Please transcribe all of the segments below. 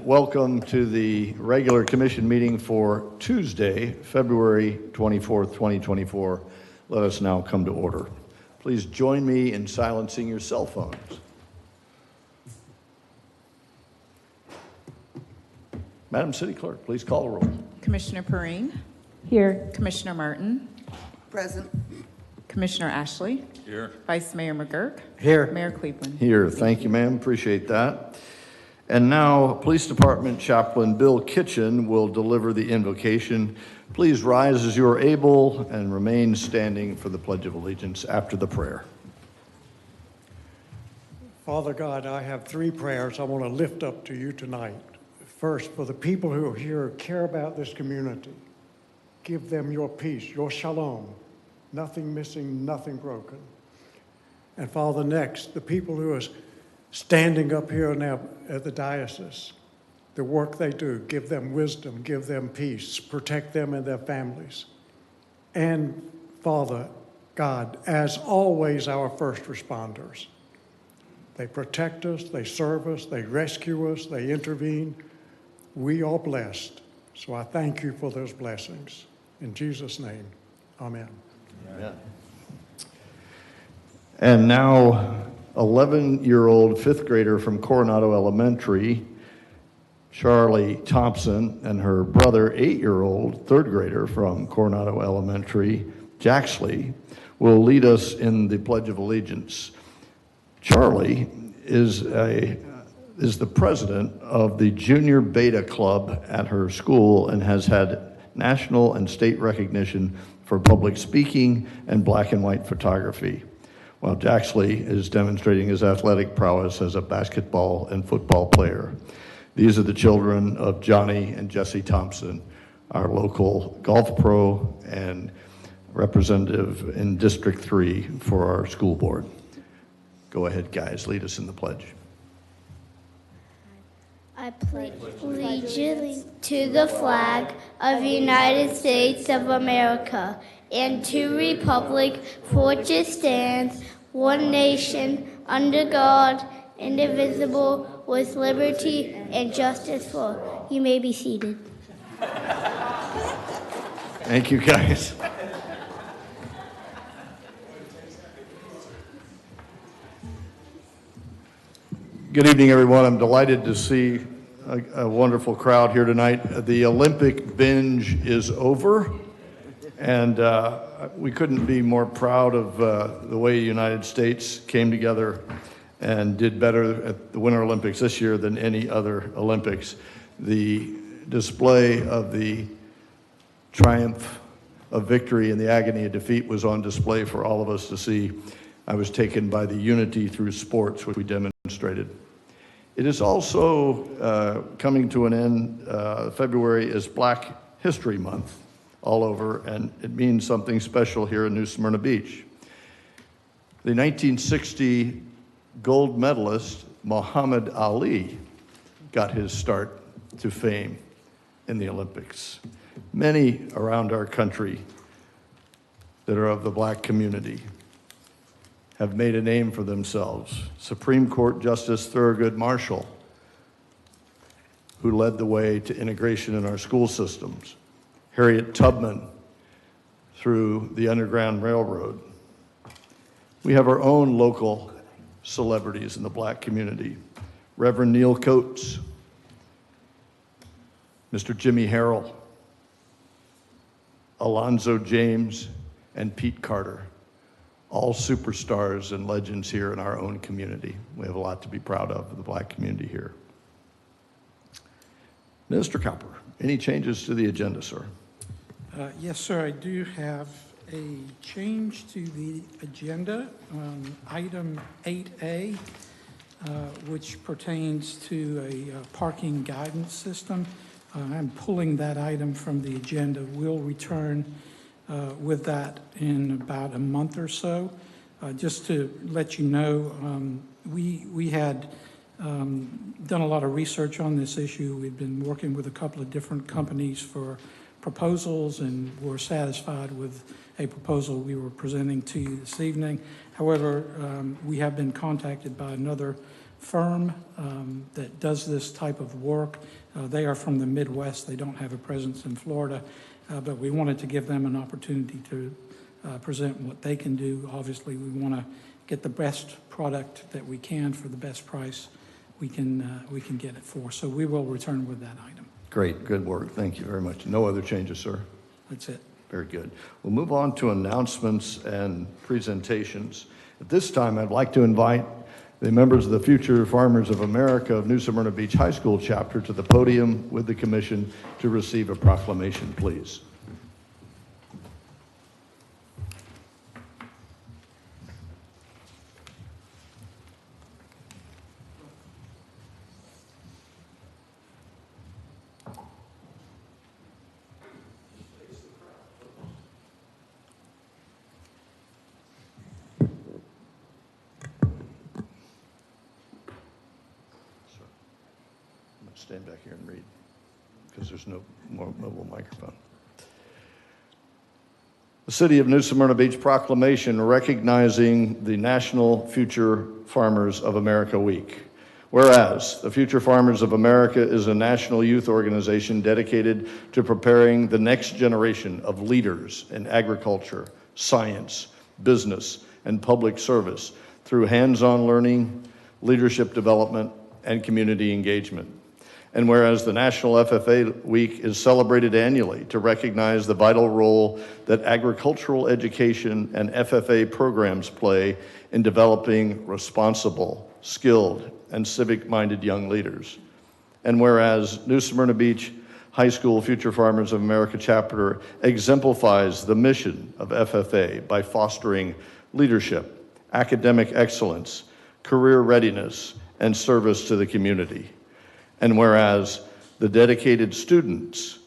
Welcome to the regular commission meeting for Tuesday, February 24th, 2024. Let us now come to order. Please join me in silencing your cell phones. Madam City Clerk, please call the roll. Commissioner Perrine? Here. Commissioner Martin? Present. Commissioner Ashley? Here. Vice Mayor McGurk? Here. Mayor Cleveland? Here. Thank you, ma'am. Appreciate that. And now, Police Department Chaplain Bill Kitchen will deliver the invocation. Please rise as you are able and remain standing for the Pledge of Allegiance after the prayer. Father God, I have three prayers I want to lift up to you tonight. First, for the people who are here who care about this community, give them your peace, your shalom, nothing missing, nothing broken. And Father, next, the people who are standing up here now at the diocese, the work they do, give them wisdom, give them peace, protect them and their families. And Father, God, as always, our first responders. They protect us, they serve us, they rescue us, they intervene. We are blessed. So I thank you for those blessings. In Jesus' name, amen. Amen. And now, 11-year-old fifth grader from Coronado Elementary, Charlie Thompson, and her brother, 8-year-old third grader from Coronado Elementary, Jaxley, will lead us in the Pledge of Allegiance. Charlie is the president of the Junior Beta Club at her school and has had national and state recognition for public speaking and black and white photography, while Jaxley is demonstrating his athletic prowess as a basketball and football player. These are the children of Johnny and Jesse Thompson, our local golf pro and representative in District 3 for our school board. Go ahead, guys, lead us in the pledge. I pledge allegiance to the flag of the United States of America and to the republic for which it stands, one nation, under God, indivisible, with liberty and justice for all. You may be seated. Thank you, guys. Good evening, everyone. I'm delighted to see a wonderful crowd here tonight. The Olympic binge is over, and we couldn't be more proud of the way the United States came together and did better at the Winter Olympics this year than any other Olympics. The display of the triumph of victory and the agony of defeat was on display for all of us to see. I was taken by the unity through sports, which we demonstrated. It is also coming to an end. February is Black History Month all over, and it means something special here in New Smyrna Beach. The 1960 gold medalist Muhammad Ali got his start to fame in the Olympics. Many around our country that are of the black community have made a name for themselves. Supreme Court Justice Thurgood Marshall, who led the way to integration in our school systems. Harriet Tubman, through the Underground Railroad. We have our own local celebrities in the black community. Reverend Neil Coates, Mr. Jimmy Harrell, Alonzo James, and Pete Carter. All superstars and legends here in our own community. We have a lot to be proud of the black community here. Minister Copper, any changes to the agenda, sir? Yes, sir. I do have a change to the agenda on item 8A, which pertains to a parking guidance system. I'm pulling that item from the agenda. We'll return with that in about a month or so. Just to let you know, we had done a lot of research on this issue. We've been working with a couple of different companies for proposals and were satisfied with a proposal we were presenting to you this evening. However, we have been contacted by another firm that does this type of work. They are from the Midwest. They don't have a presence in Florida, but we wanted to give them an opportunity to present what they can do. Obviously, we want to get the best product that we can for the best price we can get it for. So we will return with that item. Great, good work. Thank you very much. No other changes, sir? That's it. Very good. We'll move on to announcements and presentations. At this time, I'd like to invite the members of the Future Farmers of America of New Smyrna Beach High School chapter to the podium with the commission to receive a proclamation, please. Stand back here and read, because there's no more mobile microphone. The City of New Smyrna Beach proclamation recognizing the National Future Farmers of America Week. Whereas the Future Farmers of America is a national youth organization dedicated to preparing the next generation of leaders in agriculture, science, business, and public service through hands-on learning, leadership development, and community engagement. And whereas the National FFA Week is celebrated annually to recognize the vital role that agricultural education and FFA programs play in developing responsible, skilled, and civic-minded young leaders. And whereas New Smyrna Beach High School Future Farmers of America chapter exemplifies the mission of FFA by fostering leadership, academic excellence, career readiness, and service to the community. And whereas the dedicated students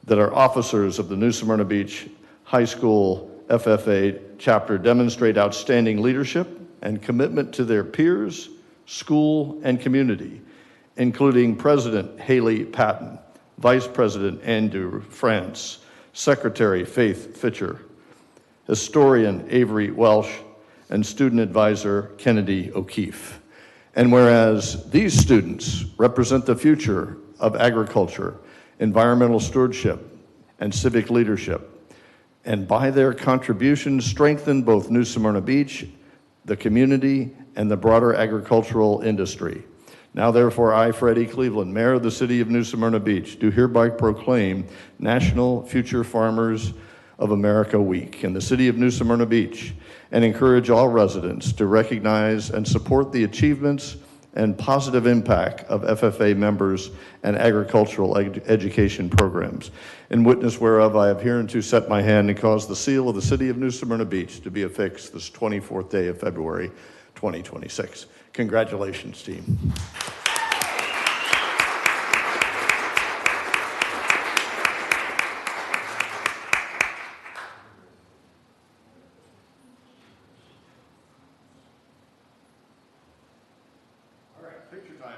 that are officers of the New Smyrna Beach High School FFA chapter demonstrate outstanding leadership and commitment to their peers, school, and community, including President Haley Patton, Vice President Andrew France, Secretary Faith Fitcher, Historian Avery Welsh, and Student Advisor Kennedy O'Keefe. And whereas these students represent the future of agriculture, environmental stewardship, and civic leadership, and by their contributions strengthen both New Smyrna Beach, the community, and the broader agricultural industry. Now therefore, I, Freddie Cleveland, Mayor of the City of New Smyrna Beach, do hereby proclaim National Future Farmers of America Week in the City of New Smyrna Beach, and encourage all residents to recognize and support the achievements and positive impact of FFA members and agricultural education programs. In witness whereof, I have hereunto set my hand and caused the seal of the City of New Smyrna Beach to be affixed this 24th day of February, 2026. Congratulations, team. Picture time.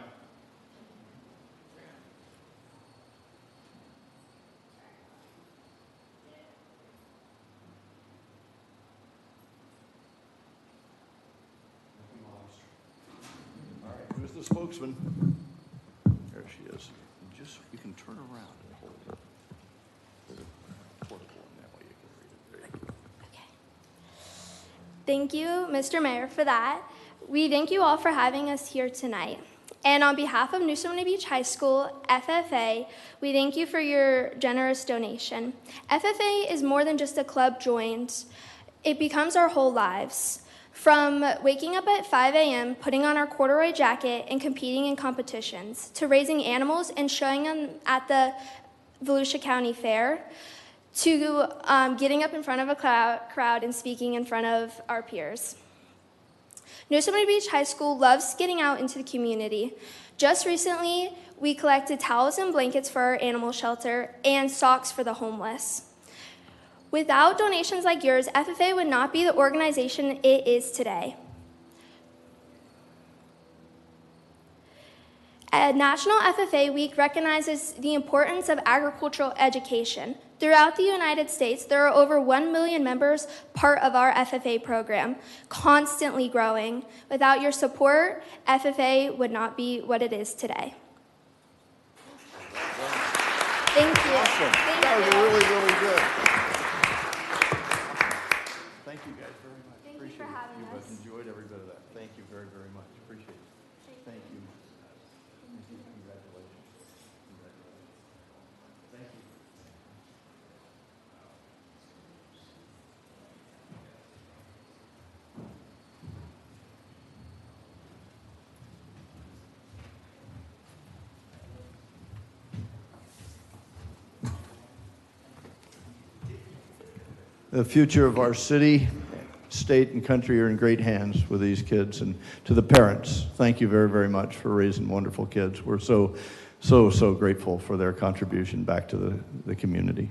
All right, who's the spokesman? There she is. You can turn around and hold it. There's a portable in that way you can read it. There you go. Thank you, Mr. Mayor, for that. We thank you all for having us here tonight. And on behalf of New Smyrna Beach High School, FFA, we thank you for your generous donation. FFA is more than just a club joined. It becomes our whole lives. From waking up at 5 a.m., putting on our corduroy jacket and competing in competitions, to raising animals and showing them at the Volusia County Fair, to getting up in front of a crowd and speaking in front of our peers. New Smyrna Beach High School loves getting out into the community. Just recently, we collected towels and blankets for our animal shelter and socks for the homeless. Without donations like yours, FFA would not be the organization it is today. National FFA Week recognizes the importance of agricultural education. Throughout the United States, there are over 1 million members part of our FFA program, constantly growing. Without your support, FFA would not be what it is today. Thank you. Awesome. Thank That was you. really, really good. Thank you guys very much. Thank you Appreciate for it. having I've us. enjoyed every bit of that. Thank you very, very much. Appreciate it. Thank you. Congratulations. Thank you. The future of our city, state, and country are in great hands with these kids. And to the parents, thank you very, very much for raising wonderful kids. We're so grateful for their contribution back to the community.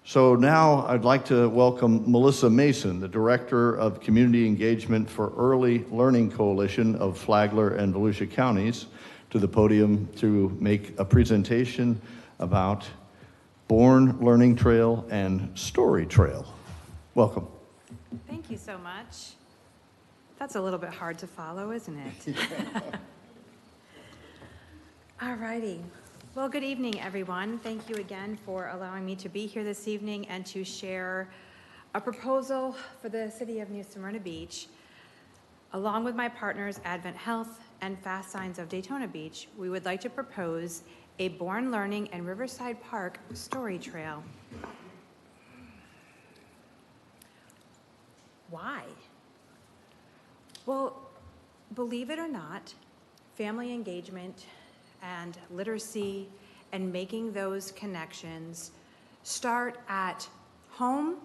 So now I'd like to welcome Melissa Mason, the Director of Community Engagement for Early Learning Coalition of Flagler and Volusia Counties, to the podium to make a presentation about Born Learning Trail and Story Trail. Welcome. Thank you so much. That's a little bit hard to follow, isn't it? All righty. Well, good evening, everyone. Thank you again for allowing me to be here this evening and to share a proposal for the city of New Smyrna Beach. Along with my partners, Advent Health and Fast Signs of Daytona Beach, we would like to propose a Born Learning and Riverside Park Story Trail. Why? Well, believe it or not, family engagement and literacy and making those connections start at home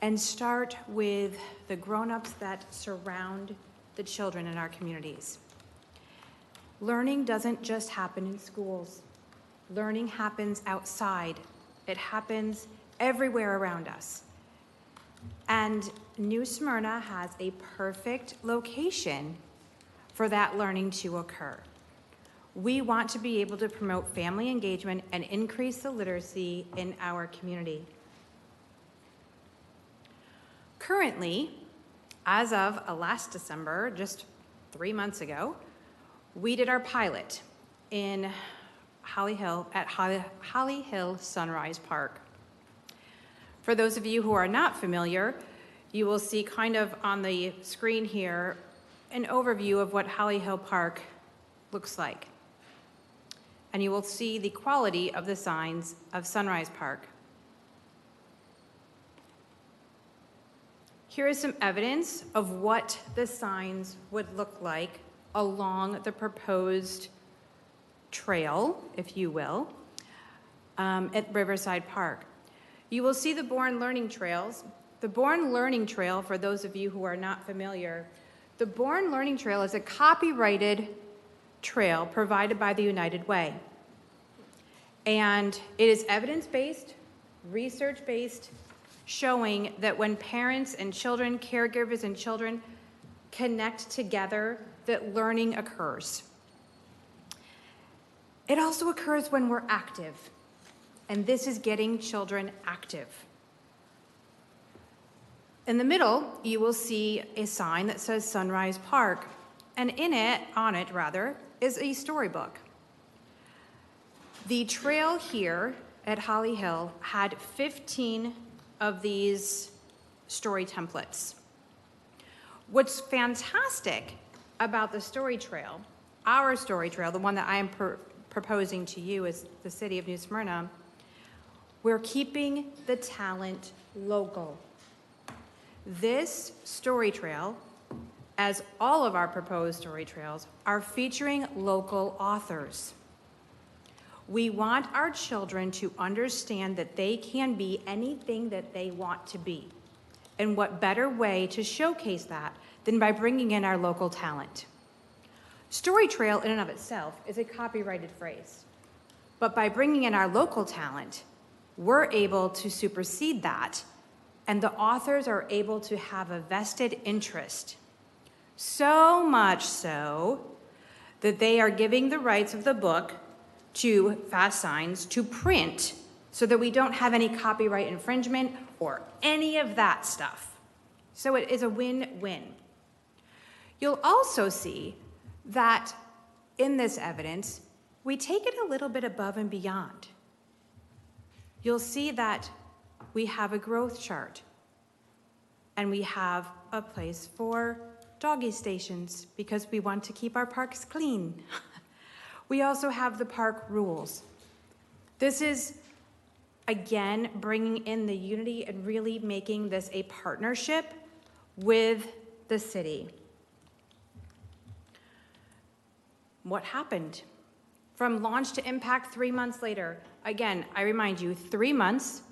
and start with the grown-ups that surround the children in our communities. Learning doesn't just happen in schools. Learning happens outside. It happens everywhere around us. And New Smyrna has a perfect location for that learning to occur. We want to be able to promote family engagement and increase the literacy in our community. Currently, as of last December, just 3 months ago, we did our pilot in Holly Hill at Holly Hill Sunrise Park. For those of you who are not familiar, you will see kind of on the screen here an overview of what Holly Hill Park looks like. And you will see the quality of the signs of Sunrise Park. Here is some evidence of what the signs would look like along the proposed trail, if you will, at Riverside Park. You will see the Born Learning Trails. The Born Learning Trail, for those of you who are not familiar, the Born Learning Trail is a copyrighted trail provided by the United Way. And it is evidence-based, research-based, showing that when parents and children, caregivers and children connect together, that learning occurs. It also occurs when we're active, and this is getting children active. In the middle, you will see a sign that says Sunrise Park, and on it, is a storybook. The trail here at Holly Hill had 15 of these story templates. What's fantastic about the story trail, our story trail, the one that I am proposing to you as the city of New Smyrna, we're keeping the talent local. This story trail, as all of our proposed story trails, are featuring local authors. We want our children to understand that they can be anything that they want to be. And what better way to showcase that than by bringing in our local talent? Story trail in and of itself is a copyrighted phrase. But by bringing in our local talent, we're able to supersede that, and the authors are able to have a vested interest. So much so that they are giving the rights of the book to Fast Signs to print so that we don't have any copyright infringement or any of that stuff. So it is a win-win. You'll also see that in this evidence, we take it a little bit above and beyond. You'll see that we have a growth chart and we have a place for doggy stations because we want to keep our parks clean. We also have the park rules. This is, again, bringing in the unity and really making this a partnership with the city. What happened? From launch to impact 3 months later. Again, I remind you, 3 months.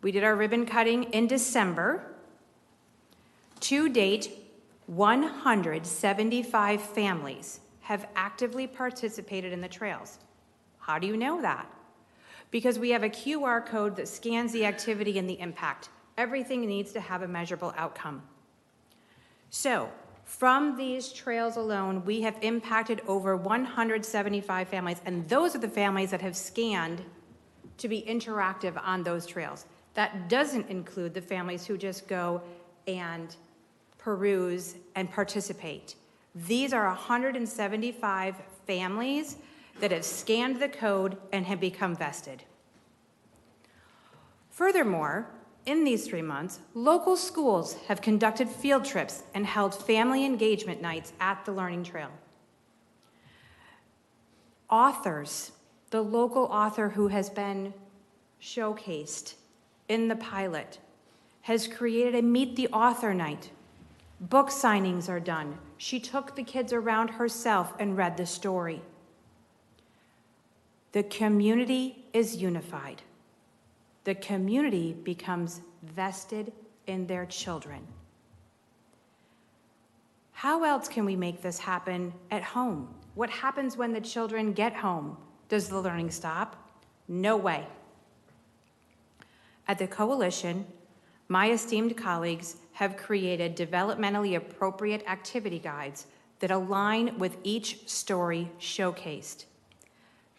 We did our ribbon cutting in December. To date, 175 families have actively participated in the trails. How do you know that? Because we have a QR code that scans the activity and the impact. Everything needs to have a measurable outcome. So, from these trails alone, we have impacted over 175 families, and those are the families that have scanned to be interactive on those trails. That doesn't include the families who just go and peruse and participate. These are 175 families that have scanned the code and have become vested. Furthermore, in these 3 months, local schools have conducted field trips and held family engagement nights at the Learning Trail. Authors, the local author who has been showcased in the pilot, has created a Meet the Author night. Book signings are done. She took the kids around herself and read the story. The community is unified. The community becomes vested in their children. How else can we make this happen at home? What happens when the children get home? Does the learning stop? No way. At the Coalition, my esteemed colleagues have created developmentally appropriate activity guides that align with each story showcased.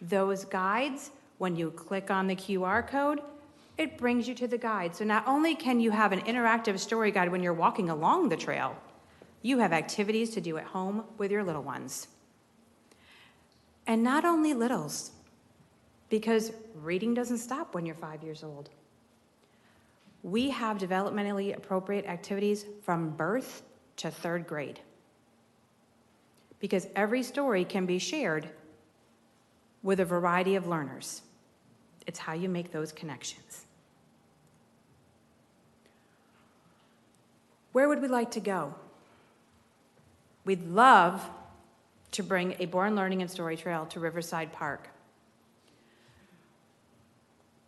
Those guides, when you click on the QR code, it brings you to the guide. So not only can you have an interactive story guide when you're walking along the trail, you have activities to do at home with your little ones. And not only littles, because reading doesn't stop when you're 5 years old. We have developmentally appropriate activities from birth to 3rd grade. Because every story can be shared with a variety of learners. It's how you make those connections. Where would we like to go? We'd love to bring a Born Learning and Story Trail to Riverside Park.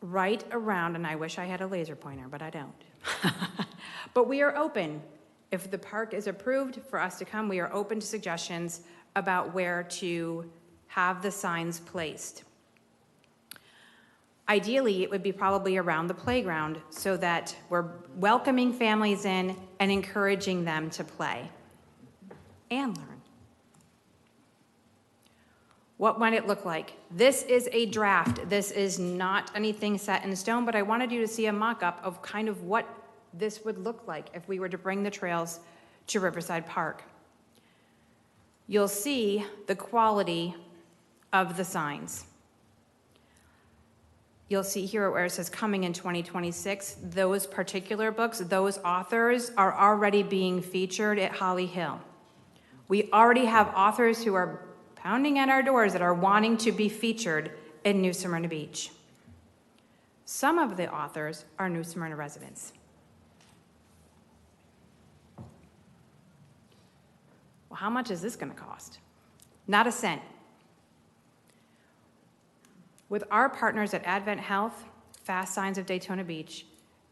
Right around, and I wish I had a laser pointer, but I don't. But we are open. If the park is approved for us to come, we are open to suggestions about where to have the signs placed. Ideally, it would be probably around the playground so that we're welcoming families in and encouraging them to play and learn. What might it look like? This is a draft. This is not anything set in stone, but I wanted you to see a mock-up of kind of what this would look like if we were to bring the trails to Riverside Park. You'll see the quality of the signs. You'll see here where it says coming in 2026, those particular books, those authors are already being featured at Holly Hill. We already have authors who are pounding at our doors that are wanting to be featured in New Smyrna Beach. Some of the authors are New Smyrna residents. Well, how much is this going to cost? Not a cent. With our partners at Advent Health, Fast Signs of Daytona Beach,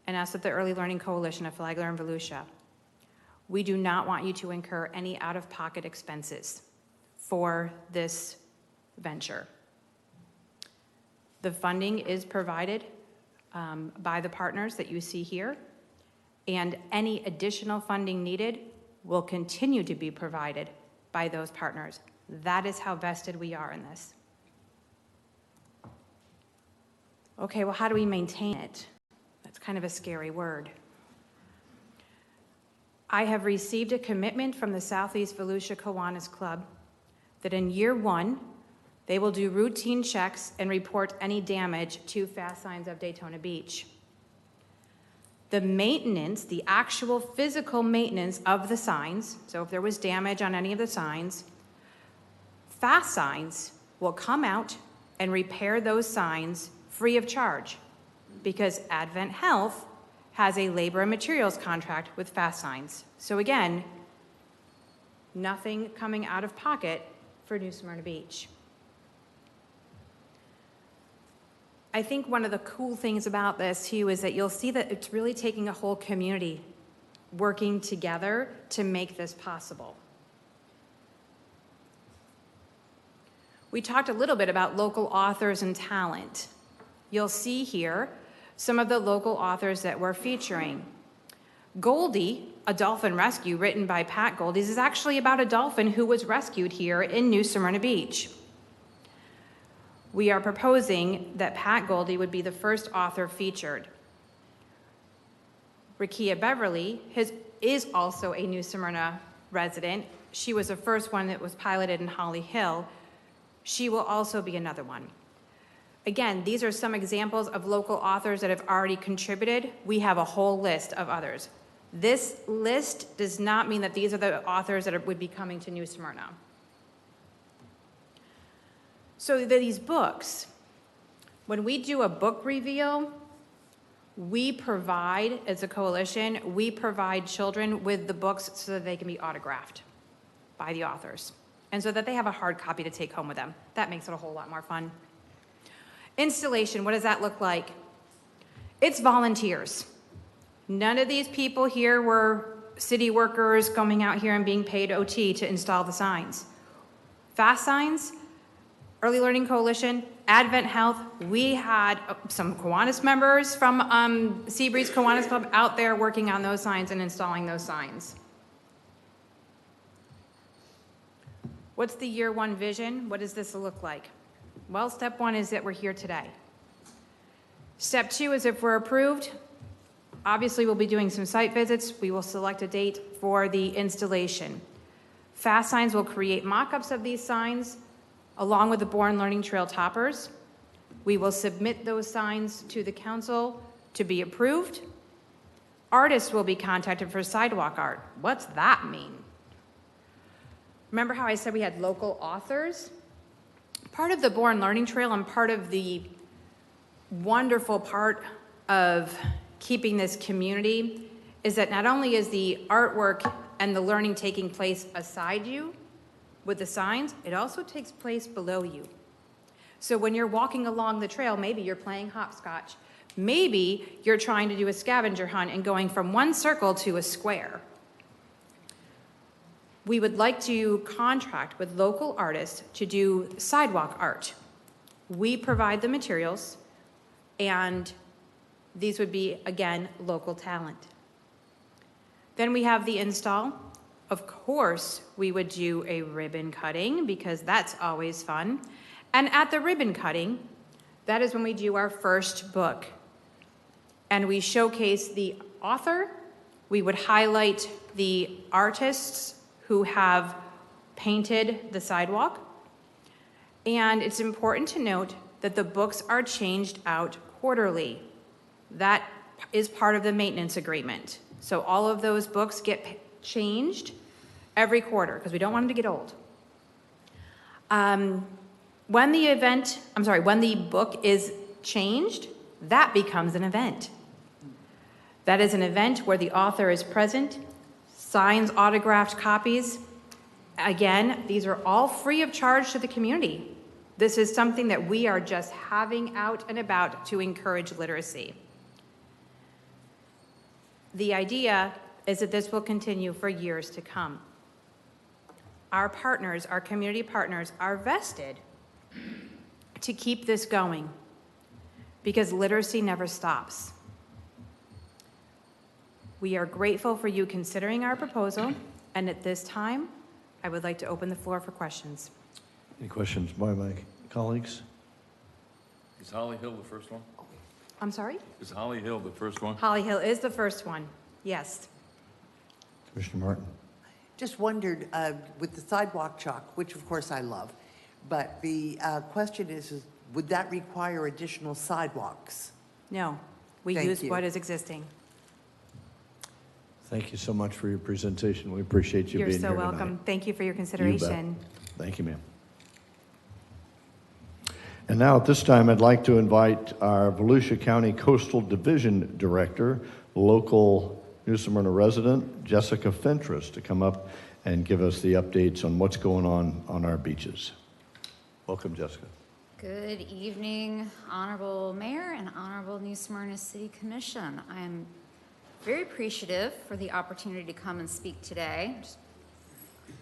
and us at the Early Learning Coalition of Flagler and Volusia, we do not want you to incur any out-of-pocket expenses for this venture. The funding is provided by the partners that you see here, and any additional funding needed will continue to be provided by those partners. That is how vested we are in this. Okay, well, how do we maintain it? That's kind of a scary word. I have received a commitment from the Southeast Volusia Kiwanis Club that in year 1, they will do routine checks and report any damage to fast signs of Daytona Beach. The maintenance, the actual physical maintenance of the signs, so if there was damage on any of the signs, Fast Signs will come out and repair those signs free of charge because Advent Health has a labor and materials contract with Fast Signs. So again, nothing coming out of pocket for New Smyrna Beach. I think one of the cool things about this too is that you'll see that it's really taking a whole community working together to make this possible. We talked a little bit about local authors and talent. You'll see here some of the local authors that we're featuring. Goldie, A Dolphin Rescue, written by Pat Goldie, is actually about a dolphin who was rescued here in New Smyrna Beach. We are proposing that Pat Goldie would be the first author featured. Rakia Beverly is also a New Smyrna resident. She was the first one that was piloted in Holly Hill. She will also be another one. Again, these are some examples of local authors that have already contributed. We have a whole list of others. This list does not mean that these are the authors that would be coming to New Smyrna. So these books, when we do a book reveal, we provide, as a coalition, we provide children with the books so that they can be autographed by the authors and so that they have a hard copy to take home with them. That makes it a whole lot more fun. Installation, what does that look like? It's volunteers. None of these people here were city workers coming out here and being paid OT to install the signs. Fast Signs, Early Learning Coalition, Advent Health, we had some Kiwanis members from Seabreeze Kiwanis Club out there working on those signs and installing those signs. What's the year 1 vision? What does this look like? Well, step 1 is that we're here today. Step 2 is if we're approved, obviously we'll be doing some site visits. We will select a date for the installation. Fast Signs will create mock-ups of these signs along with the Born Learning Trail toppers. We will submit those signs to the council to be approved. Artists will be contacted for sidewalk art. What's that mean? Remember how I said we had local authors? Part of the Born Learning Trail and part of the wonderful part of keeping this community is that not only is the artwork and the learning taking place beside you with the signs, it also takes place below you. So when you're walking along the trail, maybe you're playing hopscotch. Maybe you're trying to do a scavenger hunt and going from one circle to a square. We would like to contract with local artists to do sidewalk art. We provide the materials, and these would be, again, local talent. Then we have the install. Of course, we would do a ribbon cutting because that's always fun. And at the ribbon cutting, that is when we do our first book. And we showcase the author. We would highlight the artists who have painted the sidewalk. And it's important to note that the books are changed out quarterly. That is part of the maintenance agreement. So all of those books get changed every quarter because we don't want them to get old. When the book is changed, that becomes an event. That is an event where the author is present, signs autographed copies. Again, these are all free of charge to the community. This is something that we are just having out and about to encourage literacy. The idea is that this will continue for years to come. Our partners, our community partners, are vested to keep this going because literacy never stops. We are grateful for you considering our proposal, and at this time, I would like to open the floor for questions. Any questions by my colleagues? Is Holly Hill the first one? I'm sorry? Is Holly Hill the first one? Holly Hill is the first one, yes. Commissioner Martin? Just wondered, with the sidewalk chalk, which of course I love, but the question is would that require additional sidewalks? No, we Thank use you. what is existing. Thank you so much for your presentation. We appreciate you You're being so here welcome. tonight. Thank you for your You bet. consideration. Thank you, ma'am. And now at this time, I'd like to invite our Volusia County Coastal Division Director, local New Smyrna resident, Jessica Fentress, to come up and give us the updates on what's going on our beaches. Welcome, Jessica. Good evening, Honorable Mayor and Honorable New Smyrna City Commission. I am very appreciative for the opportunity to come and speak today. Just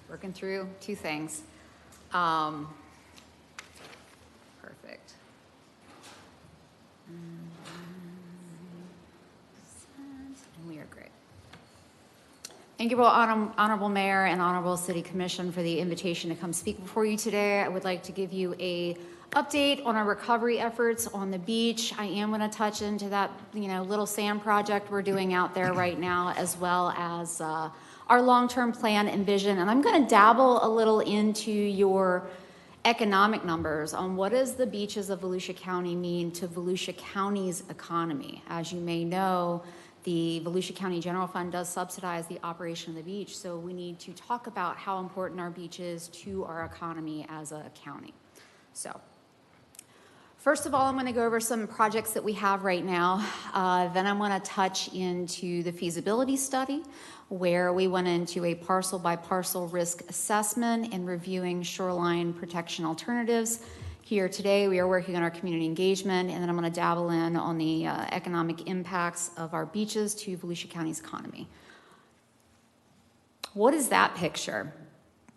working through two things. Perfect. And we are great. Thank you, Honorable Mayor and Honorable City Commission, for the invitation to come speak before you today. I would like to give you a update on our recovery efforts on the beach. I am going to touch into that, little sand project we're doing out there right now, as well as our long-term plan and vision. And I'm going to dabble a little into your economic numbers on what does the beaches of Volusia County mean to Volusia County's economy. As you may know, the Volusia County General Fund does subsidize the operation of the beach, so we need to talk about how important our beach is to our economy as a county. So, first of all, I'm going to go over some projects that we have right now. Then I'm going to touch into the feasibility study, where we went into a parcel by parcel risk assessment and reviewing shoreline protection alternatives. Here today, we are working on our community engagement, and then I'm going to dabble in on the economic impacts of our beaches to Volusia County's economy. What is that picture?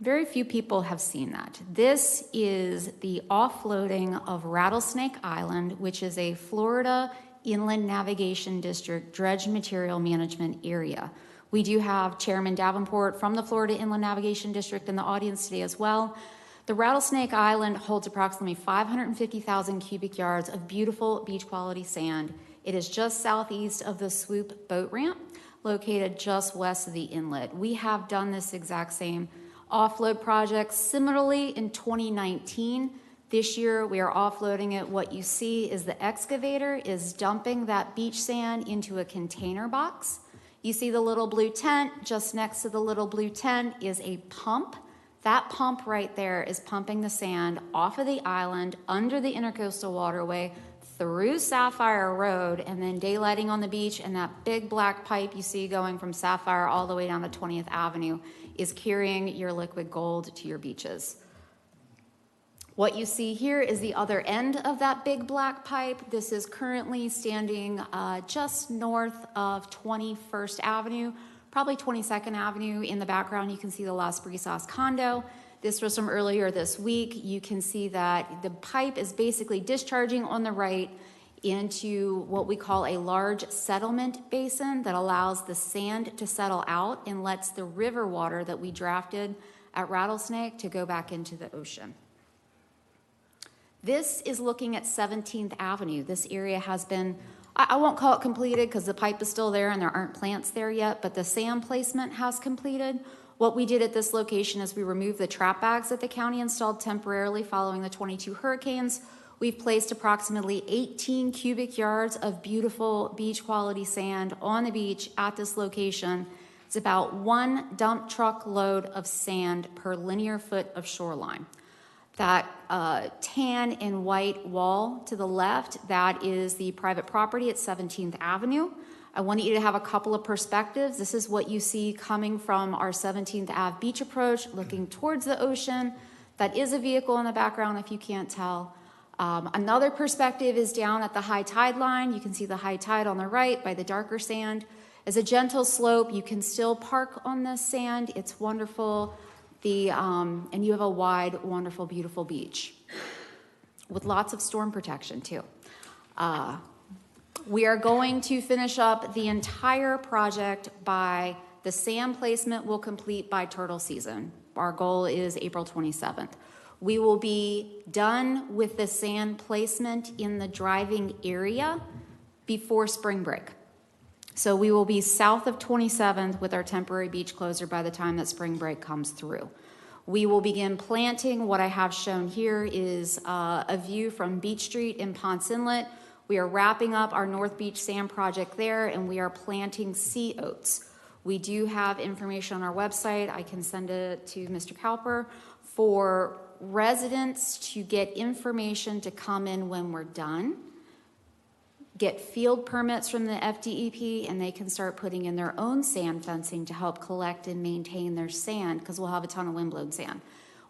Very few people have seen that. This is the offloading of Rattlesnake Island, which is a Florida Inland Navigation District dredge material management area. We do have Chairman Davenport from the Florida Inland Navigation District in the audience today as well. The Rattlesnake Island holds approximately 550,000 cubic yards of beautiful beach quality sand. It is just southeast of the Swoop boat ramp, located just west of the inlet. We have done this exact same offload project similarly in 2019. This year we are offloading it. What you see is the excavator is dumping that beach sand into a container box. You see the little blue tent. Just next to the little blue tent is a pump. That pump right there is pumping the sand off of the island, under the Intercoastal Waterway, through Sapphire Road, and then daylighting on the beach, and that big black pipe you see going from Sapphire all the way down to 20th Avenue is carrying your liquid gold to your beaches. What you see here is the other end of that big black pipe. This is currently standing just north of 21st Avenue, probably 22nd Avenue. In the background, you can see the Las Brisas condo. This was from earlier this week. You can see that the pipe is basically discharging on the right into what we call a large settlement basin that allows the sand to settle out and lets the river water that we drafted at Rattlesnake to go back into the ocean. This is looking at 17th Avenue. This area has been, I won't call it completed because the pipe is still there and there aren't plants there yet, but the sand placement has completed. What we did at this location is we removed the trap bags that the county installed temporarily following the 22 hurricanes. We've placed approximately 18 cubic yards of beautiful beach quality sand on the beach at this location. It's about 1 dump truck load of sand per linear foot of shoreline. That tan and white wall to the left, that is the private property at 17th Avenue. I want you to have a couple of perspectives. This is what you see coming from our 17th Ave beach approach, looking towards the ocean. That is a vehicle in the background if you can't tell. Another perspective is down at the high tide line. You can see the high tide on the right by the darker sand. As a gentle slope, you can still park on this sand. It's wonderful. And you have a wide, wonderful, beautiful beach with lots of storm protection too. We are going to finish up the entire project by the sand placement will complete by turtle season. Our goal is April 27th. We will be done with the sand placement in the driving area before spring break. So we will be south of 27th with our temporary beach closure by the time that spring break comes through. We will begin planting. What I have shown here is a view from Beach Street in Ponce Inlet. We are wrapping up our North Beach Sand project there, and we are planting sea oats. We do have information on our website. I can send it to Mr. Cowper for residents to get information to come in when we're done, get field permits from the FDEP, and they can start putting in their own sand fencing to help collect and maintain their sand, because we'll have a ton of windblown sand.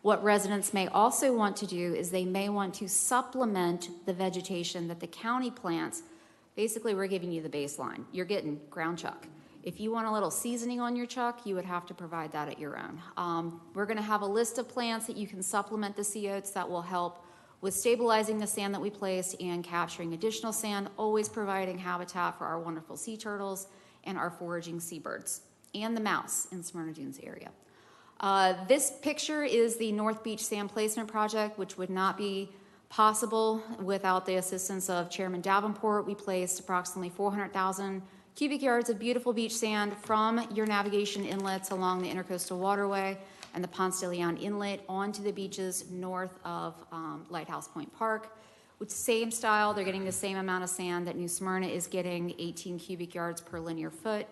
What residents may also want to do is they may want to supplement the vegetation that the county plants. Basically, we're giving you the baseline. You're getting ground chuck. If you want a little seasoning on your chuck, you would have to provide that at your own. We're going to have a list of plants that you can supplement the sea oats that will help with stabilizing the sand that we place and capturing additional sand, always providing habitat for our wonderful sea turtles and our foraging seabirds and the mouse in Smyrna Dunes area. This picture is the North Beach Sand Placement Project, which would not be possible without the assistance of Chairman Davenport. We placed approximately 400,000 cubic yards of beautiful beach sand from your navigation inlets along the Intercoastal Waterway and the Ponce de Leon Inlet onto the beaches north of Lighthouse Point Park. With the same style, they're getting the same amount of sand that New Smyrna is getting, 18 cubic yards per linear foot.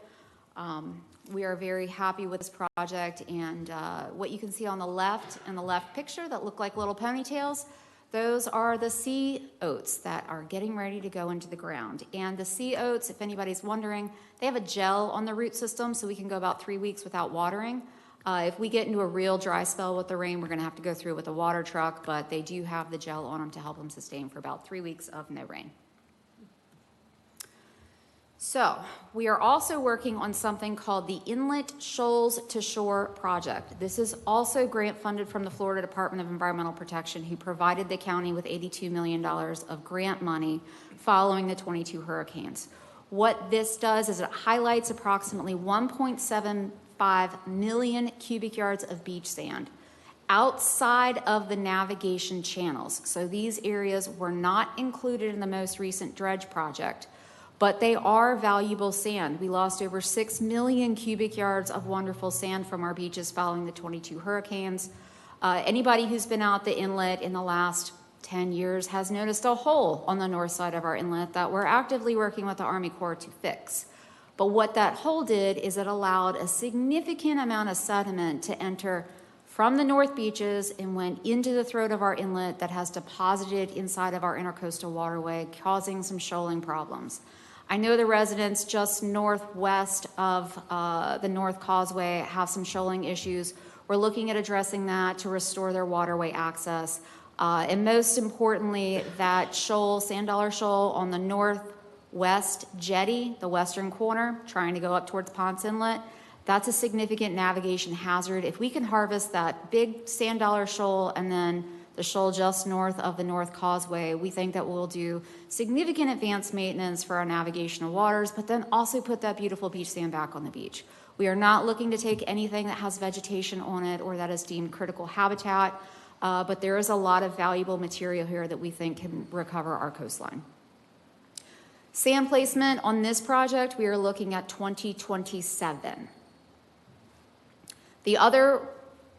We are very happy with this project, and what you can see on the left in the left picture that look like little ponytails, those are the sea oats that are getting ready to go into the ground. And the sea oats, if anybody's wondering, they have a gel on the root system, so we can go about 3 weeks without watering. If we get into a real dry spell with the rain, we're going to have to go through with a water truck, but they do have the gel on them to help them sustain for about 3 weeks of no rain. So we are also working on something called the Inlet Shoals to Shore Project. This is also grant funded from the Florida Department of Environmental Protection, who provided the county with $82 million of grant money following the 22 hurricanes. What this does is it highlights approximately 1.75 million cubic yards of beach sand outside of the navigation channels. So these areas were not included in the most recent dredge project, but they are valuable sand. We lost over 6 million cubic yards of wonderful sand from our beaches following the 22 hurricanes. Anybody who's been out the inlet in the last 10 years has noticed a hole on the north side of our inlet that we're actively working with the Army Corps to fix. But what that hole did is it allowed a significant amount of sediment to enter from the north beaches and went into the throat of our inlet that has deposited inside of our intercoastal waterway, causing some shoaling problems. I know the residents just northwest of the North Causeway have some shoaling issues. We're looking at addressing that to restore their waterway access. And most importantly, that shoal, Sand Dollar Shoal on the northwest jetty, the western corner, trying to go up towards Ponce Inlet, that's a significant navigation hazard. If we can harvest that big Sand Dollar Shoal and then the shoal just north of the North Causeway, we think that we'll do significant advanced maintenance for our navigational waters, but then also put that beautiful beach sand back on the beach. We are not looking to take anything that has vegetation on it or that is deemed critical habitat, but there is a lot of valuable material here that we think can recover our coastline. Sand placement on this project, we are looking at 2027. The other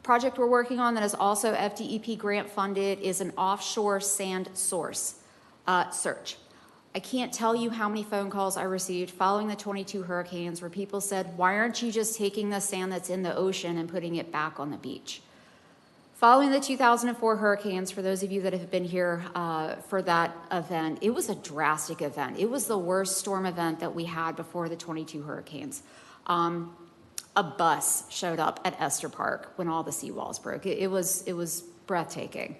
project we're working on that is also FDEP grant funded is an offshore sand source search. I can't tell you how many phone calls I received following the 22 hurricanes where people said, why aren't you just taking the sand that's in the ocean and putting it back on the beach? Following the 2004 hurricanes, for those of you that have been here for that event, it was a drastic event. It was the worst storm event that we had before the 22 hurricanes. A bus showed up at Esther Park when all the seawalls broke. It was breathtaking.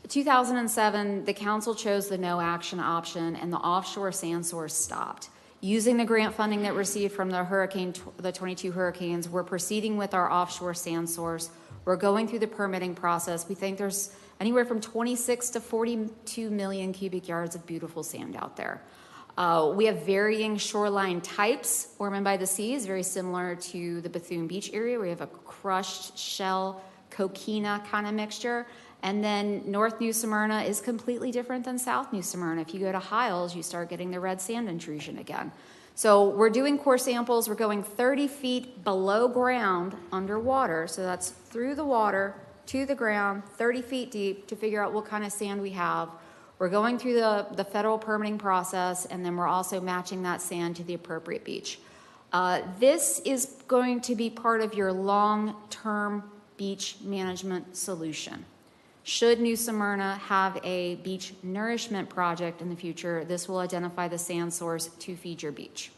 2007, the council chose the no action option and the offshore sand source stopped. Using the grant funding that received from the 22 hurricanes, we're proceeding with our offshore sand source. We're going through the permitting process. We think there's anywhere from 26 to 42 million cubic yards of beautiful sand out there. We have varying shoreline types. Ormond by the Sea is very similar to the Bethune Beach area. We have a crushed shell, coquina kind of mixture. And then North New Smyrna is completely different than South New Smyrna. If you go to Hiles, you start getting the red sand intrusion again. So we're doing core samples. We're going 30 feet below ground underwater. So that's through the water to the ground, 30 feet deep, to figure out what kind of sand we have. We're going through the federal permitting process, and then we're also matching that sand to the appropriate beach. This is going to be part of your long-term beach management solution. Should New Smyrna have a beach nourishment project in the future, this will identify the sand source to feed your beach,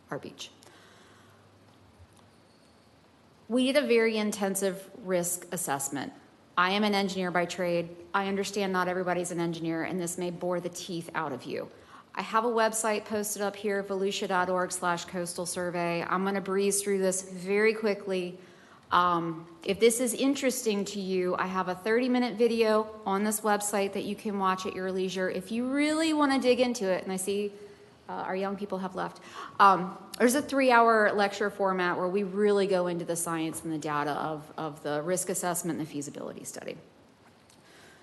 our beach. We did a very intensive risk assessment. I am an engineer by trade. I understand not everybody's an engineer, and this may bore the teeth out of you. I have a website posted up here, volusia.org/coastal survey. I'm going to breeze through this very quickly. If this is interesting to you, I have a 30-minute video on this website that you can watch at your leisure. If you really want to dig into it, and I see our young people have left, there's a 3-hour lecture format where we really go into the science and the data of the risk assessment and the feasibility study.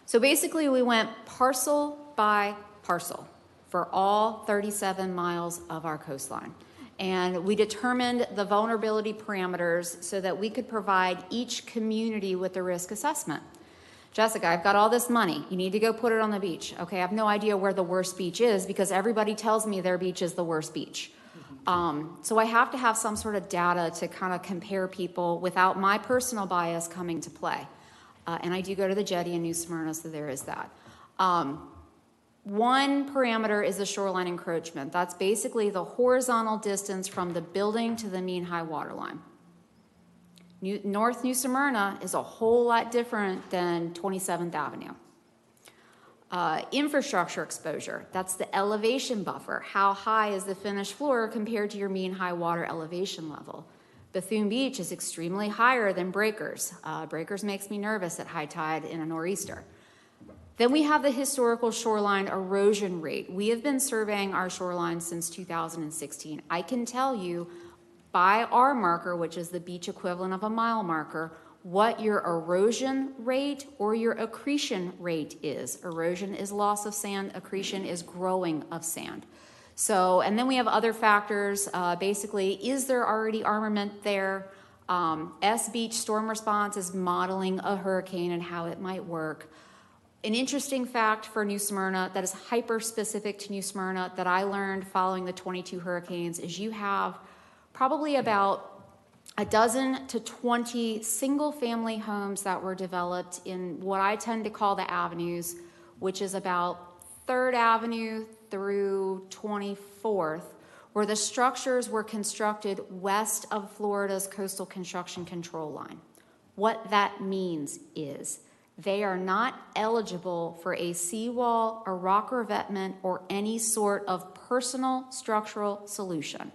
So basically, we went parcel by parcel for all 37 miles of our coastline. And we determined the vulnerability parameters so that we could provide each community with a risk assessment. Jessica, I've got all this money. You need to go put it on the beach. Okay, I have no idea where the worst beach is because everybody tells me their beach is the worst beach. So I have to have some sort of data to kind of compare people without my personal bias coming to play. And I do go to the jetty in New Smyrna, so there is that. One parameter is the shoreline encroachment. That's basically the horizontal distance from the building to the mean high water line. North New Smyrna is a whole lot different than 27th Avenue. Infrastructure exposure, that's the elevation buffer. How high is the finished floor compared to your mean high water elevation level? Bethune Beach is extremely higher than Breakers. Breakers makes me nervous at high tide in a nor'easter. Then we have the historical shoreline erosion rate. We have been surveying our shoreline since 2016. I can tell you by our marker, which is the beach equivalent of a mile marker, what your erosion rate or your accretion rate is. Erosion is loss of sand, accretion is growing of sand. So, and then we have other factors. Basically, is there already armament there? S-Beach storm response is modeling a hurricane and how it might work. An interesting fact for New Smyrna that is hyper-specific to New Smyrna that I learned following the 22 hurricanes is you have probably about a dozen to 20 single-family homes that were developed in what I tend to call the avenues, which is about 3rd Avenue through 24th, where the structures were constructed west of Florida's coastal construction control line. What that means is they are not eligible for a seawall, a rock revetment, or any sort of personal structural solution.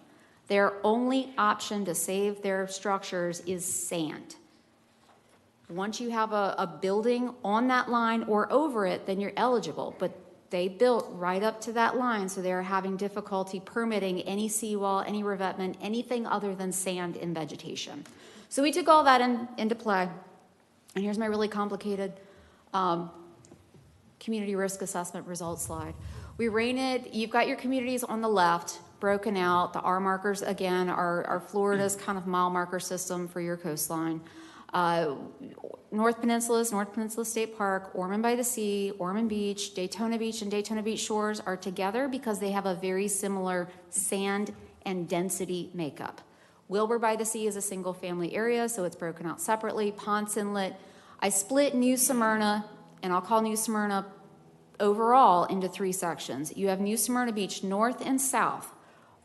Their only option to save their structures is sand. Once you have a building on that line or over it, then you're eligible. But they built right up to that line, so they're having difficulty permitting any seawall, any revetment, anything other than sand and vegetation. So we took all that into play. And here's my really complicated community risk assessment results slide. We rated, you've got your communities on the left, broken out. The R markers, again, are Florida's kind of mile marker system for your coastline. North Peninsula State Park, Ormond by the Sea, Ormond Beach, Daytona Beach, and Daytona Beach Shores are together because they have a very similar sand and density makeup. Wilbur by the Sea is a single family area, so it's broken out separately. Ponce Inlet. I split New Smyrna, and I'll call New Smyrna overall into 3 sections. You have New Smyrna Beach north and south.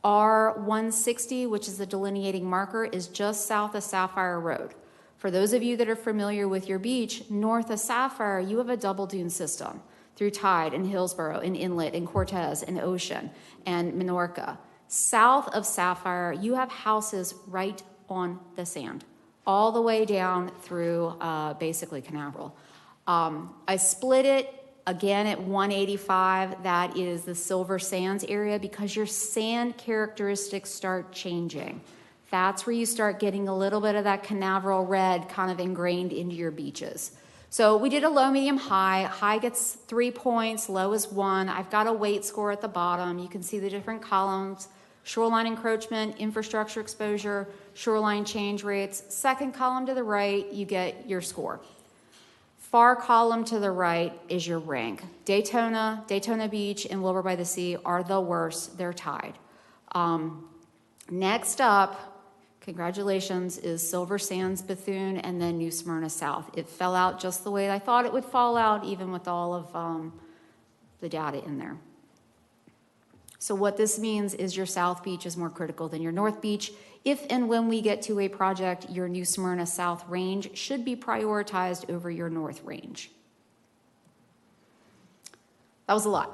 R160, which is the delineating marker, is just south of Sapphire Road. For those of you that are familiar with your beach, north of Sapphire, you have a double dune system through Tide and Hillsborough and Inlet and Cortez and Ocean and Minorca. South of Sapphire, you have houses right on the sand, all the way down through basically Canaveral. I split it again at 185. That is the Silver Sands area because your sand characteristics start changing. That's where you start getting a little bit of that Canaveral red kind of ingrained into your beaches. So we did a low, medium, high. High gets 3 points, low is 1. I've got a weight score at the bottom. You can see the different columns: shoreline encroachment, infrastructure exposure, shoreline change rates. Second column to the right, you get your score. Far column to the right is your rank. Daytona, Daytona Beach, and Wilbur by the Sea are the worst. They're tied. Next up, congratulations, is Silver Sands, Bethune, and then New Smyrna South. It fell out just the way I thought it would fall out, even with all of the data in there. So what this means is your South Beach is more critical than your North Beach. If and when we get to a project, your New Smyrna South range should be prioritized over your North range. That was a lot.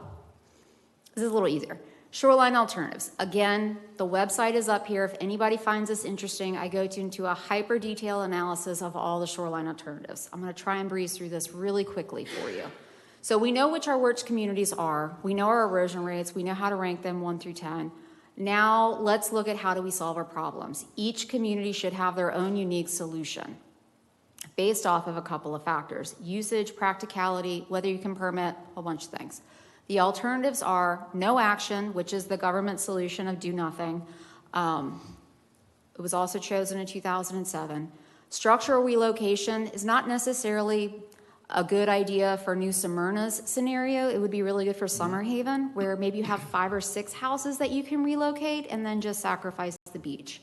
This is a little easier. Shoreline alternatives. Again, the website is up here. If anybody finds this interesting, I go into a hyper detailed analysis of all the shoreline alternatives. I'm going to try and breeze through this really quickly for you. So we know which our worst communities are. We know our erosion rates. We know how to rank them 1 through 10. Now let's look at how do we solve our problems. Each community should have their own unique solution based off of a couple of factors: usage, practicality, whether you can permit, a bunch of things. The alternatives are no action, which is the government solution of do nothing. It was also chosen in 2007. Structural relocation is not necessarily a good idea for New Smyrna's scenario. It would be really good for Summer Haven, where maybe you have 5 or 6 houses that you can relocate and then just sacrifice the beach.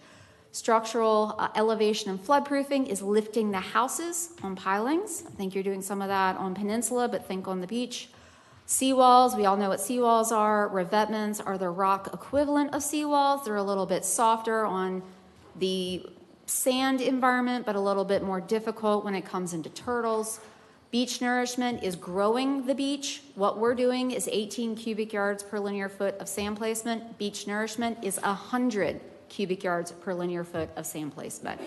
Structural elevation and floodproofing is lifting the houses on pilings. I think you're doing some of that on Peninsula, but think on the beach. Seawalls, we all know what seawalls are. Revetments are the rock equivalent of seawalls. They're a little bit softer on the sand environment, but a little bit more difficult when it comes into turtles. Beach nourishment is growing the beach. What we're doing is 18 cubic yards per linear foot of sand placement. Beach nourishment is 100 cubic yards per linear foot of sand placement.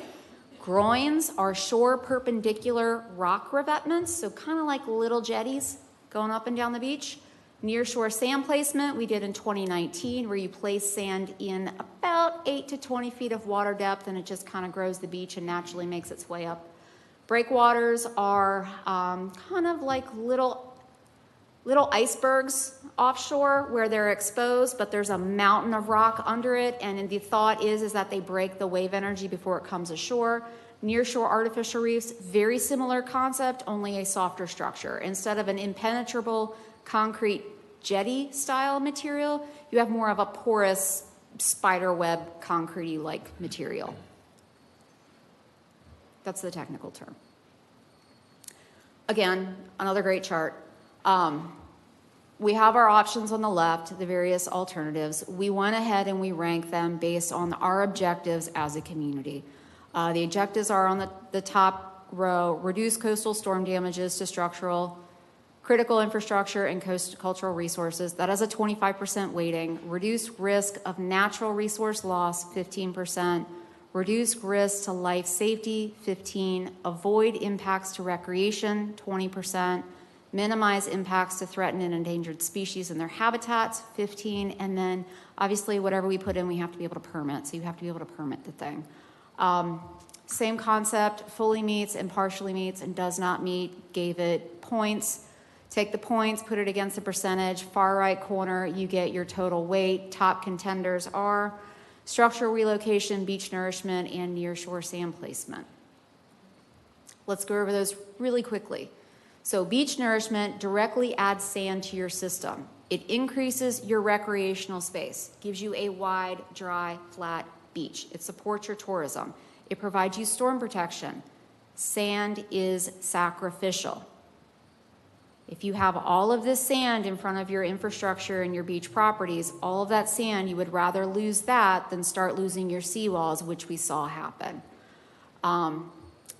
Groins are shore perpendicular rock revetments, so kind of like little jetties going up and down the beach. Nearshore sand placement we did in 2019, where you place sand in about 8 to 20 feet of water depth, and it just kind of grows the beach and naturally makes its way up. Breakwaters are kind of like little icebergs offshore where they're exposed, but there's a mountain of rock under it, and the thought is that they break the wave energy before it comes ashore. Nearshore artificial reefs, very similar concept, only a softer structure. Instead of an impenetrable concrete jetty style material, you have more of a porous spider web concrete-y like material. That's the technical term. Again, another great chart. We have our options on the left, the various alternatives. We went ahead and we ranked them based on our objectives as a community. The objectives are on the top row: reduce coastal storm damages to structural, critical infrastructure, and cultural resources. That has a 25% weighting. Reduce risk of natural resource loss, 15%. Reduce risk to life safety, 15%. Avoid impacts to recreation, 20%. Minimize impacts to threatened and endangered species and their habitats, 15%. And then obviously whatever we put in, we have to be able to permit. So you have to be able to permit the thing. Same concept, fully meets and partially meets and does not meet, gave it points. Take the points, put it against the percentage. Far right corner, you get your total weight. Top contenders are structural relocation, beach nourishment, and nearshore sand placement. Let's go over those really quickly. So beach nourishment directly adds sand to your system. It increases your recreational space, gives you a wide, dry, flat beach. It supports your tourism. It provides you storm protection. Sand is sacrificial. If you have all of this sand in front of your infrastructure and your beach properties, all of that sand, you would rather lose that than start losing your seawalls, which we saw happen.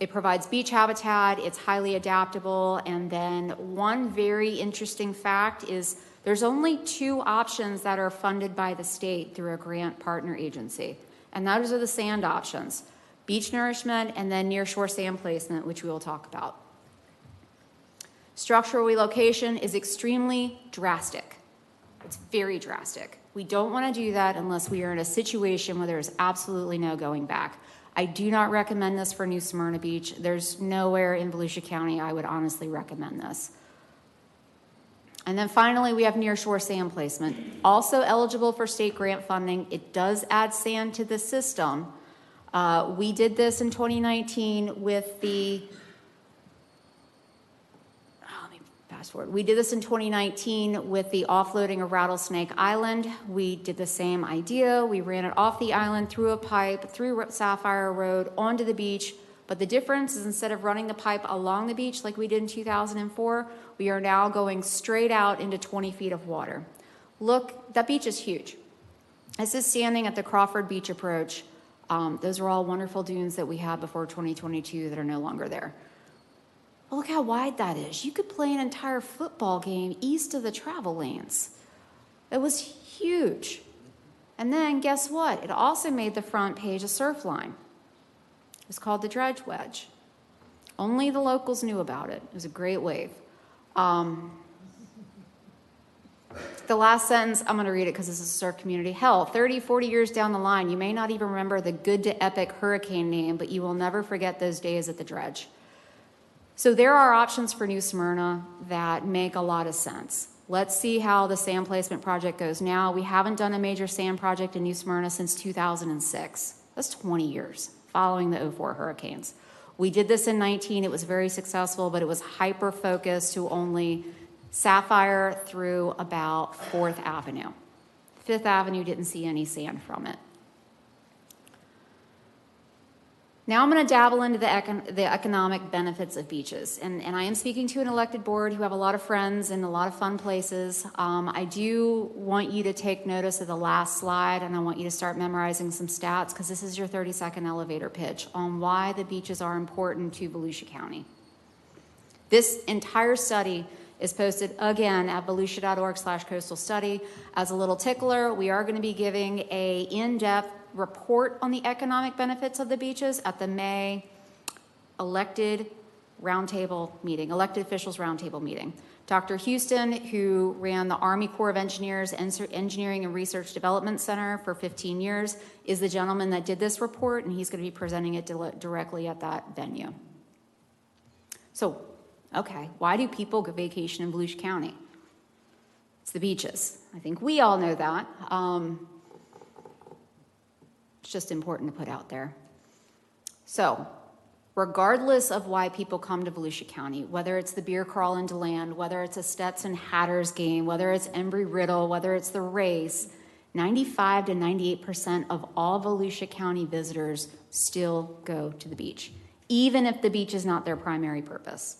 It provides beach habitat, it's highly adaptable, and then one very interesting fact is there's only 2 options that are funded by the state through a grant partner agency, and those are the sand options: beach nourishment and then nearshore sand placement, which we will talk about. Structural relocation is extremely drastic. It's very drastic. We don't want to do that unless we are in a situation where there's absolutely no going back. I do not recommend this for New Smyrna Beach. There's nowhere in Volusia County I would honestly recommend this. And then finally, we have nearshore sand placement. Also eligible for state grant funding. It does add sand to the system. We did this in 2019 with the, let me fast forward. We did this in 2019 with the offloading of Rattlesnake Island. We did the same idea. We ran it off the island, through a pipe, through Sapphire Road, onto the beach. But the difference is, instead of running the pipe along the beach like we did in 2004, we are now going straight out into 20 feet of water. Look, that beach is huge. This is standing at the Crawford Beach approach. Those are all wonderful dunes that we had before 2022 that are no longer there. But look how wide that is. You could play an entire football game east of the travel lanes. It was huge. And then guess what? It also made the front page a surf line. It was called the Dredge Wedge. Only the locals knew about it. It was a great wave. The last sentence, I'm going to read it because this is a surf community. Hell, 30, 40 years down the line, you may not even remember the good to epic hurricane name, but you will never forget those days at the Dredge. So there are options for New Smyrna that make a lot of sense. Let's see how the sand placement project goes now. We haven't done a major sand project in New Smyrna since 2006. That's 20 years following the 04 hurricanes. We did this in 19. It was very successful, but it was hyper-focused to only Sapphire through about 4th Avenue. 5th Avenue didn't see any sand from it. Now I'm going to dabble into the economic benefits of beaches. And I am speaking to an elected board who have a lot of friends in a lot of fun places. I do want you to take notice of the last slide, and I want you to start memorizing some stats, because this is your 30-second elevator pitch on why the beaches are important to Volusia County. This entire study is posted again at volusia.org/coastal study. As a little tickler, we are going to be giving a in-depth report on the economic benefits of the beaches at the May elected officials roundtable meeting. Dr. Houston, who ran the Army Corps of Engineers Engineering and Research Development Center for 15 years, is the gentleman that did this report, and he's going to be presenting it directly at that venue. So, okay, why do people go vacation in Volusia County? It's the beaches. I think we all know that. It's just important to put out there. So, regardless of why people come to Volusia County, whether it's the beer crawl into land, whether it's a Stetson Hatters game, whether it's Embry-Riddle, whether it's the race, 95 to 98% of all Volusia County visitors still go to the beach, even if the beach is not their primary purpose.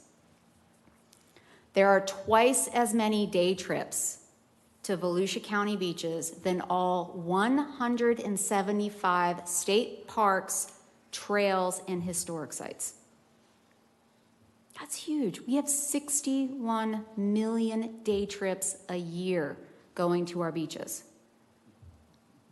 There are twice as many day trips to Volusia County beaches than all 175 state parks, trails, and historic sites. That's huge. We have 61 million day trips a year going to our beaches.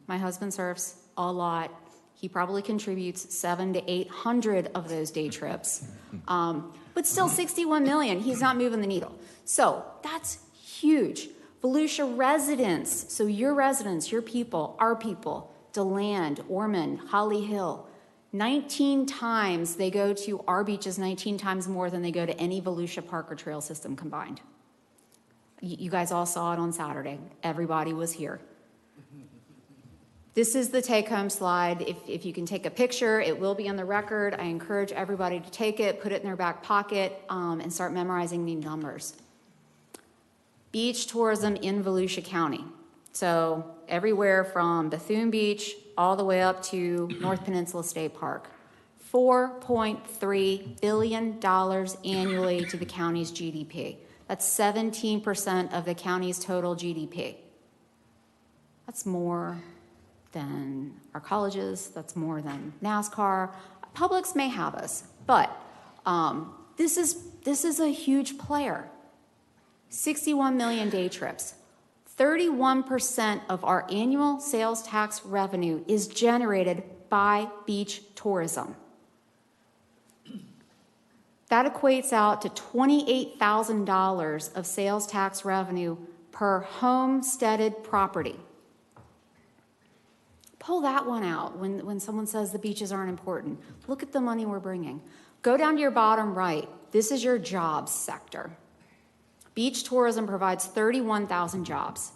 My husband surfs a lot. He probably contributes 700 to 800 of those day trips. But still 61 million, he's not moving the needle. So that's huge. Volusia residents, so your residents, your people, our people, DeLand, Ormond, Holly Hill, 19 times they go to our beaches, 19 times more than they go to any Volusia park or trail system combined. You guys all saw it on Saturday. Everybody was here. This is the take-home slide. If you can take a picture, it will be on the record. I encourage everybody to take it, put it in their back pocket, and start memorizing the numbers. Beach tourism in Volusia County. So everywhere from Bethune Beach all the way up to North Peninsula State Park. $4.3 billion annually to the county's GDP. That's 17% of the county's total GDP. That's more than our colleges, that's more than NASCAR. Publix may have us, but this is a huge player. 61 million day trips. 31% of our annual sales tax revenue is generated by beach tourism. That equates out to $28,000 of sales tax revenue per homesteaded property. Pull that one out when someone says the beaches aren't important. Look at the money we're bringing. Go down to your bottom right. This is your jobs sector. Beach tourism provides 31,000 jobs.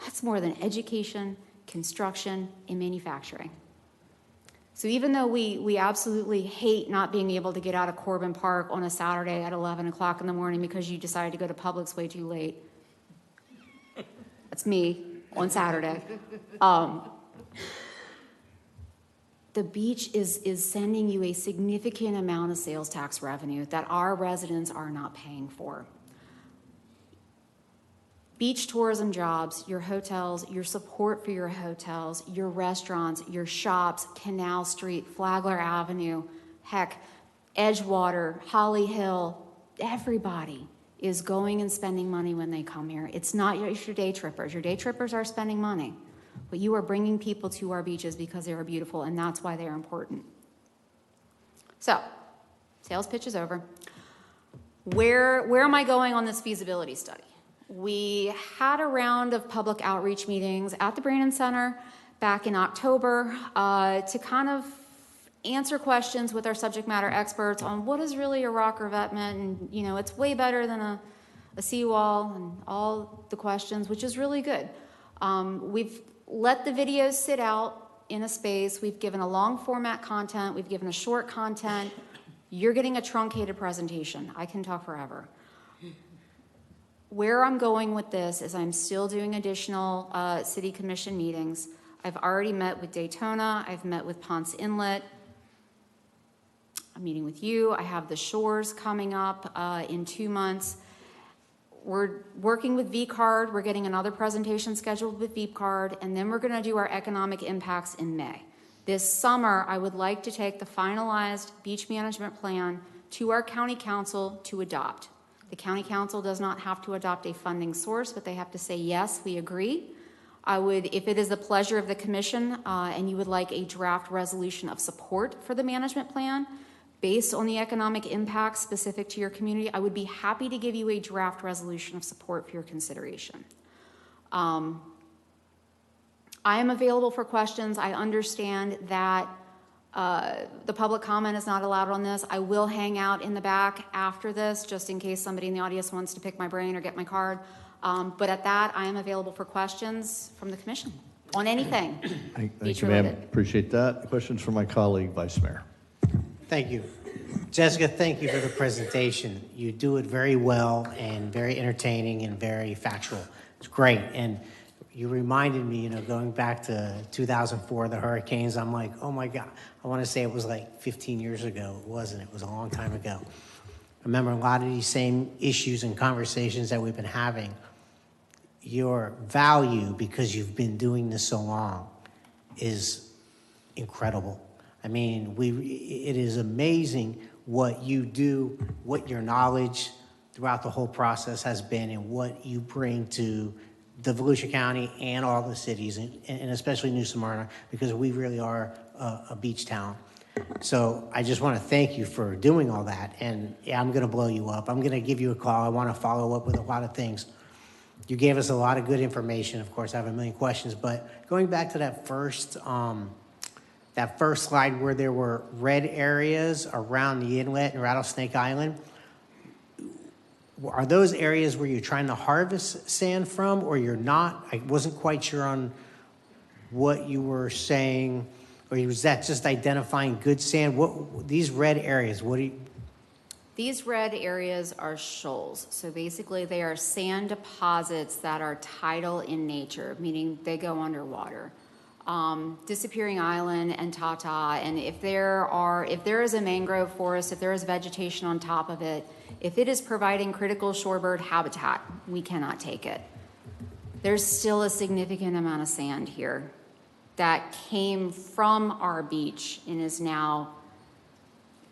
That's more than education, construction, and manufacturing. So even though we absolutely hate not being able to get out of Corbin Park on a Saturday at 11 o'clock in the morning because you decided to go to Publix way too late, that's me on Saturday. The beach is sending you a significant amount of sales tax revenue that our residents are not paying for. Beach tourism jobs, your hotels, your support for your hotels, your restaurants, your shops, Canal Street, Flagler Avenue, heck, Edgewater, Holly Hill, everybody is going and spending money when they come here. It's not your day trippers. Your day trippers are spending money, but you are bringing people to our beaches because they are beautiful, and that's why they are important. So, sales pitch is over. Where am I going on this feasibility study? We had a round of public outreach meetings at the Brandon Center back in October to kind of answer questions with our subject matter experts on what is really a rock revetment, and it's way better than a seawall, and all the questions, which is really good. We've let the videos sit out in a space. We've given a long format content. We've given a short content. You're getting a truncated presentation. I can talk forever. Where I'm going with this is I'm still doing additional city commission meetings. I've already met with Daytona. I've met with Ponce Inlet. I'm meeting with you. I have the shores coming up in 2 months. We're working with VCARD. We're getting another presentation scheduled with VCARD, and then we're going to do our economic impacts in May. This summer, I would like to take the finalized beach management plan to our county council to adopt. The county council does not have to adopt a funding source, but they have to say, yes, we agree. I would, if it is the pleasure of the commission and you would like a draft resolution of support for the management plan based on the economic impacts specific to your community, I would be happy to give you a draft resolution of support for your consideration. I am available for questions. I understand that the public comment is not allowed on this. I will hang out in the back after this, just in case somebody in the audience wants to pick my brain or get my card. But at that, I am available for questions from the commission on anything. Thank you, ma'am. Appreciate that. Questions from my colleague, Vice Mayor. Thank you. Jessica, thank you for the presentation. You do it very well and very entertaining and very factual. It's great. And you reminded me, going back to 2004, the hurricanes, I'm like, oh my God, I want to say it was like 15 years ago. It wasn't. It was a long time ago. I remember a lot of these same issues and conversations that we've been having. Your value, because you've been doing this so long, is incredible. I mean, it is amazing what you do, what your knowledge throughout the whole process has been, and what you bring to the Volusia County and all the cities, and especially New Smyrna, because we really are a beach town. So I just want to thank you for doing all that. And yeah, I'm going to blow you up. I'm going to give you a call. I want to follow up with a lot of things. You gave us a lot of good information. Of course, I have a million questions, but going back to that first slide where there were red areas around the inlet and Rattlesnake Island, are those areas where you're trying to harvest sand from, or you're not? I wasn't quite sure on what you were saying, or was that just identifying good sand? What these red areas? What do you? These red areas are shoals. So basically, they are sand deposits that are tidal in nature, meaning they go underwater. Disappearing Island and Tata, and if there is a mangrove forest, if there is vegetation on top of it, if it is providing critical shorebird habitat, we cannot take it. There's still a significant amount of sand here that came from our beach and is now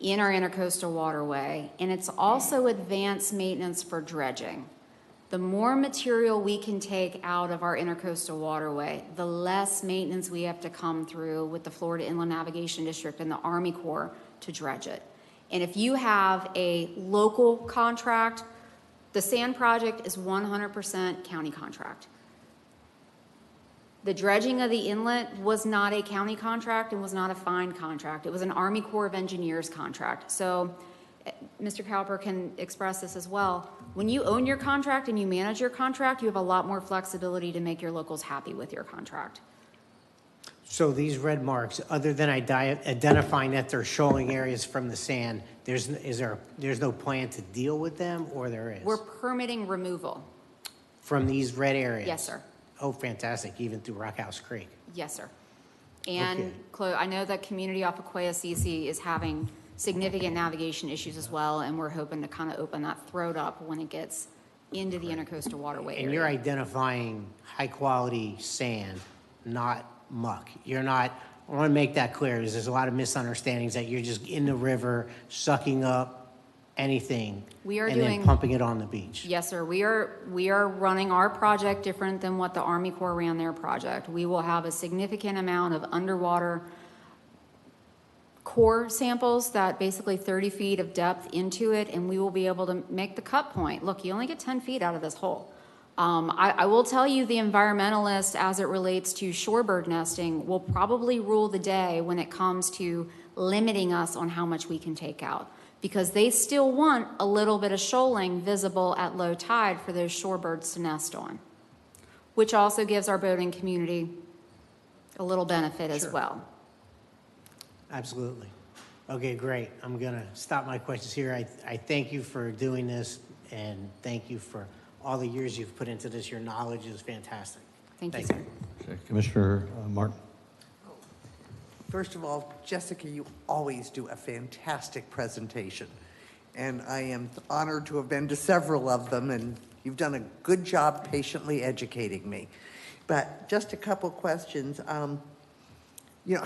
in our intercoastal waterway, and it's also advanced maintenance for dredging. The more material we can take out of our intercoastal waterway, the less maintenance we have to come through with the Florida Inland Navigation District and the Army Corps to dredge it. And if you have a local contract, the sand project is 100% county contract. The dredging of the inlet was not a county contract and was not a fine contract. It was an Army Corps of Engineers contract. So Mr. Cowper can express this as well. When you own your contract and you manage your contract, you have a lot more flexibility to make your locals happy with your contract. So these red marks, other than identifying that they're shoaling areas from the sand, there's no plan to deal with them, or there is? We're permitting removal. From these red areas? Yes, sir. Oh, fantastic, even through Rockhouse Creek. Yes, sir. And Okay. Chloe, I know that community off of Quayasisi is having significant navigation issues as well, and we're hoping to kind of open that throat up when it gets into the intercoastal waterway And you're area. identifying high-quality sand, not muck. You're not, I want to make that clear, because there's a lot of misunderstandings that you're just in the river sucking up anything We are and then doing- pumping it on the beach. Yes, sir. We are running our project different than what the Army Corps ran their project. We will have a significant amount of underwater core samples that basically 30 feet of depth into it, and we will be able to make the cut point. Look, you only get 10 feet out of this hole. I will tell you, the environmentalist, as it relates to shorebird nesting, will probably rule the day when it comes to limiting us on how much we can take out, because they still want a little bit of shoaling visible at low tide for those shorebirds to nest on, which also gives our boating community a little benefit as well. Absolutely. Okay, great. I'm going to stop my questions here. I thank you for doing this, and thank you for all the years you've put into this. Your knowledge is fantastic. Thank you, sir. Okay, Commissioner Martin. First of all, Jessica, you always do a fantastic presentation. And I am honored to have been to several of them, and you've done a good job patiently educating me. But just a couple questions. Do you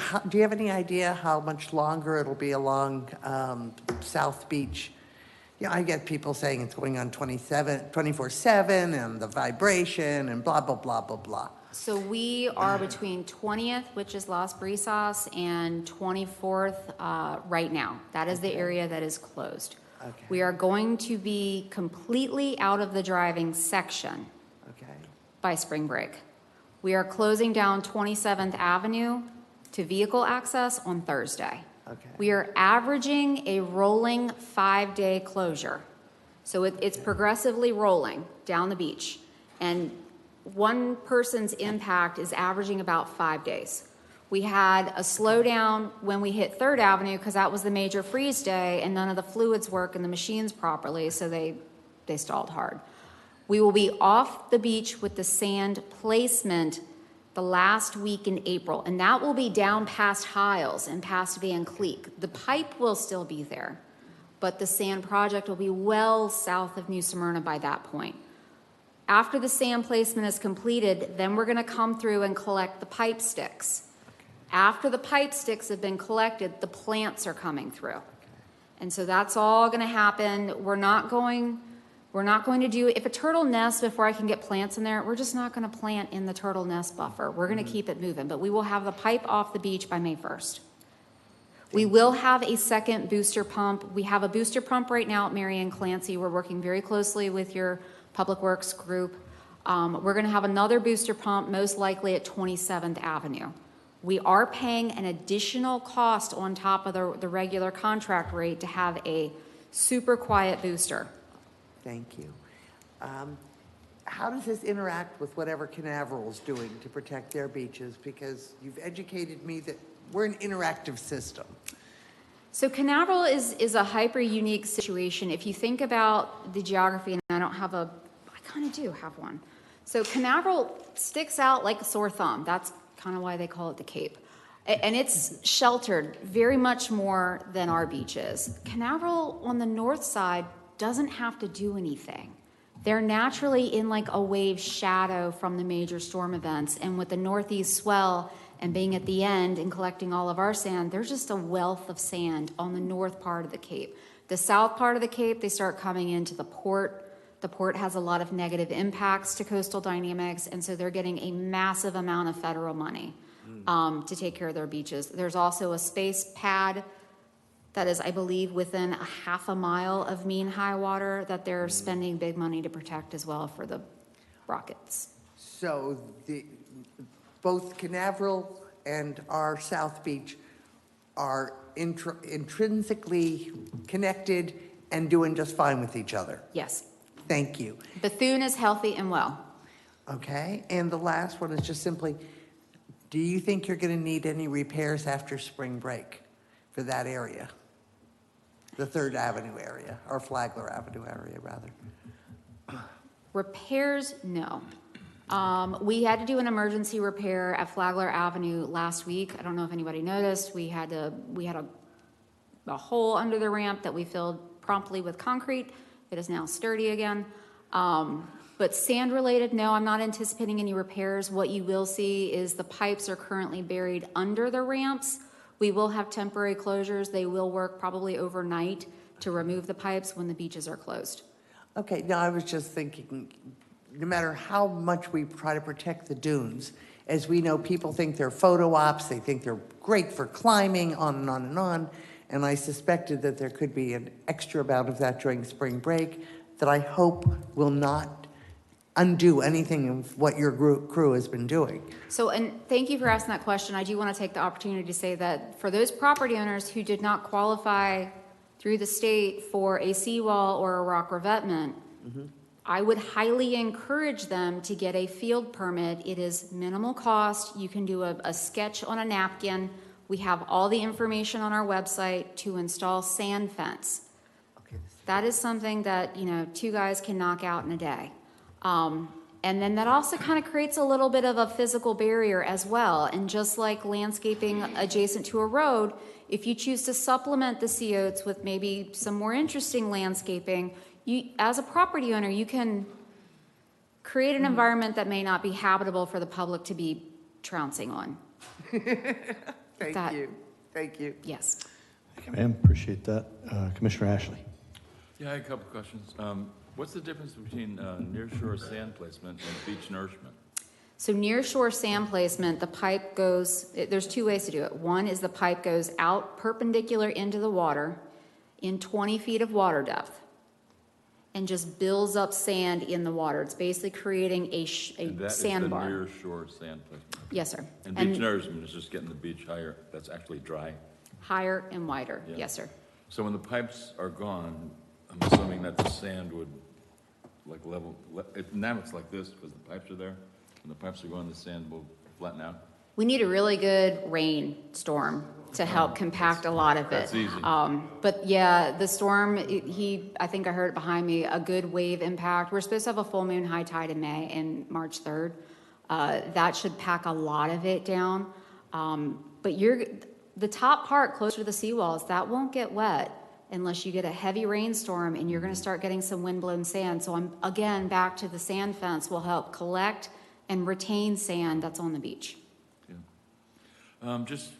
have any idea how much longer it'll be along South Beach? I get people saying it's going on 24/7 and the vibration and blah, blah, blah, blah, blah. So we are between 20th, which is Las Brisas, and 24th right now. That is the area that is closed. Okay. We are going to be completely out of the driving section Okay. by spring break. We are closing down 27th Avenue to vehicle access on Thursday. Okay. We are averaging a rolling 5-day closure. So it's progressively rolling down the beach. And one person's impact is averaging about 5 days. We had a slowdown when we hit 3rd Avenue because that was the major freeze day and none of the fluids work in the machines properly, so they stalled hard. We will be off the beach with the sand placement the last week in April, and that will be down past Hiles and past Van Cleek. The pipe will still be there, but the sand project will be well south of New Smyrna by that point. After the sand placement is completed, then we're going to come through and collect the pipe sticks. After the pipe sticks have been collected, the plants are coming through. And so that's all going to happen. We're not going to do, if a turtle nests before I can get plants in there, we're just not going to plant in the turtle nest buffer. We're going to keep it moving, but we will have the pipe off the beach by May 1st. We will have a second booster pump. We have a booster pump right now at Marion Clancy. We're working very closely with your Public Works group. We're going to have another booster pump, most likely at 27th Avenue. We are paying an additional cost on top of the regular contract rate to have a super quiet booster. Thank you. How does this interact with whatever Canaveral's doing to protect their beaches? Because you've educated me that we're an interactive system. So Canaveral is a hyper unique situation. If you think about the geography, and I kind of do have one. So Canaveral sticks out like a sore thumb. That's kind of why they call it the Cape. And it's sheltered very much more than our beach is. Canaveral on the north side doesn't have to do anything. They're naturally in like a wave shadow from the major storm events. And with the northeast swell and being at the end and collecting all of our sand, there's just a wealth of sand on the north part of the Cape. The south part of the Cape, they start coming into the port. The port has a lot of negative impacts to coastal dynamics, and so they're getting a massive amount of federal money to take care of their beaches. There's also a space pad that is, I believe, within a half a mile of mean high water that they're spending big money to protect as well for the rockets. So both Canaveral and our South Beach are intrinsically connected and doing just fine with each other. Yes. Thank you. Bethune is healthy and well. Okay, and the last one is just simply, do you think you're going to need any repairs after spring break for that area? The 3rd Avenue area, or Flagler Avenue area, rather. Repairs, no. We had to do an emergency repair at Flagler Avenue last week. I don't know if anybody noticed. We had a hole under the ramp that we filled promptly with concrete. It is now sturdy again. But sand related, no, I'm not anticipating any repairs. What you will see is the pipes are currently buried under the ramps. We will have temporary closures. They will work probably overnight to remove the pipes when the beaches are closed. Okay, now I was just thinking, no matter how much we try to protect the dunes, as we know, people think they're photo ops, they think they're great for climbing, on and on and on. And I suspected that there could be an extra amount of that during spring break that I hope will not undo anything of what your crew has been doing. So, and thank you for asking that question. I do want to take the opportunity to say that for those property owners who did not qualify through the state for a seawall or a rock revetment, I would highly encourage them to get a field permit. It is minimal cost. You can do a sketch on a napkin. We have all the information on our website to install sand fence. Okay. That is something that, 2 guys can knock out in a day. And then that also kind of creates a little bit of a physical barrier as well. And just like landscaping adjacent to a road, if you choose to supplement the sea oats with maybe some more interesting landscaping, you, as a property owner, you can create an environment that may not be habitable for the public to be trouncing on. Thank you. Thank you. Yes. Thank you, ma'am. Appreciate that. Commissioner Ashley. Yeah, I had a couple questions. What's the difference between nearshore sand placement and beach nourishment? So near shore sand placement, the pipe goes, there's 2 ways to do it. One is the pipe goes out perpendicular into the water in 20 feet of water depth and just builds up sand in the water. It's basically creating a sandbar. That is the nearshore sand placement? Yes, sir. And beach nourishment is just getting the beach higher, that's actually dry? Higher and wider, Yeah. yes, sir. So when the pipes are gone, I'm assuming that the sand would like level, now it's like this because the pipes are there. When the pipes are gone, the sand will flatten out? We need a really good rainstorm to help compact a lot of it. That's easy. But yeah, the storm, I think I heard it behind me, a good wave impact. We're supposed to have a full moon high tide in May and March 3rd. That should pack a lot of it down. But the top part closer to the seawalls, that won't get wet unless you get a heavy rainstorm and you're going to start getting some windblown sand. So I'm, again, back to the sand fence will help collect and retain sand that's on the beach. Yeah. Just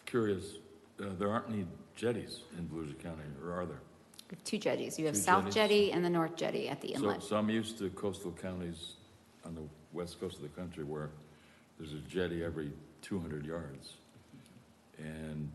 curious, there aren't any jetties in Volusia County, or are there? We have 2 jetties. You have 2 South jetties? Jetty and the North Jetty at the inlet. So I'm used to coastal counties on the west coast of the country where there's a jetty every 200 yards. And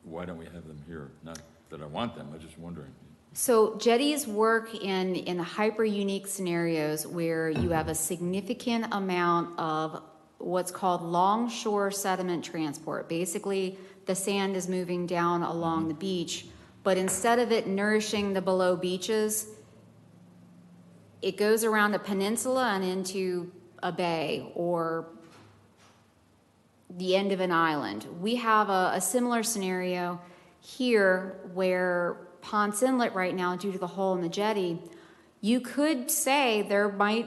why don't we have them here? Not that I want them, I'm just wondering. So jetties work in hyper unique scenarios where you have a significant amount of what's called longshore sediment transport. Basically, the sand is moving down along the beach, but instead of it nourishing the below beaches, it goes around a peninsula and into a bay or the end of an island. We have a similar scenario here where Ponce Inlet right now, due to the hole in the jetty, you could say there might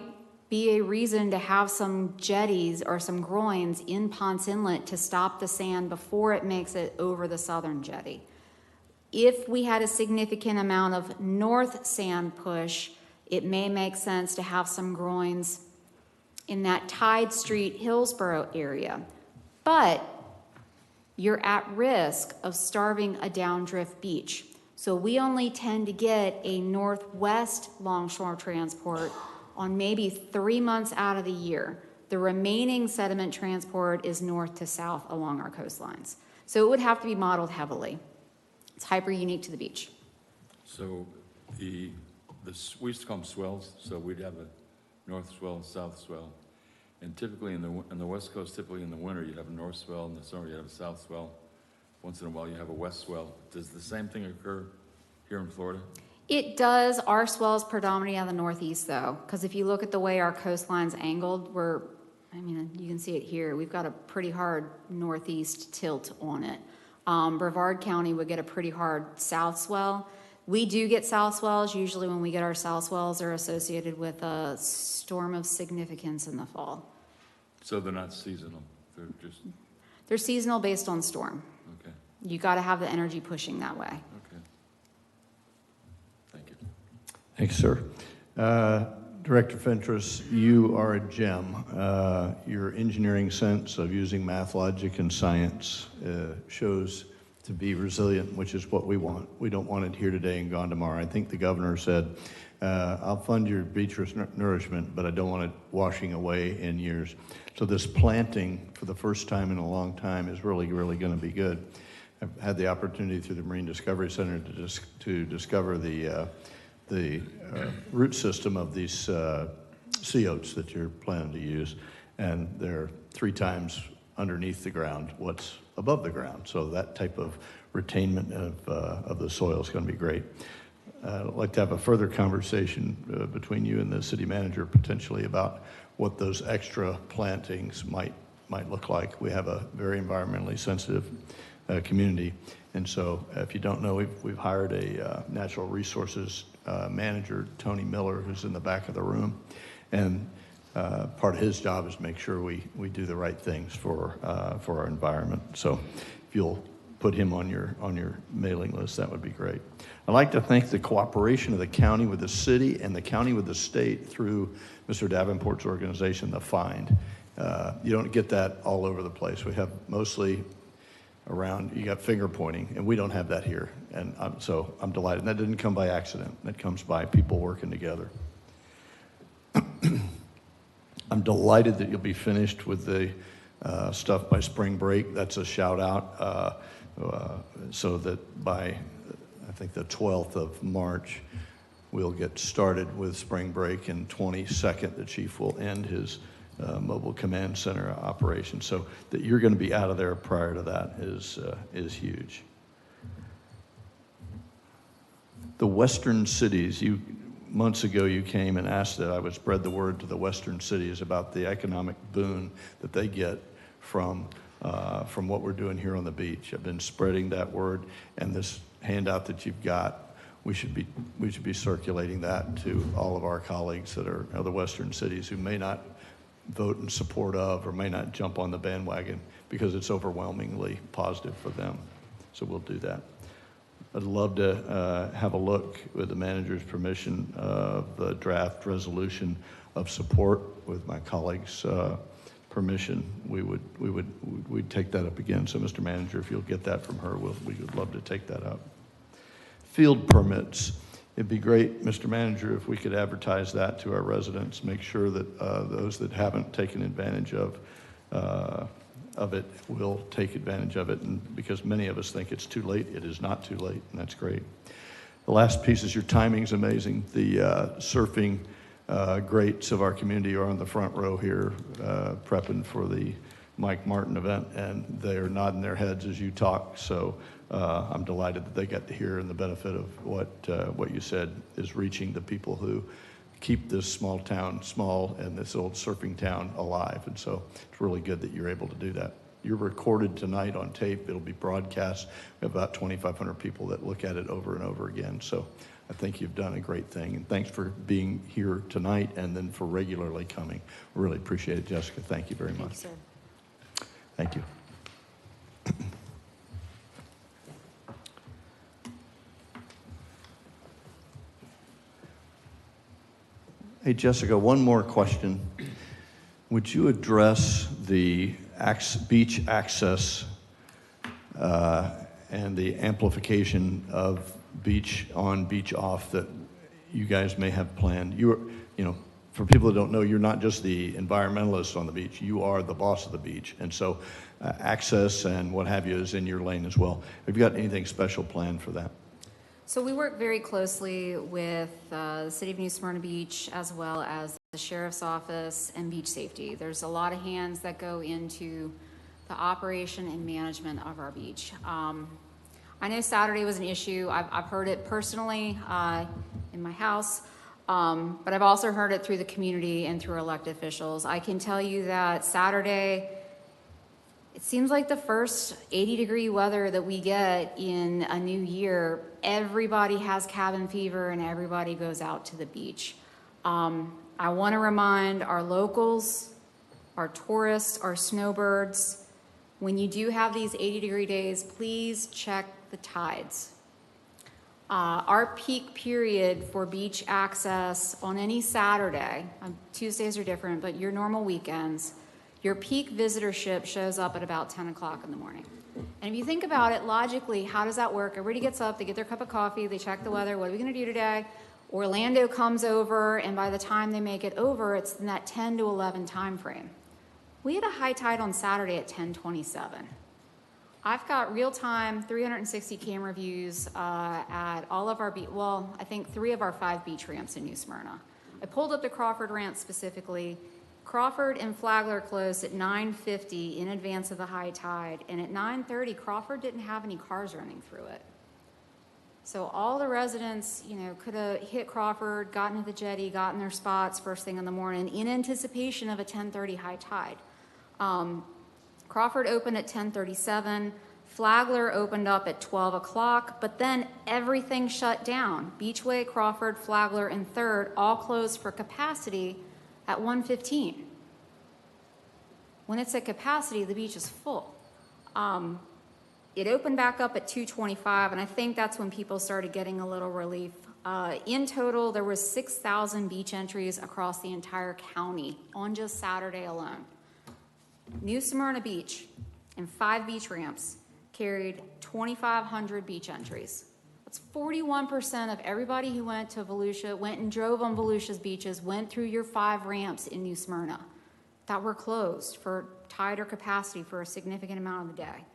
be a reason to have some jetties or some groins in Ponce Inlet to stop the sand before it makes it over the southern jetty. If we had a significant amount of north sand push, it may make sense to have some groins in that Tide Street, Hillsborough area. But you're at risk of starving a downdrift beach. So we only tend to get a northwest longshore transport on maybe 3 months out of the year. The remaining sediment transport is north to south along our coastlines. So it would have to be modeled heavily. It's hyper unique to the beach. So we used to call them swells, so we'd have a north swell and south swell. And typically in the West Coast, typically in the winter, you'd have a north swell, in the summer you have a south swell. Once in a while you have a west swell. Does the same thing occur here in Florida? It does. Our swell is predominantly on the northeast, though, because if you look at the way our coastline's angled, you can see it here. We've got a pretty hard northeast tilt on it. Brevard County would get a pretty hard south swell. We do get south swells. Usually when we get our south swells, they're associated with a storm of significance in the fall. So they're not seasonal, They're seasonal based on storm. okay, You got to have the energy pushing that way. okay. Thank you. Thanks, sir. Director Fentress, you are a gem. Your engineering sense of using math, logic, and science shows to be resilient, which is what we want. We don't want it here today and gone tomorrow. I think the governor said, I'll fund your beach nourishment, but I don't want it washing away in years. So this planting for the first time in a long time is really, really going to be good. I've had the opportunity through the Marine Discovery Center to discover the root system of these sea oats that you're planning to use, and they're 3 times underneath the ground what's above the ground. So that type of retainment of the soil is going to be great. I'd like to have a further conversation between you and the city manager potentially about what those extra plantings might look like. We have a very environmentally sensitive community, and so if you don't know, we've hired a natural resources manager, Tony Miller, who's in the back of the room, and part of his job is make sure we do the right things for our environment. So if you'll put him on your mailing list, that would be great. I'd like to thank the cooperation of the county with the city and the county with the state through Mr. Davenport's organization, The Find. You don't get that all over the place. We have mostly around, you got finger pointing, and we don't have that here. And so I'm delighted. And that didn't come by accident. That comes by people working together. I'm delighted that you'll be finished with the stuff by spring break. That's a shout out. So that by, I think, the 12th of March, we'll get started with spring break, and 22nd, the chief will end his mobile command center operation. So that you're going to be out of there prior to that is huge. The western cities, months ago you came and asked that I would spread the word to the western cities about the economic boon that they get from what we're doing here on the beach. I've been spreading that word, and this handout that you've got, we should be circulating that to all of our colleagues that are other western cities who may not vote in support of or may not jump on the bandwagon because it's overwhelmingly positive for them. So we'll do that. I'd love to have a look, with the manager's permission, of the draft resolution of support. With my colleagues' permission, we'd take that up again. So, Mr. Manager, if you'll get that from her, we would love to take that up. Field permits. It'd be great, Mr. Manager, if we could advertise that to our residents, make sure that those that haven't taken advantage of it will take advantage of it, and because many of us think it's too late, it is not too late, and that's great. The last piece is your timing's amazing. The surfing greats of our community are on the front row here prepping for the Mike Martin event, and they are nodding their heads as you talk, so I'm delighted that they got to hear, and the benefit of what you said is reaching the people who keep this small town small and this old surfing town alive. And so it's really good that you're able to do that. You're recorded tonight on tape. It'll be broadcast. We have about 2,500 people that look at it over and over again. So I think you've done a great thing. And thanks for being here tonight and then for regularly coming. We really appreciate it, Jessica. Thank you very much. Thank you, sir. Thank you. Hey, Jessica, one more question. Would you address the beach access and the amplification of beach on, beach off that you guys may have planned? For people that don't know, you're not just the environmentalist on the beach, you are the boss of the beach. And so access and what have you is in your lane as well. Have you got anything special planned for that? So we work very closely with the City of New Smyrna Beach as well as the sheriff's office, and beach safety. There's a lot of hands that go into the operation and management of our beach. I know Saturday was an issue. I've heard it personally in my house, but I've also heard it through the community and through elected officials. I can tell you that Saturday, it seems like the first 80-degree weather that we get in a new year, everybody has cabin fever and everybody goes out to the beach. I want to remind our locals, our tourists, our snowbirds, when you do have these 80-degree days, please check the tides. Our peak period for beach access on any Saturday, Tuesdays are different, but your normal weekends, your peak visitorship shows up at about 10 o'clock in the morning. And if you think about it logically, how does that work? Everybody gets up, they get their cup of coffee, they check the weather, what are we gonna do today? Orlando comes over, and by the time they make it over, it's in that 10 to 11 time frame. We had a high tide on Saturday at 10:27. I've got real-time 360 camera views at all of our I think 3 of our 5 beach ramps in New Smyrna. I pulled up the Crawford ramp specifically. Crawford and Flagler closed at 9:50 in advance of the high tide, and at 9:30, Crawford didn't have any cars running through it. So all the residents, could have hit Crawford, gotten to the jetty, gotten their spots first thing in the morning in anticipation of a 10:30 high tide. Crawford opened at 10:37. Flagler opened up at 12 o'clock, but then everything shut down. Beachway, Crawford, Flagler, and 3rd all closed for capacity at 1:15. When it's at capacity, the beach is full. It opened back up at 2:25, and I think that's when people started getting a little relief. In total, there was 6,000 beach entries across the entire county on just Saturday alone. New Smyrna Beach and 5 beach ramps carried 2,500 beach entries. That's 41% of everybody who went to Volusia, went and drove on Volusia's beaches, went through your 5 ramps in New Smyrna that were closed for tide or capacity for a significant amount of the day.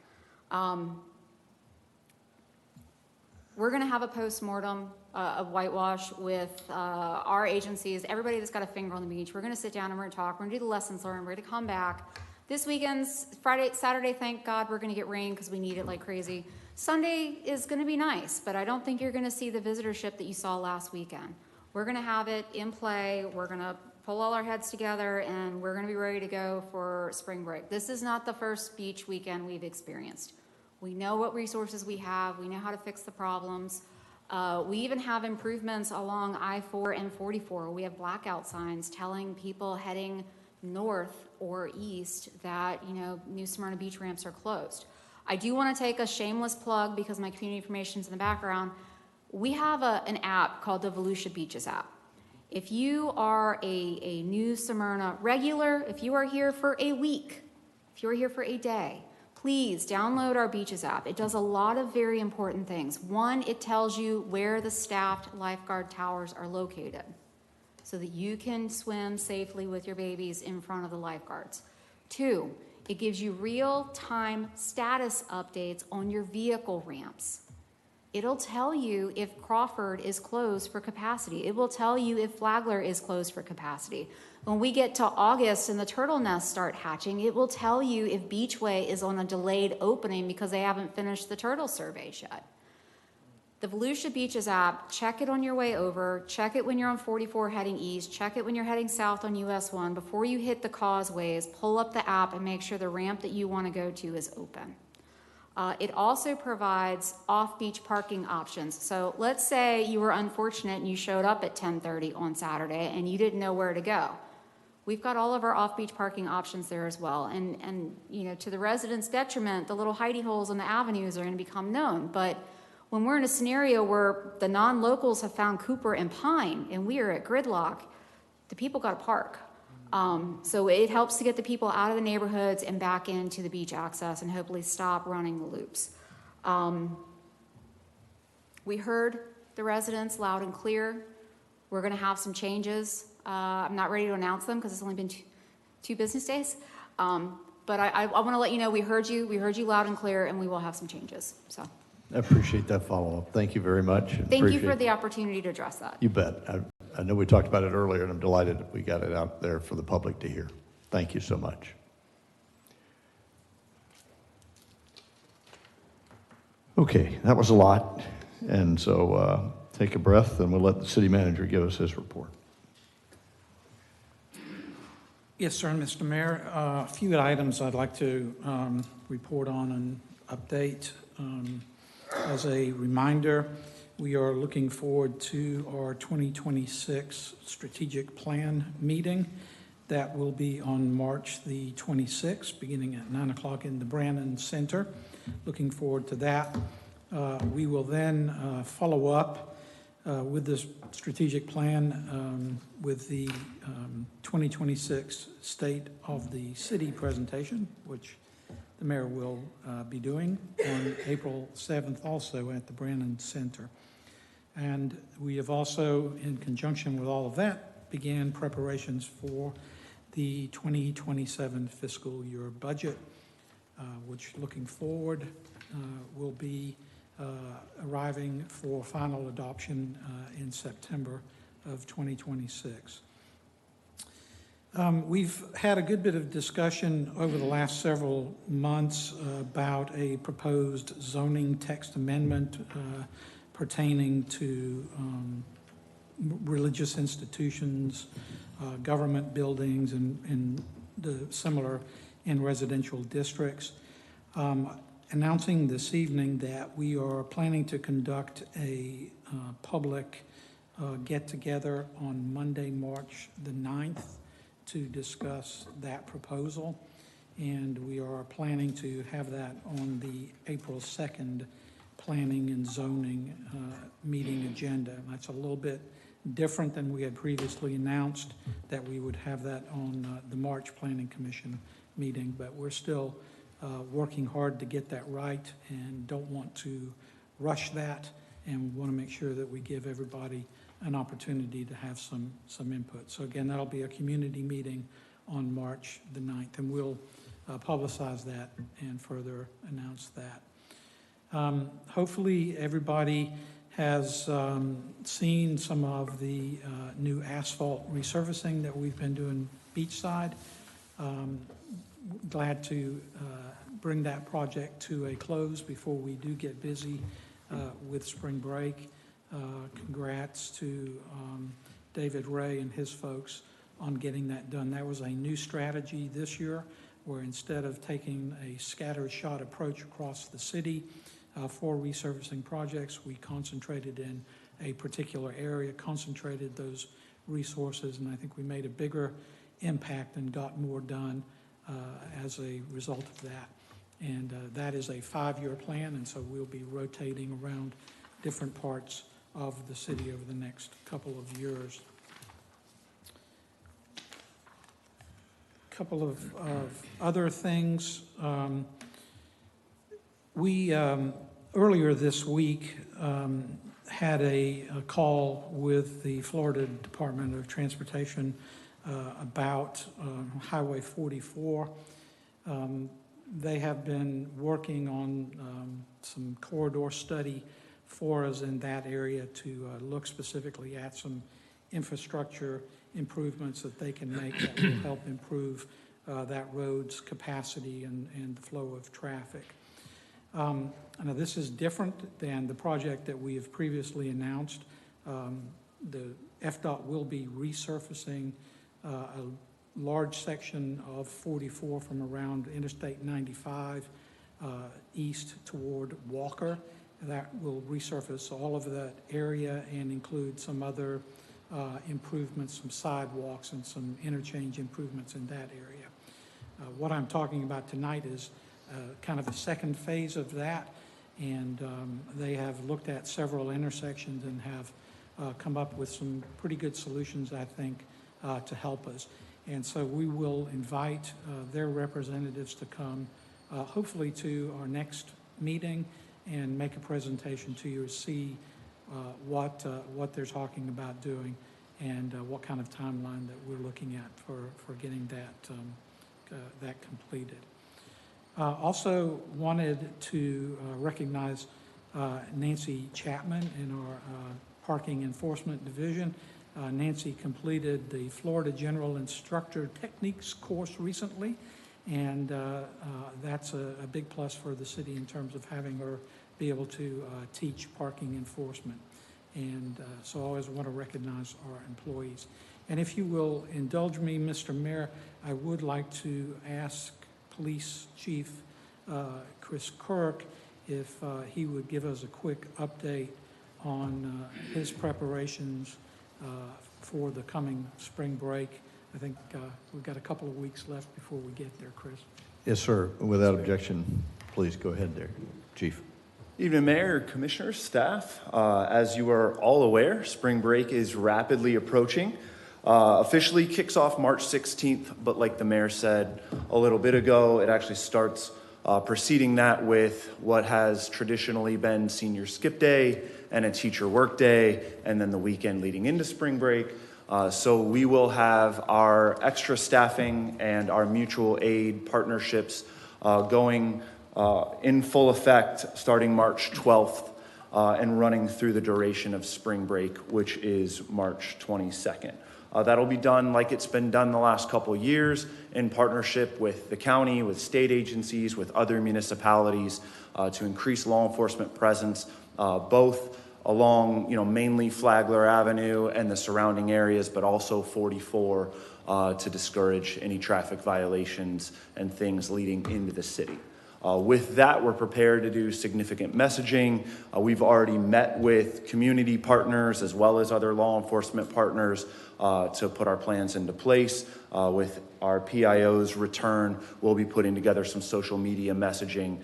We're going to have a post-mortem of whitewash with our agencies, everybody that's got a finger on the beach. We're going to sit down and we're going to talk. We're going to do the lessons learned. We're going to come back. This weekend's Saturday, thank God we're going to get rain because we need it like crazy. Sunday is going to be nice, but I don't think you're going to see the visitorship that you saw last weekend. We're going to have it in play. We're going to pull all our heads together, and we're going to be ready to go for spring break. This is not the first beach weekend we've experienced. We know what resources we have. We know how to fix the problems. We even have improvements along I-4 and 44. We have blackout signs telling people heading north or east that, New Smyrna beach ramps are closed. I do want to take a shameless plug because my community information is in the background. We have an app called the Volusia Beaches app. If you are a New Smyrna regular, if you are here for a week, if you're here for a day, please download our Beaches app. It does a lot of very important things. 1, it tells you where the staffed lifeguard towers are located so that you can swim safely with your babies in front of the lifeguards. 2, it gives you real-time status updates on your vehicle ramps. It'll tell you if Crawford is closed for capacity. It will tell you if Flagler is closed for capacity. When we get to August and the turtle nests start hatching, it will tell you if Beachway is on a delayed opening because they haven't finished the turtle surveys yet. The Volusia Beaches app, check it on your way over, check it when you're on 44 heading east, check it when you're heading south on US 1. Before you hit the causeways, pull up the app and make sure the ramp that you want to go to is open. It also provides off-beach parking options. So let's say you were unfortunate and you showed up at 10:30 on Saturday and you didn't know where to go. We've got all of our off-beach parking options there as well. And to the residents' detriment, the little hidey holes on the avenues are going to become known. But when we're in a scenario where the non-locals have found Cooper and Pine and we are at gridlock, the people got to park. So it helps to get the people out of the neighborhoods and back into the beach access and hopefully stop running the loops. We heard the residents loud and clear. We're going to have some changes. I'm not ready to announce them because it's only been two business days. But I want to let you know we heard you loud and clear, and we will have some changes. So I appreciate that follow-up. Thank you very much. thank you for the opportunity to address that. You bet. I know we talked about it earlier, and I'm delighted that we got it out there for the public to hear. Thank you so much. Okay, that was a lot, and so take a breath, and we'll let the city manager give us his report. Yes, sir, Mr. Mayor. A few items I'd like to report on and update. As a reminder, we are looking forward to our 2026 strategic plan meeting. That will be on March the 26th, beginning at 9 o'clock in the Brannon Center. Looking forward to that. We will then follow up with this strategic plan with the 2026 State of the City presentation, which the mayor will be doing on April 7th also at the Brannon Center. And we have also, in conjunction with all of that, began preparations for the 2027 fiscal year budget, which, looking forward, will be arriving for final adoption in September of 2026. We've had a good bit of discussion over the last several months about a proposed zoning text amendment pertaining to religious institutions, government buildings, and the similar in residential districts. Announcing this evening that we are planning to conduct a public get-together on Monday, March the 9th to discuss that proposal. And we are planning to have that on the April 2nd Planning and Zoning meeting agenda. And that's a little bit different than we had previously announced, that we would have that on the March Planning Commission meeting, but we're still working hard to get that right and don't want to rush that, and want to make sure that we give everybody an opportunity to have some input. So again, that'll be a community meeting on March the 9th, and we'll publicize that and further announce that. Hopefully everybody has seen some of the new asphalt resurfacing that we've been doing beachside. Glad to bring that project to a close before we do get busy with spring break. Congrats to David Ray and his folks on getting that done. That was a new strategy this year, where instead of taking a scattered shot approach across the city for resurfacing projects, we concentrated in a particular area, concentrated those resources, and I think we made a bigger impact and got more done as a result of that. And that is a 5-year plan, and so we'll be rotating around different parts of the city over the next couple of years. A couple of other things. We earlier this week had a call with the Florida Department of Transportation about Highway 44. They have been working on some corridor study for us in that area to look specifically at some infrastructure improvements that they can make that will help improve that road's capacity and the flow of traffic. Now, this is different than the project that we have previously announced. The FDOT will be resurfacing a large section of 44 from around Interstate 95 east toward Walker. That will resurface all of that area and include some other improvements, some sidewalks and some interchange improvements in that area. What I'm talking about tonight is kind of a second phase of that, and they have looked at several intersections and have come up with some pretty good solutions, I think, to help us. And so we will invite their representatives to come, hopefully to our next meeting, and make a presentation to you to see what they're talking about doing and what kind of timeline that we're looking at for getting that completed. Also wanted to recognize Nancy Chapman in our Parking Enforcement Division. Nancy completed the Florida General Instructor Techniques course recently, and that's a big plus for the city in terms of having her be able to teach parking enforcement. And so I always want to recognize our employees. And if you will indulge me, Mr. Mayor, I would like to ask Police Chief Chris Kirk if he would give us a quick update on his preparations for the coming spring break. I think we've got a couple of weeks left before we get there, Chris. Yes, sir. Without objection, please go ahead there, Chief. Evening, Mayor, Commissioners, staff. As you are all aware, spring break is rapidly approaching. Officially kicks off March 16th, but like the mayor said a little bit ago, it actually starts preceding that with what has traditionally been senior skip day and a teacher work day, and then the weekend leading into spring break. So we will have our extra staffing and our mutual aid partnerships going in full effect starting March 12th and running through the duration of spring break, which is March 22nd. That'll be done like it's been done the last couple years in partnership with the county, with state agencies, with other municipalities to increase law enforcement presence, both along, mainly Flagler Avenue and the surrounding areas, but also 44 to discourage any traffic violations and things leading into the city. With that, we're prepared to do significant messaging. We've already met with community partners as well as other law enforcement partners to put our plans into place. With our PIO's return, we'll be putting together some social media messaging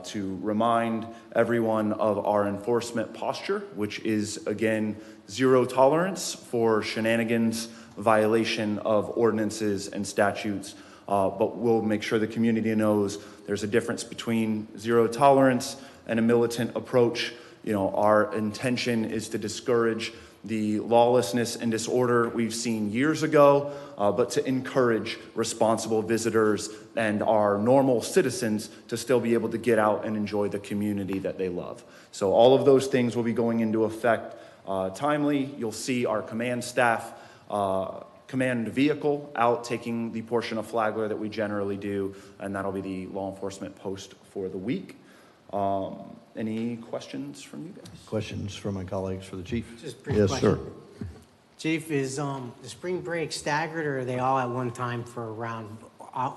to remind everyone of our enforcement posture, which is, again, zero tolerance for shenanigans, violation of ordinances and statutes. But we'll make sure the community knows there's a difference between zero tolerance and a militant approach. Our intention is to discourage the lawlessness and disorder we've seen years ago, but to encourage responsible visitors and our normal citizens to still be able to get out and enjoy the community that they love. So all of those things will be going into effect timely. You'll see our command staff command vehicle out taking the portion of Flagler that we generally do, and that'll be the law enforcement post for the week. Any questions from you guys? Questions from my colleagues for the chief? Just a brief yes, question. sir. Chief, is the spring break staggered, or are they all at one time for around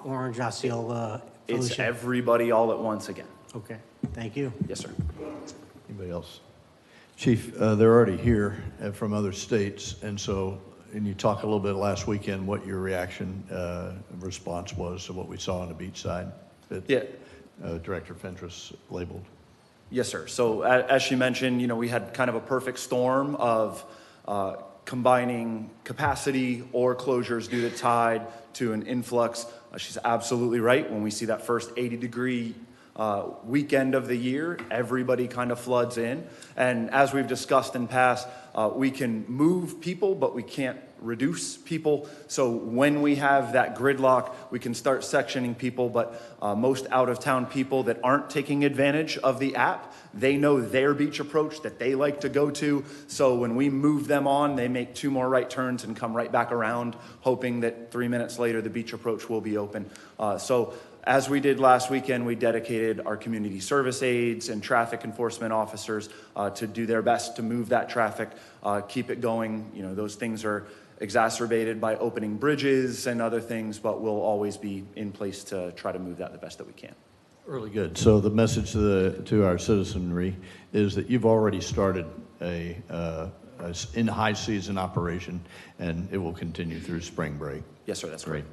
Orange, Osceola, It's Volusia? everybody all at once again. Okay, thank you. Yes, sir. Anybody else? Chief, they're already here from other states, and you talked a little bit last weekend what your reaction response was to what we saw on the beach side that Director Fentress labeled. Yes, sir. So as she mentioned, we had kind of a perfect storm of combining capacity or closures due to tide to an influx. She's absolutely right. When we see that first 80-degree weekend of the year, everybody kind of floods in. And as we've discussed in past, we can move people, but we can't reduce people. So when we have that gridlock, we can start sectioning people, but most out-of-town people that aren't taking advantage of the app, they know their beach approach that they like to go to. So when we move them on, they make 2 more right turns and come right back around, hoping that 3 minutes later the beach approach will be open. So as we did last weekend, we dedicated our community service aides and traffic enforcement officers to do their best to move that traffic, keep it going. Those things are exacerbated by opening bridges and other things, but we'll always be in place to try to move that the best that we can. Really good. So the message to our citizenry is that you've already started a in high season operation, and it will continue through spring break. Yes, sir. That's great.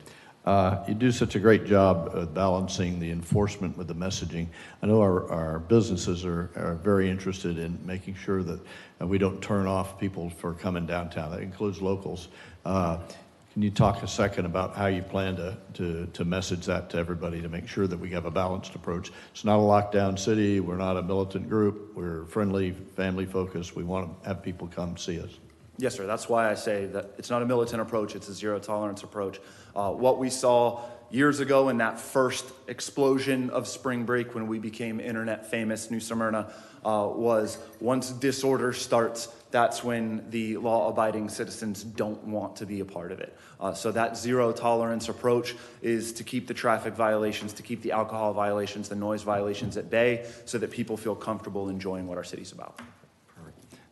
You do such a great job of balancing the enforcement with the messaging. I know our businesses are very interested in making sure that we don't turn off people for coming downtown. That includes locals. Can you talk a second about how you plan to message that to everybody to make sure that we have a balanced approach? It's not a lockdown city. We're not a militant group. We're friendly, family focused. We want to have people come see us. Yes, sir. That's why I say that it's not a militant approach, it's a zero tolerance approach. What we saw years ago in that first explosion of spring break when we became internet famous, New Smyrna, was once disorder starts, that's when the law-abiding citizens don't want to be a part of it. So that zero tolerance approach is to keep the traffic violations, to keep the alcohol violations, the noise violations at bay, so that people feel comfortable enjoying what our city's about.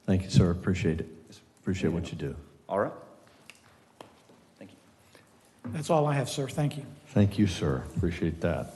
Thank you, sir. Appreciate it. Appreciate what you do. All right? Thank you. That's all I have, sir. Thank you. Thank you, sir. Appreciate that.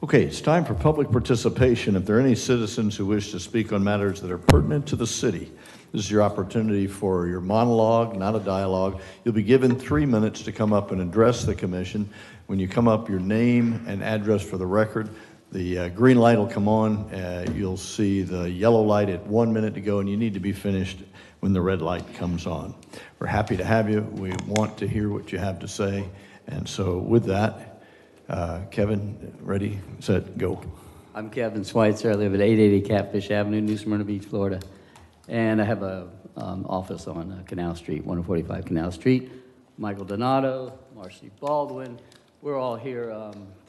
Okay, it's time for public participation. If there are any citizens who wish to speak on matters that are pertinent to the city, this is your opportunity for your monologue, not a dialogue. You'll be given 3 minutes to come up and address the commission. When you come up, your name and address for the record. The green light will come on. You'll see the yellow light at 1 minute to go, and you need to be finished when the red light comes on. We're happy to have you. We want to hear what you have to say. And so with that, Kevin, ready, set, go. I'm Kevin Schweitzer. I live at 880 Catfish Avenue, New Smyrna Beach, Florida. And I have a office on Canal Street, 145 Canal Street. Michael Donato, Marcy Baldwin. We're all here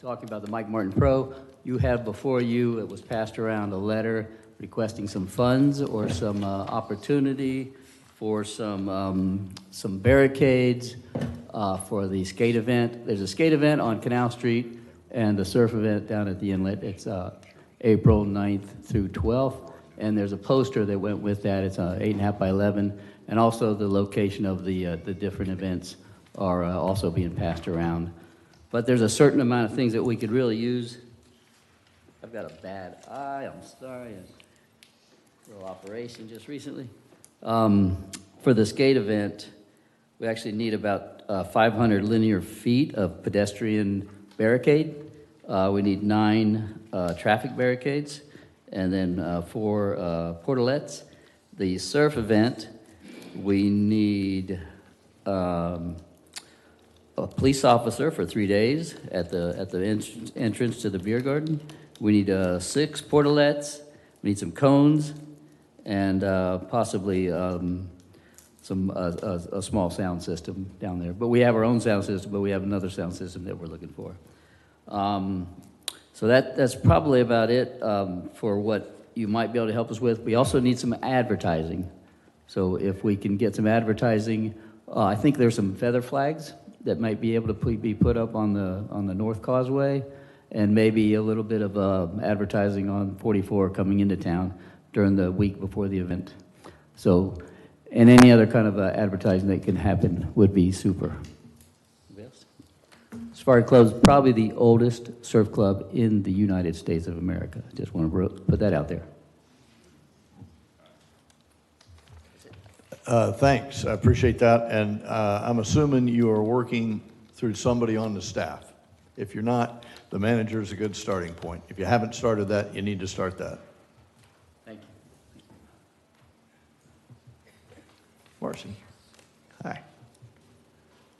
talking about the Mike Martin Pro. You have before you, it was passed around a letter requesting some funds or some opportunity for some barricades for the skate event. There's a skate event on Canal Street and the surf event down at the inlet. It's April 9th through 12th. And there's a poster that went with that. It's 8.5 by 11. And also the location of the different events are also being passed around. But there's a certain amount of things that we could really use. I've got a bad eye, I'm sorry. A little operation just recently. For the skate event, we actually need about 500 linear feet of pedestrian barricade. We need 9 traffic barricades, and then 4 portalettes. The surf event, we need a police officer for 3 days at the entrance to the beer garden. We need 6 portalettes. We need some cones, and possibly a small sound system down there. But we have our own sound system, but we have another sound system that we're looking for. So that's probably about it for what you might be able to help us with. We also need some advertising. So if we can get some advertising, I think there's some feather flags that might be able to be put up on the North Causeway, and maybe a little bit of advertising on 44 coming into town during the week before the event. So, and any other kind of advertising that can happen would be super. Safari Club's probably the oldest surf club in the United States of America. Just want to put that out there. Thanks, I appreciate that. And I'm assuming you are working through somebody on the staff. If you're not, the manager is a good starting point. If you haven't started that, you need to start that. Thank you. Marcy, hi.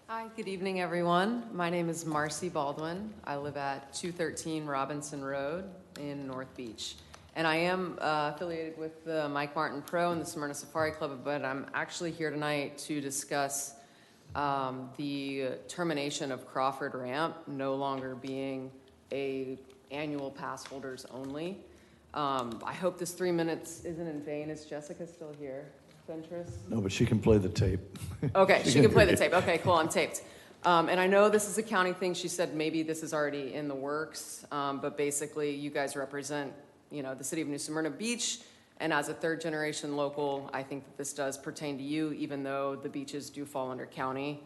Hi, good evening, everyone. My name is Marcy Baldwin. I live at 213 Robinson Road in North Beach. And I am affiliated with the Mike Martin Pro and the Smyrna Safari Club, but I'm actually here tonight to discuss the termination of Crawford Ramp no longer being a annual pass holders only. I hope this 3 minutes isn't in vain. Is Jessica still here? Fentress? No, but she can play the tape. Okay, she can play the tape. Okay, cool, I'm taped. And I know this is a county thing. She said maybe this is already in the works, but basically you guys represent, you know, the city of New Smyrna Beach, and as a third-generation local, I think that this does pertain to you, even though the beaches do fall under county.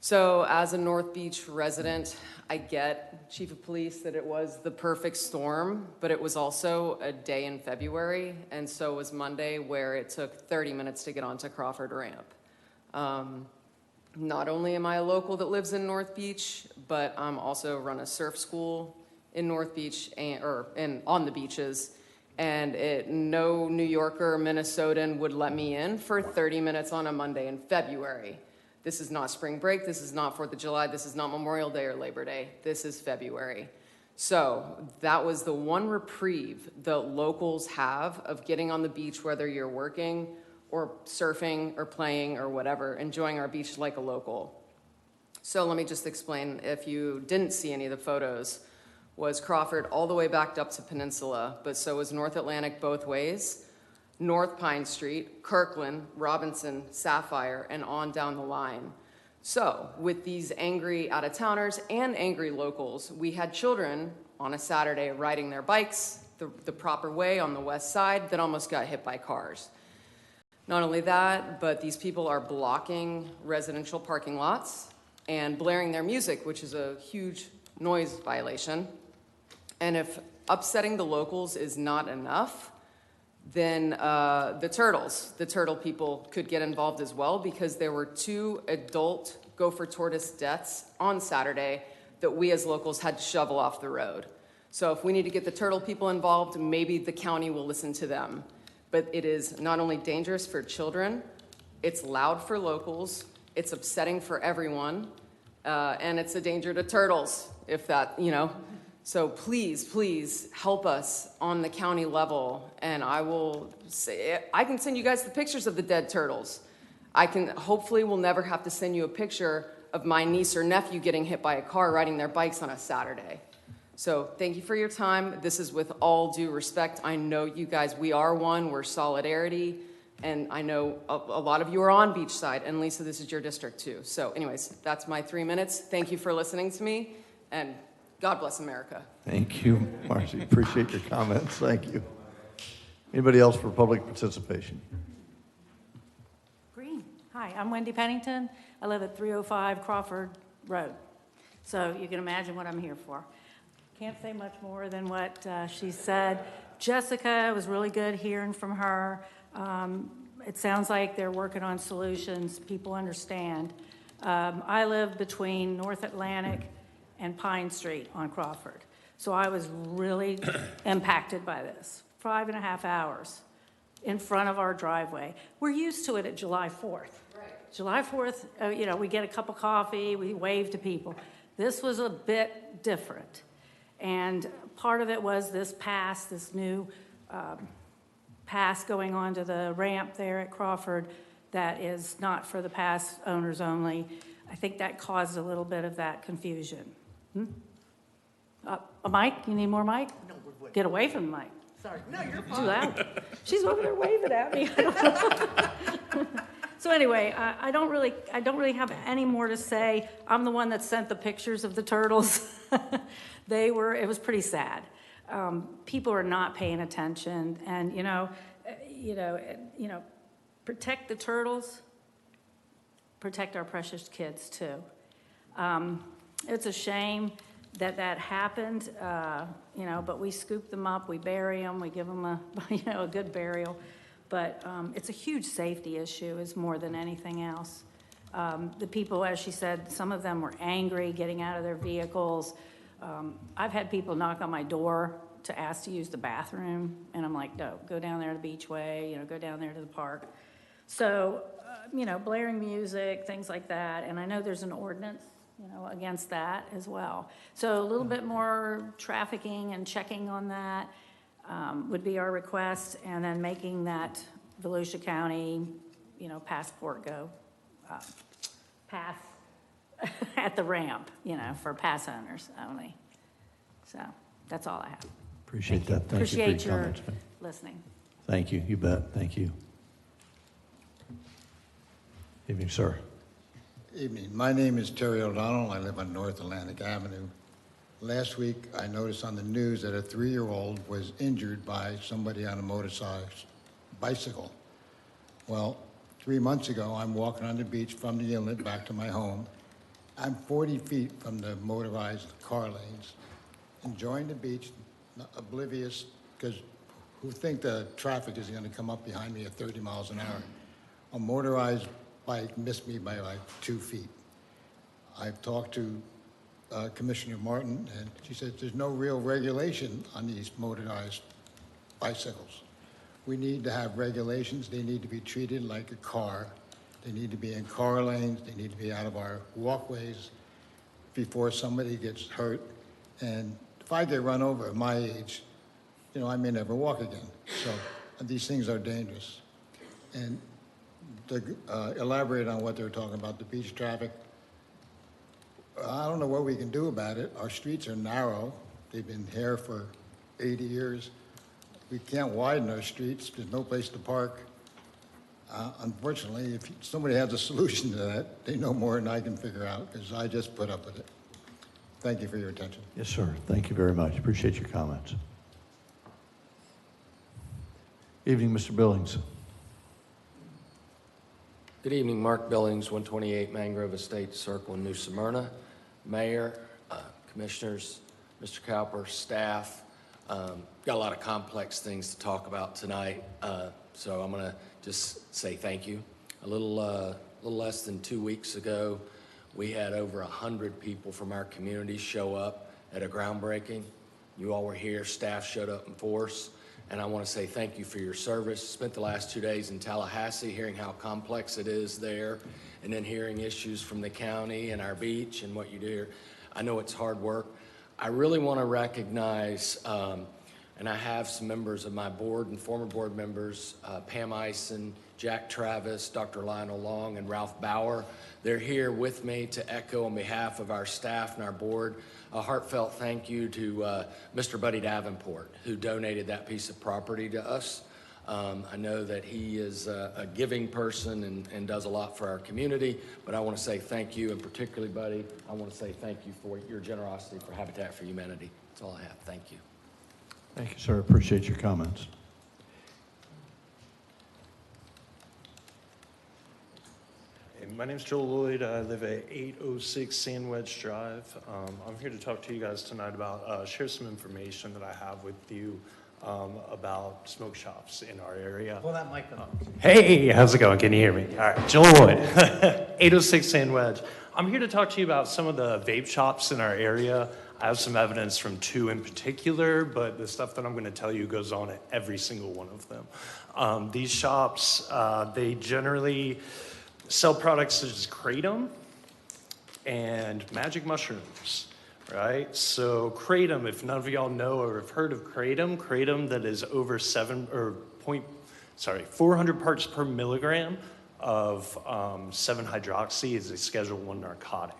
So as a North Beach resident, I get, Chief of Police, that it was the perfect storm, but it was also a day in February, and so was Monday, where it took 30 minutes to get onto Crawford Ramp. Not only am I a local that lives in North Beach, but I'm also run a surf school in North Beach and on the beaches, and no New Yorker or Minnesotan would let me in for 30 minutes on a Monday in February. This is not spring break, this is not 4th of July, this is not Memorial Day or Labor Day, this is February. So that was the one reprieve the locals have of getting on the beach, whether you're working or surfing or playing or whatever, enjoying our beach like a local. So let me just explain, if you didn't see any of the photos, was Crawford all the way backed up to Peninsula, but so was North Atlantic both ways, North Pine Street, Kirkland, Robinson, Sapphire, and on down the line. So with these angry out-of-towners and angry locals, we had children on a Saturday riding their bikes the proper way on the west side that almost got hit by cars. Not only that, but these people are blocking residential parking lots and blaring their music, which is a huge noise violation. And if upsetting the locals is not enough, then the turtle people could get involved as well, because there were 2 adult gopher tortoise deaths on Saturday that we as locals had to shovel off the road. So if we need to get the turtle people involved, maybe the county will listen to them. But it is not only dangerous for children, it's loud for locals, it's upsetting for everyone, and it's a danger to turtles, if that, you know. So please, please help us on the county level, and I will say, I can send you guys the pictures of the dead turtles. Hopefully we'll never have to send you a picture of my niece or nephew getting hit by a car riding their bikes on a Saturday. So thank you for your time. This is with all due respect. I know you guys, we are one, we're solidarity, and I know a lot of you are on Beachside, and Lisa, this is your district too. So anyways, that's my 3 minutes. Thank you for listening to me, and God bless America. Thank you, Marcy. Appreciate your comments. Thank you. Anybody else for public participation? Green. Hi, I'm Wendy Pennington. I live at 305 Crawford Road. So you can imagine what I'm here for. Can't say much more than what she said. Jessica, it was really good hearing from her. It sounds like they're working on solutions. People understand. I live between North Atlantic and Pine Street on Crawford. So I was really impacted by this. 5.5 hours in front of our driveway. We're used to it at July 4th. Right. July 4th, we get a cup of coffee, we wave to people. This was a bit different. And part of it was this new pass going onto the ramp there at Crawford that is not for the pass owners only. I think that caused a little bit of that confusion. A mic? You need more mic? No, we're good. Get away from the mic. Sorry. No, you're fine. Too loud. She's over there waving at me. I don't know. So anyway, I don't really have any more to say. I'm the one that sent the pictures of the turtles. It was pretty sad. People are not paying attention, and protect the turtles, protect our precious kids too. It's a shame that happened, but we scoop them up, we bury them, we give them a good burial. But it's a huge safety issue is more than anything else. The people, as she said, some of them were angry getting out of their vehicles. I've had people knock on my door to ask to use the bathroom, and I'm like, no, go down there to Beachway, go down there to the park. So, blaring music, things like that, and I know there's an ordinance, against that as well. So a little bit more trafficking and checking on that would be our request, and then making that Volusia County, passport go pass at the ramp, for pass owners only. So that's all I have. Appreciate that. Thank you for Appreciate your your comments, ma'am. listening. Thank you. You bet. Thank you. Evening, sir. Evening. My name is Terry O'Donnell. I live on North Atlantic Avenue. Last week, I noticed on the news that a 3-year-old was injured by somebody on a motorized bicycle. Well, 3 months ago, I'm walking on the beach from the inlet back to my home. I'm 40 feet from the motorized car lanes, enjoying the beach, oblivious, because who think the traffic is going to come up behind me at 30 miles an hour. A motorized bike missed me by like 2 feet. I've talked to Commissioner Martin, and she said there's no real regulation on these motorized bicycles. We need to have regulations. They need to be treated like a car. They need to be in car lanes. They need to be out of our walkways before somebody gets hurt. And if I get run over at my age, I may never walk again. So these things are dangerous. And to elaborate on what they're talking about, the beach traffic. I don't know what we can do about it. Our streets are narrow. They've been here for 80 years. We can't widen our streets. There's no place to park. Unfortunately, if somebody has a solution to that, they know more than I can figure out, because I just put up with it. Thank you for your attention. Yes, sir. Thank you very much. Appreciate your comments. Evening, Mr. Billings. Good evening, Mark Billings, 128 Mangrove Estates Circle in New Smyrna. Mayor, commissioners, Mr. Cowper, staff. Got a lot of complex things to talk about tonight, so I'm going to just say thank you. A little less than 2 weeks ago, we had over 100 people from our community show up at a groundbreaking. You all were here, staff showed up in force, and I want to say thank you for your service. Spent the last 2 days in Tallahassee hearing how complex it is there, and then hearing issues from the county and our beach and what you do here. I know it's hard work. I really want to recognize, and I have some members of my board and former board members, Pam Eisen, Jack Travis, Dr. Lionel Long, and Ralph Bauer. They're here with me to echo on behalf of our staff and our board a heartfelt thank you to Mr. Buddy Davenport, who donated that piece of property to us. I know that he is a giving person and does a lot for our community, but I want to say thank you, and particularly, Buddy, I want to say thank you for your generosity for Habitat for Humanity. That's all I have. Thank you. Thank you, sir. Appreciate your comments. My name's Joel Lloyd. I live at 806 Sandwedge Drive. I'm here to talk to you guys tonight about, share some information that I have with you about smoke shops in our area. Pull that mic up. Hey, how's it going? Can you hear me? All right, Joel Lloyd, 806 Sandwedge. I'm here to talk to you about some of the vape shops in our area. I have some evidence from 2 in particular, but the stuff that I'm going to tell you goes on at every single one of them. These shops, they generally sell products such as Kratom and magic mushrooms, right? So Kratom, if none of y'all know or have heard of Kratom that is over 400 parts per milligram of 7-hydroxy is a Schedule 1 narcotic.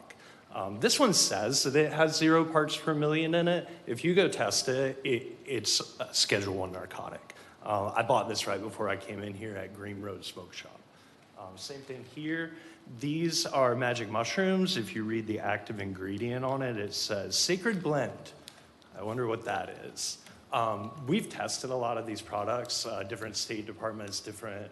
This one says that it has 0 parts per million in it. If you go test it, it's a Schedule 1 narcotic. I bought this right before I came in here at Green Road Smoke Shop. Same thing here. These are magic mushrooms. If you read the active ingredient on it, it says Sacred Blend. I wonder what that is. We've tested a lot of these products. Different state departments, different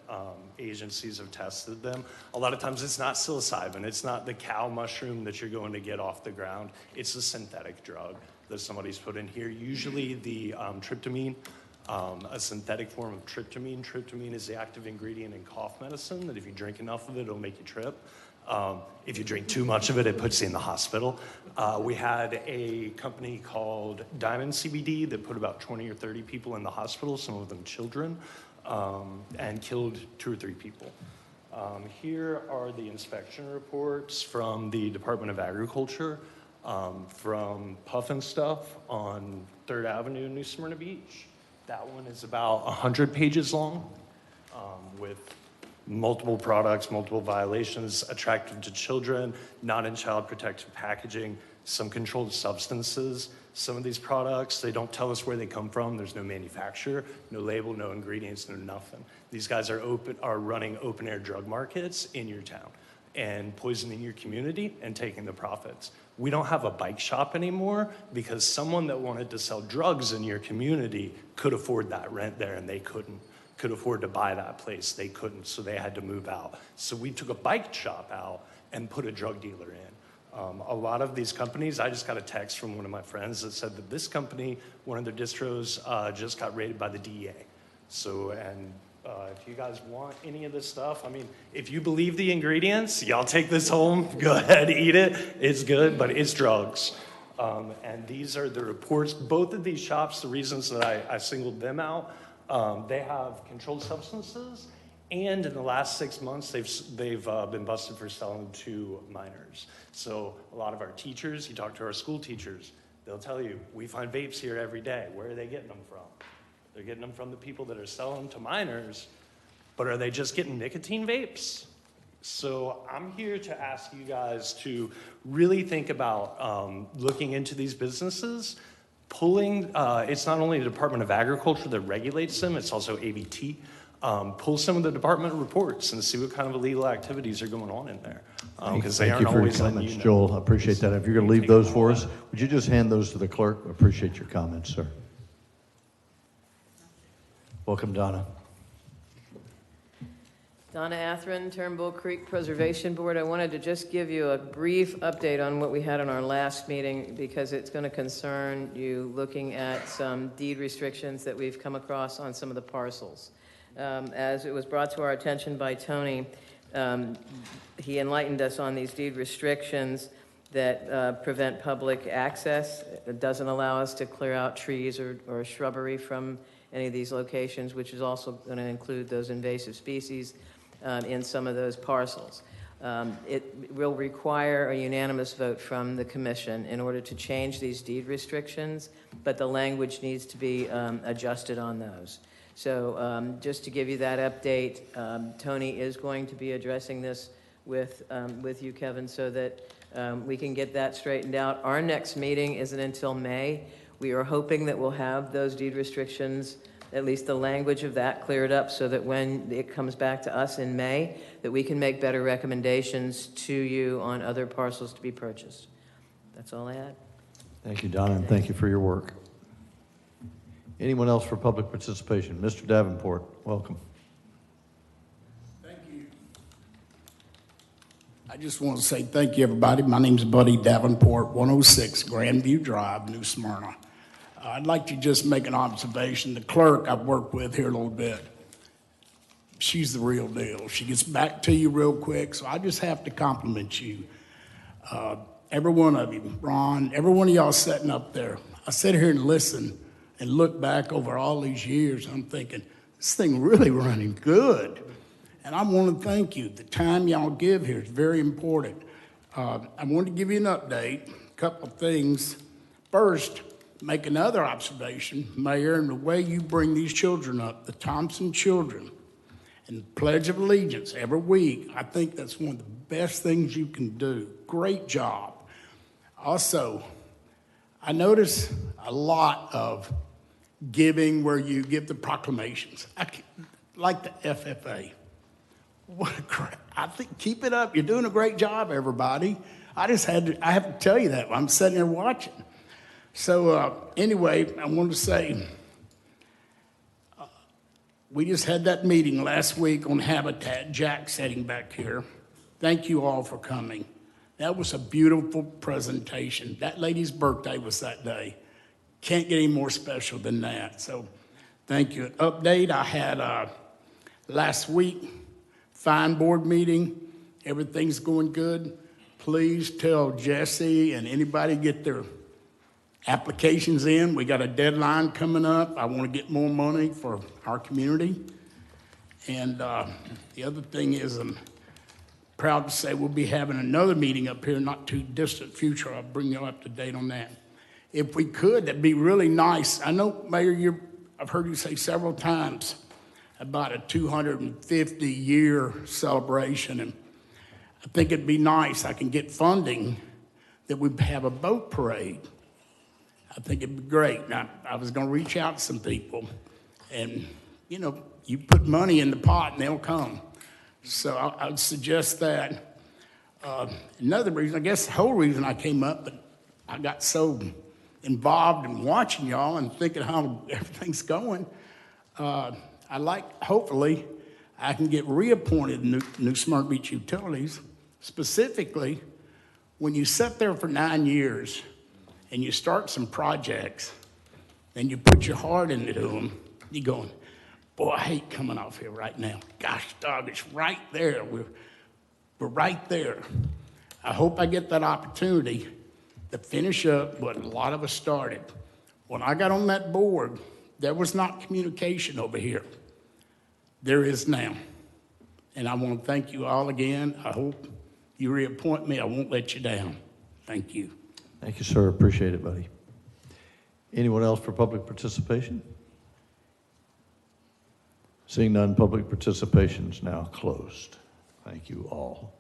agencies have tested them. A lot of times it's not psilocybin. It's not the cow mushroom that you're going to get off the ground. It's a synthetic drug that somebody's put in here. Usually the tryptamine, a synthetic form of tryptamine. Tryptamine is the active ingredient in cough medicine that if you drink enough of it, it'll make you trip. If you drink too much of it, it puts you in the hospital. We had a company called Diamond CBD that put about 20 or 30 people in the hospital, some of them children, and killed 2 or 3 people. Here are the inspection reports from the Department of Agriculture from Puff and Stuff on 3rd Avenue in New Smyrna Beach. That one is about 100 pages long with multiple products, multiple violations, attractive to children, not in child protective packaging, some controlled substances. Some of these products, they don't tell us where they come from. There's no manufacturer, no label, no ingredients, no nothing. These guys are running open air drug markets in your town and poisoning your community and taking the profits. We don't have a bike shop anymore because someone that wanted to sell drugs in your community could afford that rent there and they couldn't. Could afford to buy that place, they couldn't, so they had to move out. So we took a bike shop out and put a drug dealer in. A lot of these companies, I just got a text from one of my friends that said that this company, one of their distros, just got raided by the DEA. So, and if you guys want any of this stuff, I mean, if you believe the ingredients, y'all take this home, go ahead, eat it. It's good, but it's drugs. And these are the reports. Both of these shops, the reasons that I singled them out, they have controlled substances, and in the last 6 months, they've been busted for selling to minors. So a lot of our teachers, you talk to our school teachers, they'll tell you, we find vapes here every day. Where are they getting them from? They're getting them from the people that are selling to minors but are they just getting nicotine vapes? So I'm here to ask you guys to really think about looking into these businesses, pulling, it's not only the Department of Agriculture that regulates them, it's also ABT. Pull some of the department reports and see what kind of illegal activities are going on in there. Because they Thank you aren't for your always letting comments, you know. Joel. I appreciate that. If you're going to leave those for us, would you just hand those to the clerk? I appreciate your comments, sir. Welcome, Donna. Donna Atherin, Turnbull Creek Preservation Board. I wanted to just give you a brief update on what we had in our last meeting because it's going to concern you looking at some deed restrictions that we've come across on some of the parcels. As it was brought to our attention by Tony, he enlightened us on these deed restrictions that prevent public access. It doesn't allow us to clear out trees or shrubbery from any of these locations, which is also going to include those invasive species in some of those parcels. It will require a unanimous vote from the commission in order to change these deed restrictions, but the language needs to be adjusted on those. So just to give you that update, Tony is going to be addressing this with you, Kevin, so that we can get that straightened out. Our next meeting isn't until May. We are hoping that we'll have those deed restrictions, at least the language of that, cleared up so that when it comes back to us in May, that we can make better recommendations to you on other parcels to be purchased. That's all I had. Thank you, Donna, and thank you for your work. Anyone else for public participation? Mr. Davenport, welcome. Thank you. I just want to say thank you, everybody. My name's Buddy Davenport, 106 Grandview Drive, New Smyrna. I'd like to just make an observation. The clerk I've worked with here a little bit, she's the real deal. She gets back to you real quick, so I just have to compliment you. Every one of you, Ron, every one of y'all sitting up there. I sit here and listen and look back over all these years. I'm thinking, this thing really running good. And I want to thank you. The time y'all give here is very important. I want to give you an update, a couple of things. First, make another observation, Mayor, and the way you bring these children up, the Thompson children, and the Pledge of Allegiance every week. I think that's one of the best things you can do. Great job. Also, I notice a lot of giving where you give the proclamations. Like the FFA. What a great, I think, keep it up. You're doing a great job, everybody. I have to tell you that. I'm sitting there watching. So anyway, I want to say, we just had that meeting last week on Habitat. Jack sitting back here. Thank you all for coming. That was a beautiful presentation. That lady's birthday was that day. Can't get any more special than that. So thank you. An update, I had last week, fine board meeting. Everything's going good. Please tell Jesse and anybody get their applications in. We got a deadline coming up. I want to get more money for our community. And the other thing is I'm proud to say we'll be having another meeting up here, not too distant future. I'll bring you up to date on that. If we could, that'd be really nice. I know, Mayor, I've heard you say several times about a 250-year celebration, and I think it'd be nice. I can get funding that we have a boat parade. I think it'd be great. Now, I was going to reach out to some people, and, you know, you put money in the pot and they'll come. So I'd suggest that. Another reason, I guess the whole reason I came up, but I got so involved in watching y'all and thinking how everything's going. Hopefully, I can get reappointed in New Smyrna Beach Utilities. Specifically, when you sit there for 9 years and you start some projects and you put your heart into them, you're going, boy, I hate coming off here right now. Gosh, dog, it's right there. We're right there. I hope I get that opportunity to finish up what a lot of us started. When I got on that board, there was not communication over here. There is now. And I want to thank you all again. I hope you reappoint me. I won't let you down. Thank you. Thank you, sir. Appreciate it, buddy. Anyone else for public participation? Seeing none, public participation is now closed. Thank you all.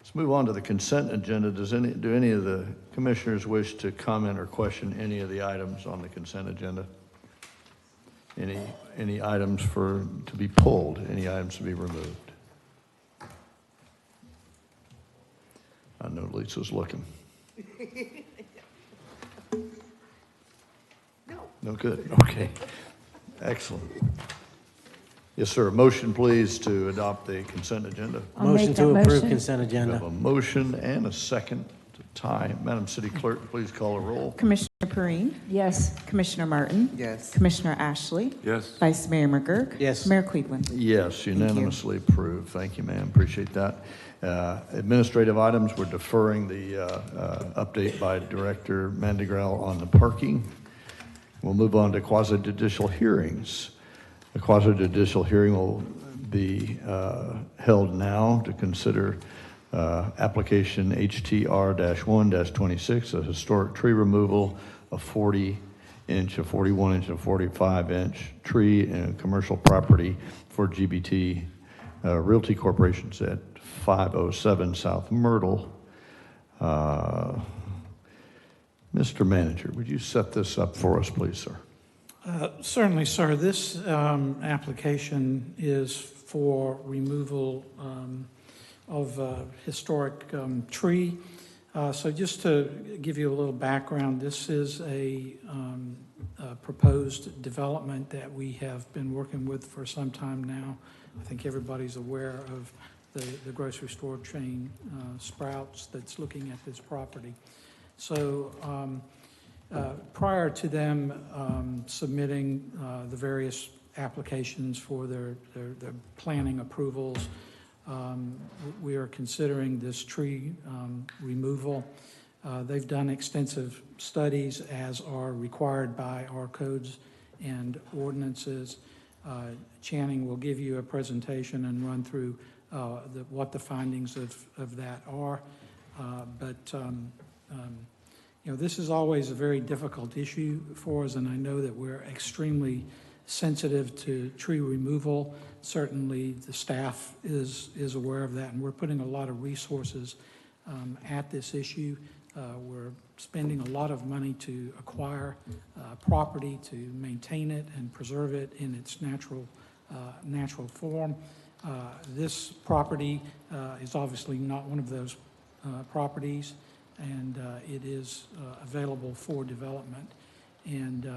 Let's move on to the consent agenda. Do any of the commissioners wish to comment or question any of the items on the consent agenda? Any items to be pulled? Any items to be removed? I know Lisa's looking. No good. Okay. Excellent. Yes, sir. Motion, please, to adopt the consent agenda. Motion to approve consent agenda. We have a motion and a second to tie. Madam City Clerk, please call a roll. Commissioner Perine? Yes. Commissioner Martin? Yes. Commissioner Ashley? Yes. Vice Mayor McGurk? Yes. Mayor Cleveland? Yes, unanimously approved. Thank you, ma'am. Appreciate that. Administrative items, we're deferring the update by Director Mandigrel on the parking. We'll move on to quasi-judicial hearings. The quasi-judicial hearing will be held now to consider application HTR-1-26, a historic tree removal of 40-inch, a 41-inch, and 45-inch tree in commercial property for GBT Realty Corporations at 507 South Myrtle. Mr. Manager, would you set this up for us, please, sir? Certainly, sir. This application is for removal of a historic tree. So just to give you a little background, this is a proposed development that we have been working with for some time now. I think everybody's aware of the grocery store chain Sprouts that's looking at this property. So prior to them submitting the various applications for their planning approvals, we are considering this tree removal. They've done extensive studies as are required by our codes and ordinances. Channing will give you a presentation and run through what the findings of that are. You know, this is always a very difficult issue for us, and I know that we're extremely sensitive to tree removal. Certainly, the staff is aware of that, and we're putting a lot of resources at this issue. We're spending a lot of money to acquire property, to maintain it and preserve it in its natural form. This property is obviously not one of those properties, and it is available for development. And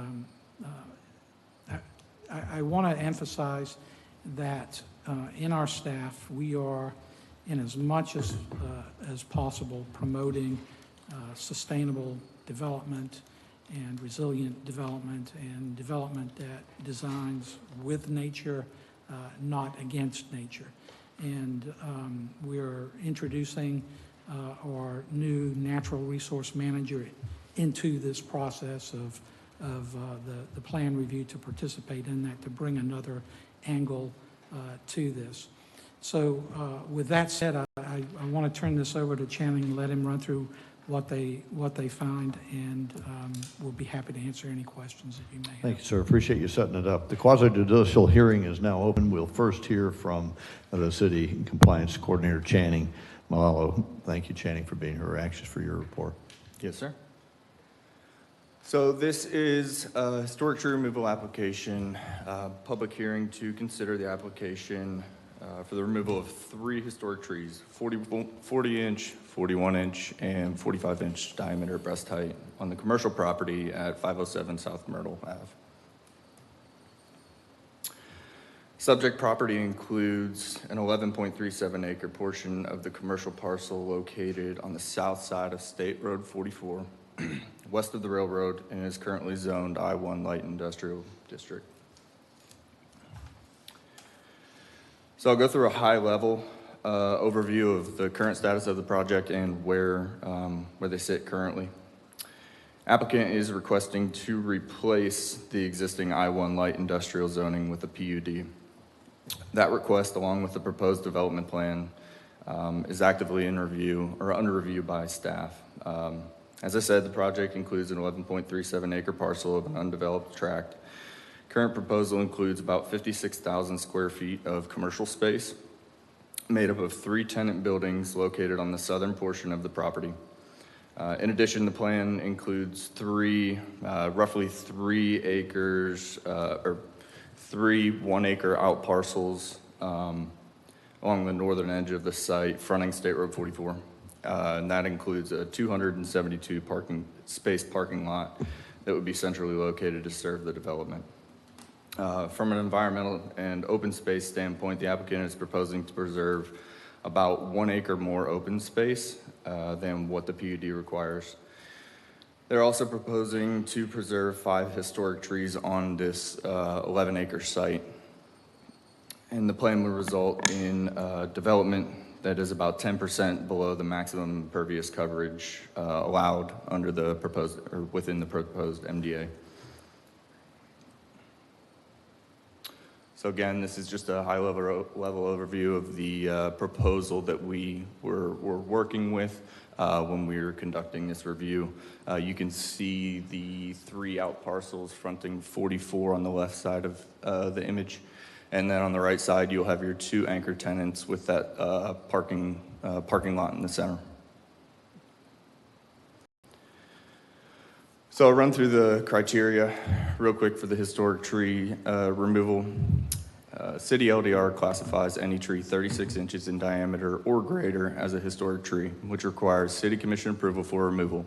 I want to emphasize that in our staff, we are, in as much as possible, promoting sustainable development and resilient development and development that designs with nature, not against nature. And we're introducing our new natural resource manager into this process of the plan review to participate in that, to bring another angle to this. So with that said, I want to turn this over to Channing and let him run through what they find, and we'll be happy to answer any questions that you may have. Thank you, sir. Appreciate you setting it up. The quasi-judicial hearing is now open. We'll first hear from the City Compliance Coordinator, Channing Malalo. Thank you, Channing, for being here. We're anxious for your report. Yes, sir. So this is a historic tree removal application, public hearing to consider the application for the removal of 3 historic trees, 40-inch, 41-inch, and 45-inch diameter breast height on the commercial property at 507 South Myrtle Ave. Subject property includes an 11.37 acre portion of the commercial parcel located on the south side of State Road 44, west of the railroad, and is currently zoned I-1 Light Industrial District. So I'll go through a high-level overview of the current status of the project and where they sit currently. Applicant is requesting to replace the existing I-1 Light Industrial zoning with a PUD. That request, along with the proposed development plan, is actively in review or under review by staff. As I said, the project includes an 11.37 acre parcel of an undeveloped tract Current proposal includes about 56,000 square feet of commercial space, made up of 3 tenant buildings located on the southern portion of the property. In addition, the plan includes roughly 3 acres, or 3 1-acre out parcels along the northern edge of the site, fronting State Road 44. And that includes a 272 space parking lot that would be centrally located to serve the development. From an environmental and open space standpoint, the applicant is proposing to preserve about 1 acre more open space than what the PUD requires. They're also proposing to preserve 5 historic trees on this 11-acre site. And the plan will result in development that is about 10% below the maximum impervious coverage allowed under the proposed, or within the proposed MDA. So again, this is just a high-level overview of the proposal that we were working with when we were conducting this review. You can see the 3 out parcels fronting 44 on the left side of the image. And then on the right side, you'll have your 2 anchor tenants with that parking lot in the center. So I'll run through the criteria real quick for the historic tree removal. City LDR classifies any tree 36 inches in diameter or greater as a historic tree, which requires City Commission approval for removal.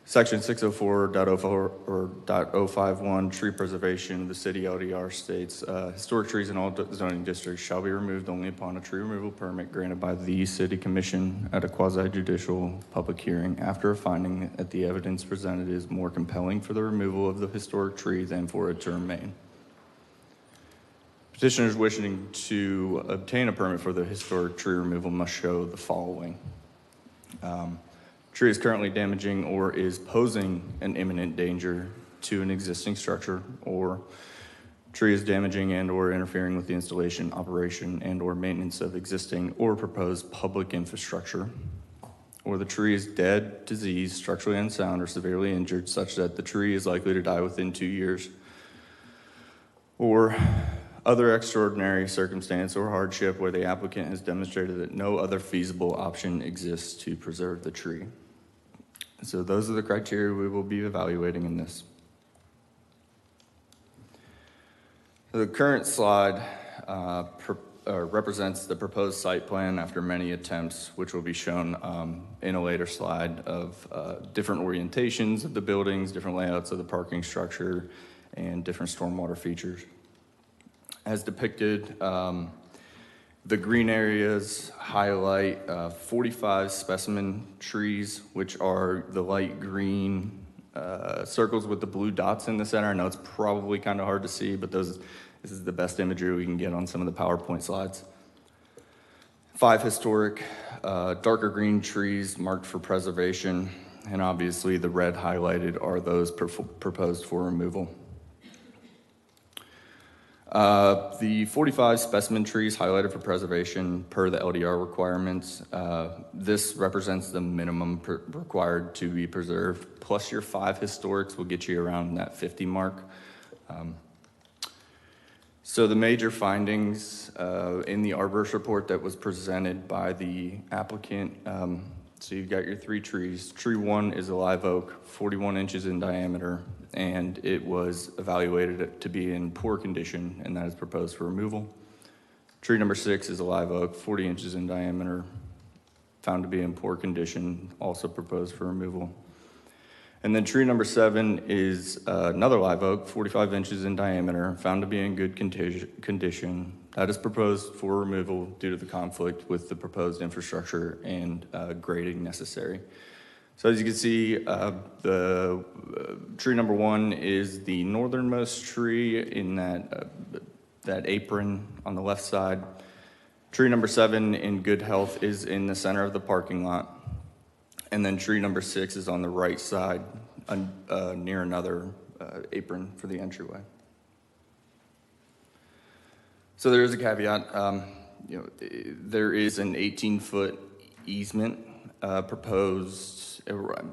Section 604.04 or .051 tree preservation, the city LDR states, historic trees in all zoning districts shall be removed only upon a tree removal permit granted by the city commission at a quasi-judicial public hearing after a finding that the evidence presented is more compelling for the removal of the historic tree than for it to remain. Petitioners wishing to obtain a permit for the historic tree removal must show the following. Tree is currently damaging or is posing an imminent danger to an existing structure, or tree is damaging and or interfering with the installation, operation, and or maintenance of existing or proposed public infrastructure, or the tree is dead, diseased, structurally unsound, or severely injured such that the tree is likely to die within 2 years, or other extraordinary circumstance or hardship where the applicant has demonstrated that no other feasible option exists to preserve the tree. So those are the criteria we will be evaluating in this. The current slide represents the proposed site plan after many attempts, which will be shown in a later slide, of different orientations of the buildings, different layouts of the parking structure, and different stormwater features. As depicted, the green areas highlight 45 specimen trees, which are the light green circles with the blue dots in the center. I know it's probably kind of hard to see, but this is the best imagery we can get on some of the PowerPoint slides. 5 historic darker green trees marked for preservation, and obviously the red highlighted are those proposed for removal. The 45 specimen trees highlighted for preservation per the LDR requirements. This represents the minimum required to be preserved, plus your 5 historics will get you around that 50 mark. So the major findings in the arborist report that was presented by the applicant, so you've got your 3 trees. Tree 1 is a live oak, 41 inches in diameter, and it was evaluated to be in poor condition, and that is proposed for removal. Tree number 6 is a live oak, 40 inches in diameter, found to be in poor condition, also proposed for removal. And then tree number 7 is another live oak, 45 inches in diameter, found to be in good condition. That is proposed for removal due to the conflict with the proposed infrastructure and grading necessary. So as you can see, the tree number 1 is the northernmost tree in that apron on the left side. Tree number 7 in good health is in the center of the parking lot. And then tree number 6 is on the right side near another apron for the entryway. So there is a caveat. There is an 18-foot easement proposed.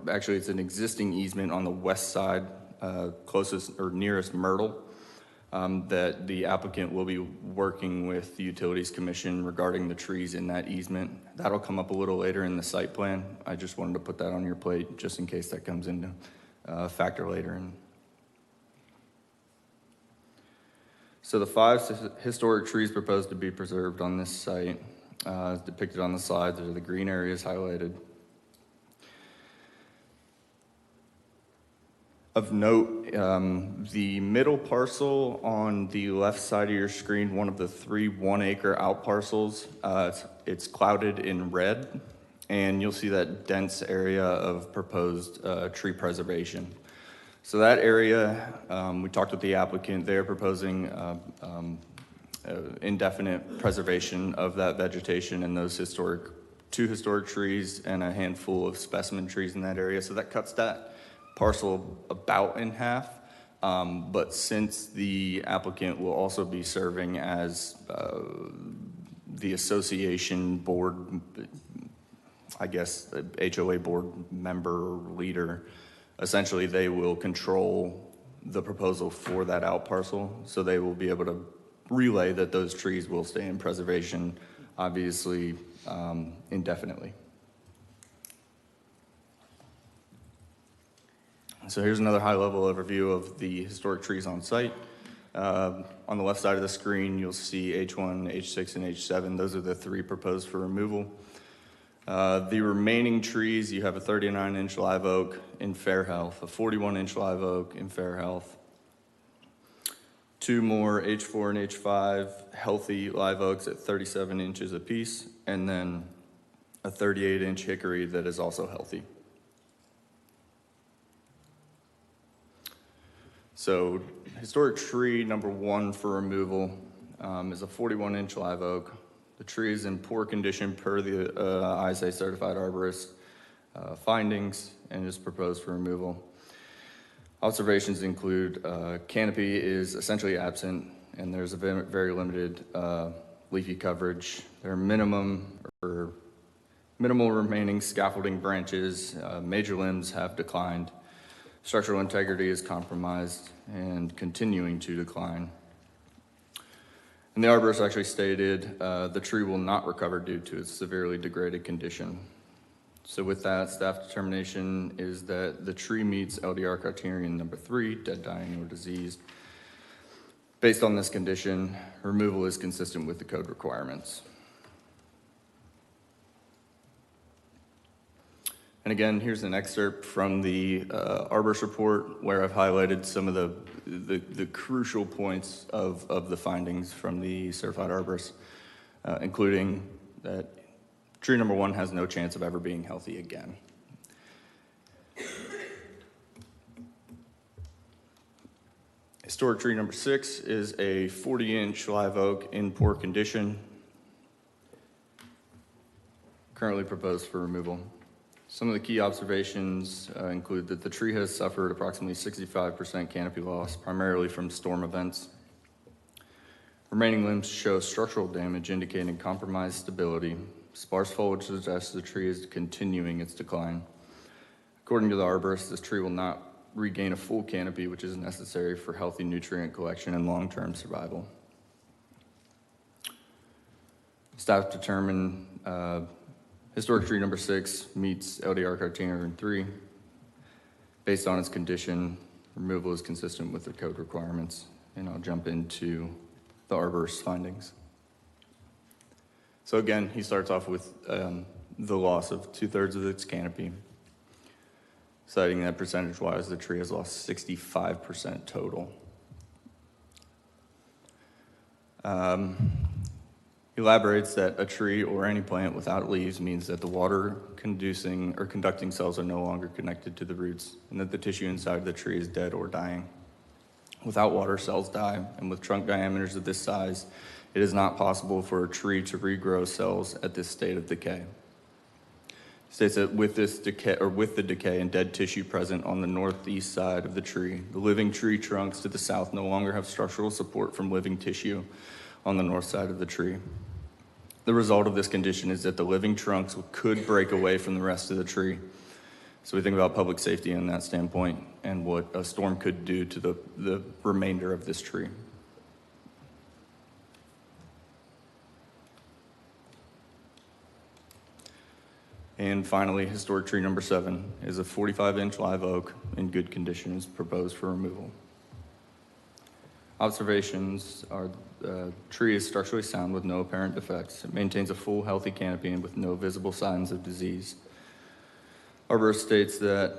Actually, it's an existing easement on the west side closest or nearest Myrtle, that the applicant will be working with the Utilities Commission regarding the trees in that easement. That'll come up a little later in the site plan. I just wanted to put that on your plate just in case that comes into factor later. So the 5 historic trees proposed to be preserved on this site, as depicted on the slide, there are the green areas highlighted. Of note, the middle parcel on the left side of your screen, one of the 3 1-acre out parcels, it's clouded in red, and you'll see that dense area of proposed tree preservation. So that area, we talked with the applicant, they're proposing indefinite preservation of that vegetation and those 2 historic trees and a handful of specimen trees in that area. So that cuts that parcel about in half, but since the applicant will also be serving as the association board, I guess, HOA board member or leader, essentially they will control the proposal for that out parcel, so they will be able to relay that those trees will stay in preservation, obviously indefinitely. So here's another high-level overview of the historic trees on site. On the left side of the screen, you'll see H1, H6, and H7. Those are the 3 proposed for removal. The remaining trees, you have a 39-inch live oak in fair health, a 41-inch live oak in fair health, 2 more H4 and H5 healthy live oaks at 37 inches apiece, and then a 38-inch hickory that is also healthy. So historic tree number 1 for removal is a 41-inch live oak. The tree is in poor condition per the ISA certified arborist findings and is proposed for removal. Observations include canopy is essentially absent and there's a very limited leafy coverage. There are minimal remaining scaffolding branches. Major limbs have declined. Structural integrity is compromised and continuing to decline. And the arborist actually stated the tree will not recover due to its severely degraded condition. So with that, staff determination is that the tree meets LDR criterion number 3, dead, dying, or diseased. Based on this condition, removal is consistent with the code requirements. And again, here's an excerpt from the arborist report where I've highlighted some of the crucial points of the findings from the certified arborist, including that tree number 1 has no chance of ever being healthy again. Historic tree number 6 is a 40-inch live oak in poor condition, currently proposed for removal. Some of the key observations include that the tree has suffered approximately 65% canopy loss, primarily from storm events. Remaining limbs show structural damage indicating compromised stability. Sparse foliage suggests the tree is continuing its decline. According to the arborist, this tree will not regain a full canopy, which is necessary for healthy nutrient collection and long-term survival. Staff determined historic tree number 6 meets LDR criterion 3. Based on its condition, removal is consistent with the code requirements. And I'll jump into the arborist's findings. So again, he starts off with the loss of 2/3 of its canopy, citing that percentage-wise, the tree has lost 65% total. Elaborates that a tree or any plant without leaves means that the water-conducing or conducting cells are no longer connected to the roots, and that the tissue inside the tree is dead or dying. Without water, cells die, and with trunk diameters of this size, it is not possible for a tree to regrow cells at this state of decay. States that with the decay and dead tissue present on the northeast side of the tree, the living tree trunks to the south no longer have structural support from living tissue on the north side of the tree. The result of this condition is that the living trunks could break away from the rest of the tree. So we think about public safety in that standpoint and what a storm could do to the remainder of this tree. And finally, historic tree number 7 is a 45-inch live oak in good condition is proposed for removal. Observations are the tree is structurally sound with no apparent defects. It maintains a full healthy canopy and with no visible signs of disease. Arborist states that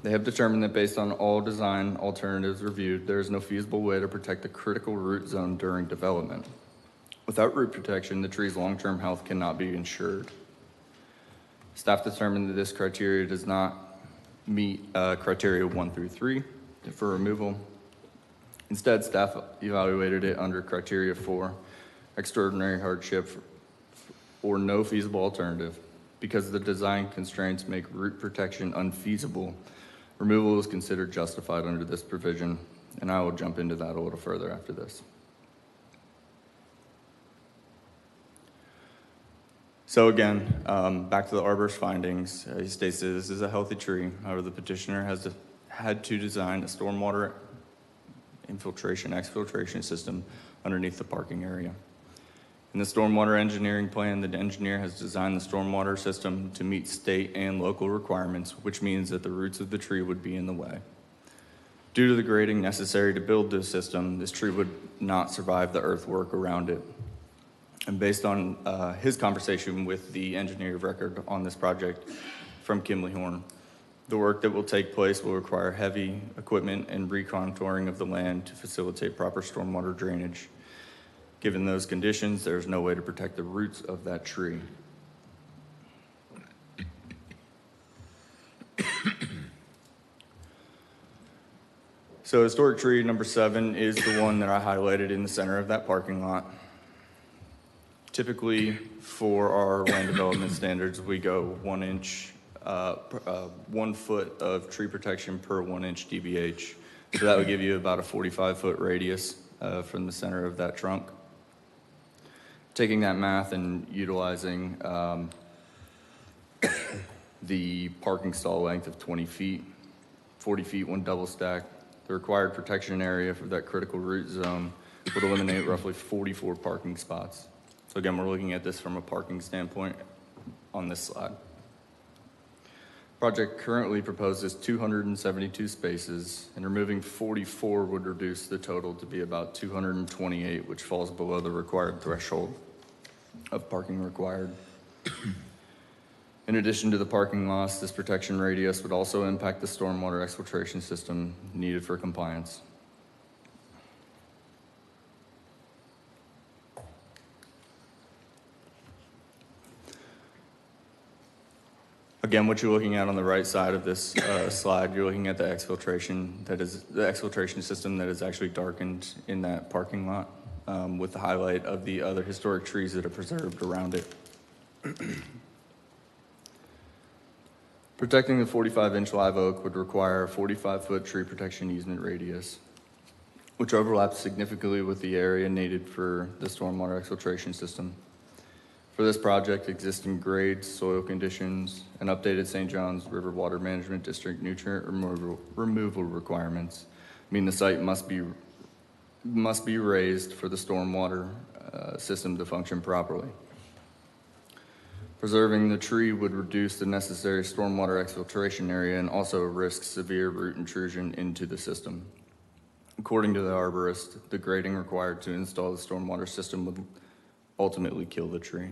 they have determined that based on all design alternatives reviewed, there is no feasible way to protect the critical root zone during development. Without root protection, the tree's long-term health cannot be ensured. Staff determined that this criteria does not meet criteria 1 through 3 for removal. Instead, staff evaluated it under criteria 4, extraordinary hardship or no feasible alternative. Because the design constraints make root protection unfeasible, removal is considered justified under this provision, and I will jump into that a little further after this. So again, back to the arborist findings. He states that this is a healthy tree. However, the petitioner has had to design a stormwater exfiltration system underneath the parking area. In the stormwater engineering plan, the engineer has designed the stormwater system to meet state and local requirements, which means that the roots of the tree would be in the way. Due to the grading necessary to build this system, this tree would not survive the earthwork around it. And based on his conversation with the engineer of record on this project from Kimley Horn, the work that will take place will require heavy equipment and recontouring of the land to facilitate proper stormwater drainage. Given those conditions, there's no way to protect the roots of that tree. So historic tree number 7 is the one that I highlighted in the center of that parking lot. Typically, for our land development standards, we go 1 inch, 1 foot of tree protection per 1 inch DBH. So that would give you about a 45-foot radius from the center of that trunk. Taking that math and utilizing the parking stall length of 20 feet, 40 feet when double stacked, the required protection area for that critical root zone would eliminate roughly 44 parking spots. So again, we're looking at this from a parking standpoint on this slide. Project currently proposes 272 spaces, and removing 44 would reduce the total to be about 228, which falls below the required threshold of parking required. In addition to the parking loss, this protection radius would also impact the stormwater exfiltration system needed for compliance. Again, what you're looking at on the right side of this slide, you're looking at the exfiltration system that is actually darkened in that parking lot, with the highlight of the other historic trees that are preserved around it. Protecting the 45-inch live oak would require a 45-foot tree protection easement radius, which overlaps significantly with the area needed for the stormwater exfiltration system. For this project, existing grades, soil conditions, and updated St. Johns River Water Management District nutrient removal requirements mean the site must be raised for the stormwater system to function properly. Preserving the tree would reduce the necessary stormwater exfiltration area and also risk severe root intrusion into the system. According to the arborist, the grading required to install the stormwater system would ultimately kill the tree.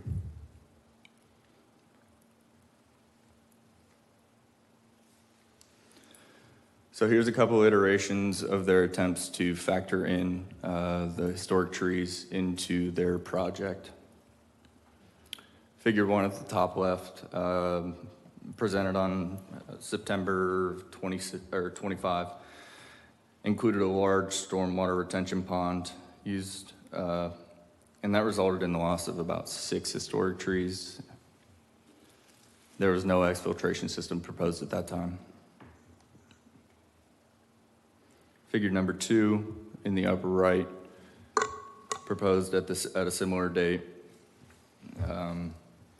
So here's a couple iterations of their attempts to factor in the historic trees into their project. Figure 1 at the top left, presented on September 25, included a large stormwater retention pond used, and that resulted in the loss of about 6 historic trees. There was no exfiltration system proposed at that time. Figure number 2 in the upper right, proposed at a similar date.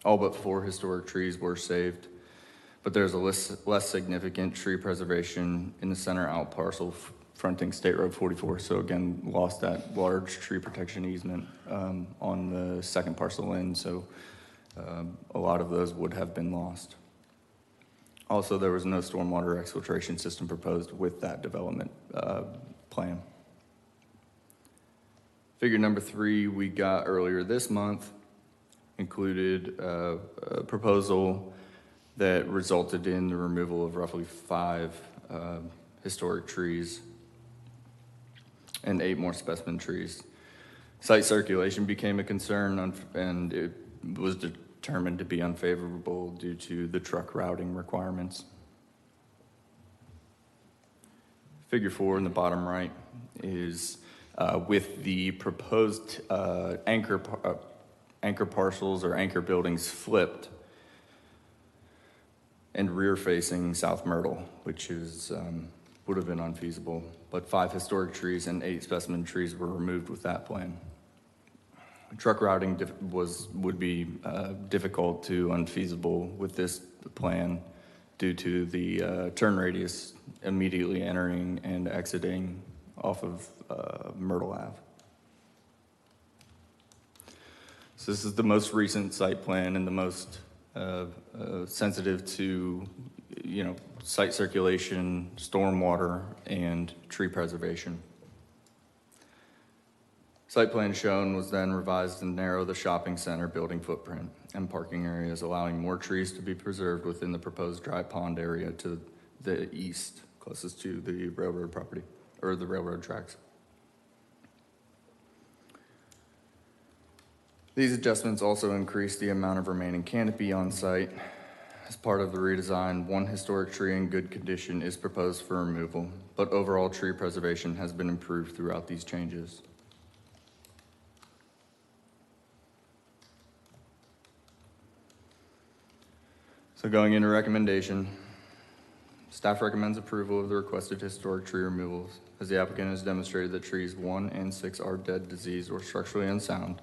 All but 4 historic trees were saved, but there's a less significant tree preservation in the center out parcel fronting State Road 44. So again, lost that large tree protection easement on the second parcel in, so a lot of those would have been lost. Also, there was no stormwater exfiltration system proposed with that development plan. Figure number 3 we got earlier this month included a proposal that resulted in the removal of roughly 5 historic trees and 8 more specimen trees. Site circulation became a concern and it was determined to be unfavorable due to the truck routing requirements. Figure 4 in the bottom right is with the proposed anchor parcels or anchor buildings flipped and rear facing South Myrtle, which is would have been unfeasible. But 5 historic trees and 8 specimen trees were removed with that plan. Truck routing would be difficult to unfeasible with this plan due to the turn radius immediately entering and exiting off of Myrtle Ave. So this is the most recent site plan and the most sensitive to, site circulation, stormwater, and tree preservation. Site plan shown was then revised to narrow the shopping center building footprint and parking areas, allowing more trees to be preserved within the proposed dry pond area to the east, closest to the railroad property, or the railroad tracks. These adjustments also increase the amount of remaining canopy on site. As part of the redesign, 1 historic tree in good condition is proposed for removal, but overall tree preservation has been improved throughout these changes. So going into recommendation, staff recommends approval of the requested historic tree removals, as the applicant has demonstrated that trees 1 and 6 are dead, diseased, or structurally unsound,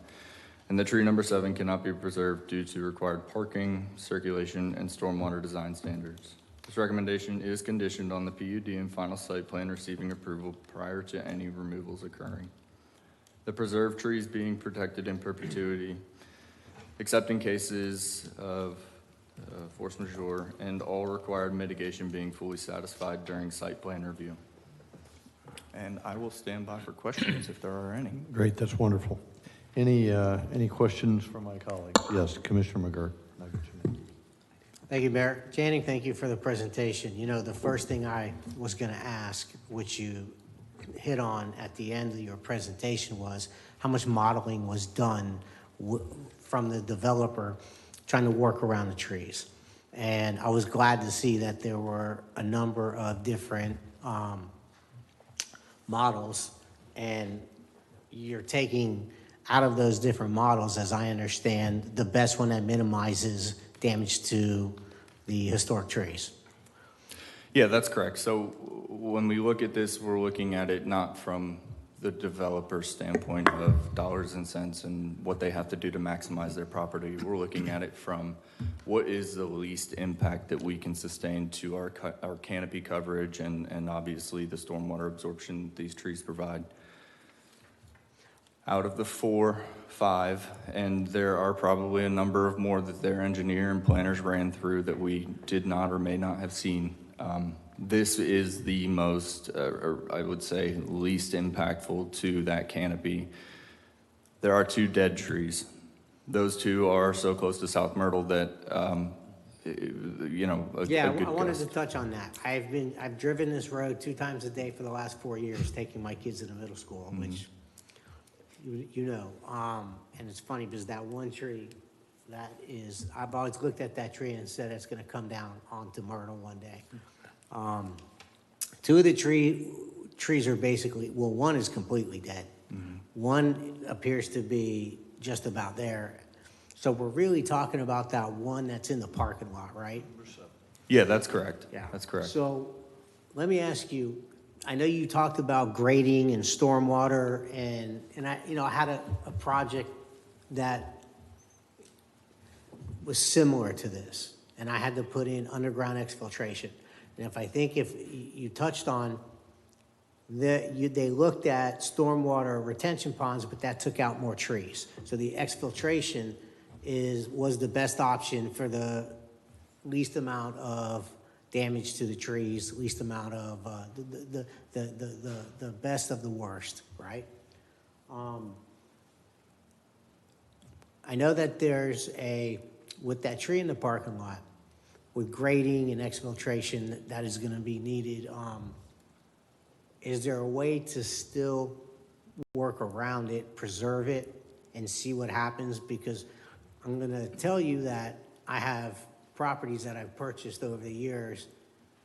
and that tree number 7 cannot be preserved due to required parking, circulation, and stormwater design standards. This recommendation is conditioned on the PUD and final site plan receiving approval prior to any removals occurring. The preserved trees being protected in perpetuity, except in cases of force majeure, and all required mitigation being fully satisfied during site plan review. And I will stand by for questions if there are any. Great, that's wonderful. Any questions from my colleagues? Yes, Commissioner McGurk. Thank you, Mayor. Channing, thank you for the presentation. The first thing I was going to ask, which you hit on at the end of your presentation, was how much modeling was done from the developer trying to work around the trees. And I was glad to see that there were a number of different models, and you're taking out of those different models, as I understand, the best one that minimizes damage to the historic trees. Yeah, that's correct. So when we look at this, we're looking at it not from the developer's standpoint of dollars and cents and what they have to do to maximize their property. We're looking at it from what is the least impact that we can sustain to our canopy coverage and obviously the stormwater absorption these trees provide. Out of the 4, 5, and there are probably a number of more that their engineer and planners ran through that we did not or may not have seen. This is the most, or I would say, least impactful to that canopy. There are 2 dead trees. Those 2 are so close to South Myrtle that, a good I wanted guess. to touch on that. I've driven this road 2 times a day for the last 4 years, taking my kids to the middle school, which and it's funny because that one tree, I've always looked at that tree and said it's going to come down onto Myrtle one day. 2 of the trees are basically, one is completely dead. One appears to be just about there. So we're really talking about that one that's in the parking lot, right? Yeah, that's correct. Yeah. That's correct. So let me ask you, I know you talked about grading and stormwater, and I had a project that was similar to this. and I had to put in underground exfiltration. And if you touched on, they looked at stormwater retention ponds, but that took out more trees. So the exfiltration was the best option for the least amount of damage to the trees, least amount of the best of the worst, right? I know that there's with that tree in the parking lot, with grading and exfiltration that is going to be needed. Is there a way to still work around it, preserve it, and see what happens? Because I'm going to tell you that I have properties that I've purchased over the years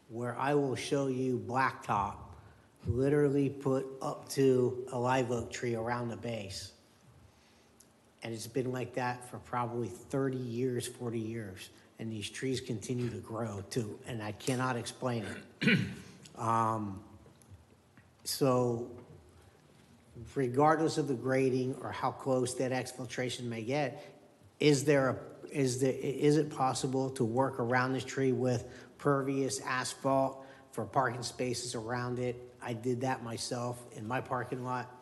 where I will show you blacktop literally put up to a live oak tree around the base. And it's been like that for probably 30 years, 40 years. And these trees continue to grow too, and I cannot explain it. So regardless of the grading or how close that exfiltration may get, is it possible to work around this tree with pervious asphalt for parking spaces around it? I did that myself in my parking lot,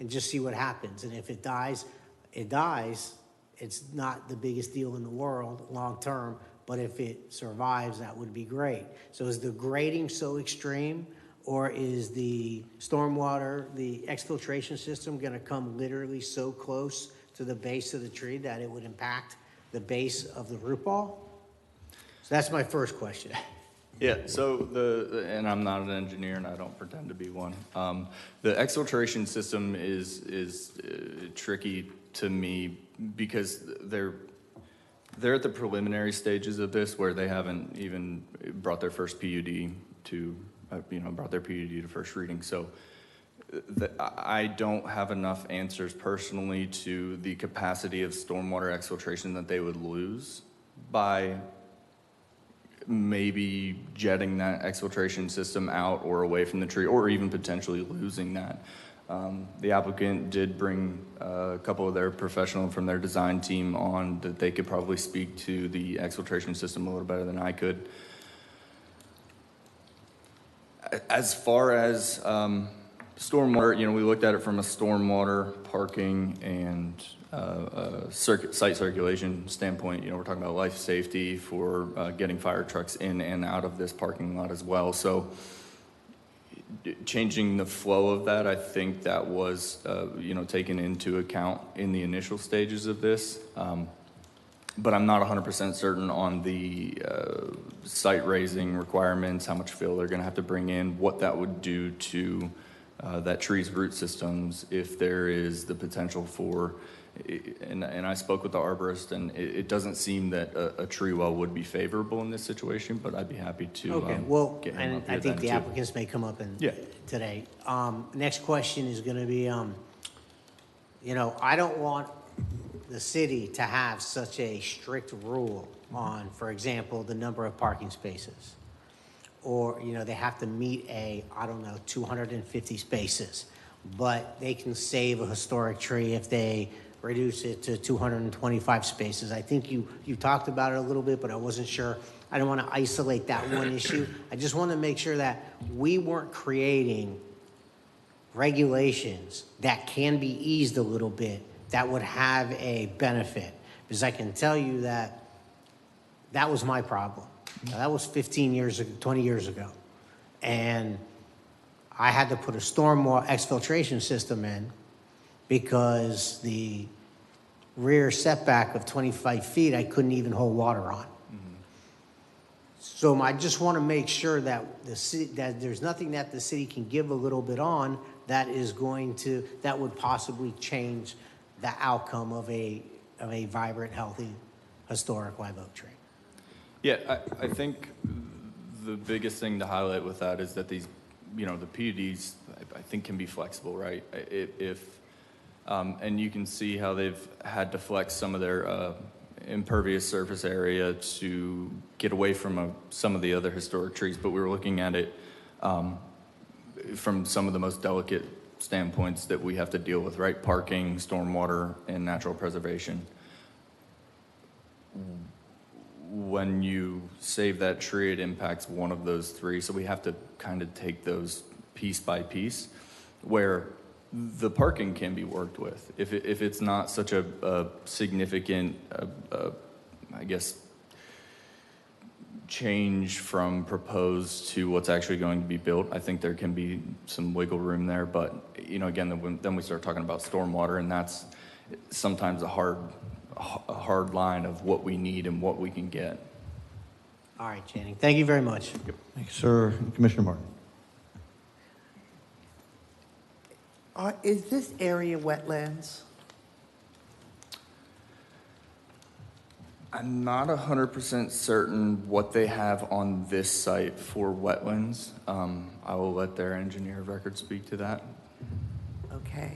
and just see what happens. And if it dies, it dies. It's not the biggest deal in the world long term, but if it survives, that would be great. So is the grading so extreme, or is the stormwater, the exfiltration system going to come literally so close to the base of the tree that it would impact the base of the root ball? So that's my first question. Yeah, so and I'm not an engineer and I don't pretend to be one. The exfiltration system is tricky to me because they're at the preliminary stages of this where they haven't even brought their first PUD to, brought their PUD to first reading. So I don't have enough answers personally to the capacity of stormwater exfiltration that they would lose by maybe jetting that exfiltration system out or away from the tree, or even potentially losing that. The applicant did bring a couple of their professional from their design team on that they could probably speak to the exfiltration system a little better than I could. As far as stormwater, we looked at it from a stormwater, parking, and site circulation standpoint. We're talking about life safety for getting fire trucks in and out of this parking lot as well. So changing the flow of that, I think that was, taken into account in the initial stages of this. But I'm not 100% certain on the site raising requirements, how much fill they're going to have to bring in, what that would do to that tree's root systems if there is the potential for, and I spoke with the arborist, and it doesn't seem that a tree well would be favorable in this situation, but I'd be happy to get him up here I think then, the too. applicants may come up today. Next question is going to be, I don't want the city to have such a strict rule on, for example, the number of parking spaces. Or, they have to meet 250 spaces. But they can save a historic tree if they reduce it to 225 spaces. I think you talked about it a little bit, but I wasn't sure. I don't want to isolate that one issue. I just want to make sure that we weren't creating regulations that can be eased a little bit that would have a benefit. Because I can tell you that was my problem. Now, that was 15 years ago, 20 years ago. And I had to put a stormwater exfiltration system in because the rear setback of 25 feet, I couldn't even hold water on. So I just want to make sure that that there's nothing that the city can give a little bit on that would possibly change the outcome of a vibrant, healthy, historic live oak tree. Yeah, I think the biggest thing to highlight with that is that these, the PUDs, I think can be flexible, right? And you can see how they've had to flex some of their impervious surface area to get away from some of the other historic trees, but we were looking at it from some of the most delicate standpoints that we have to deal with, right? Parking, stormwater, and natural preservation. when you save that tree, it impacts one of those three. So we have to kind of take those piece by piece, where the parking can be worked with. If it's not such a significant, I guess, change from proposed to what's actually going to be built, I think there can be some wiggle room there. But, you know, again, then we start talking about stormwater, and that's sometimes a hard line of what we need and what we can get. All right, Channing, thank you very much. Thank you, sir. Commissioner Martin. Is this area wetlands? I'm not 100% certain what they have on this site for wetlands. I will let their engineer of record speak to that. Okay,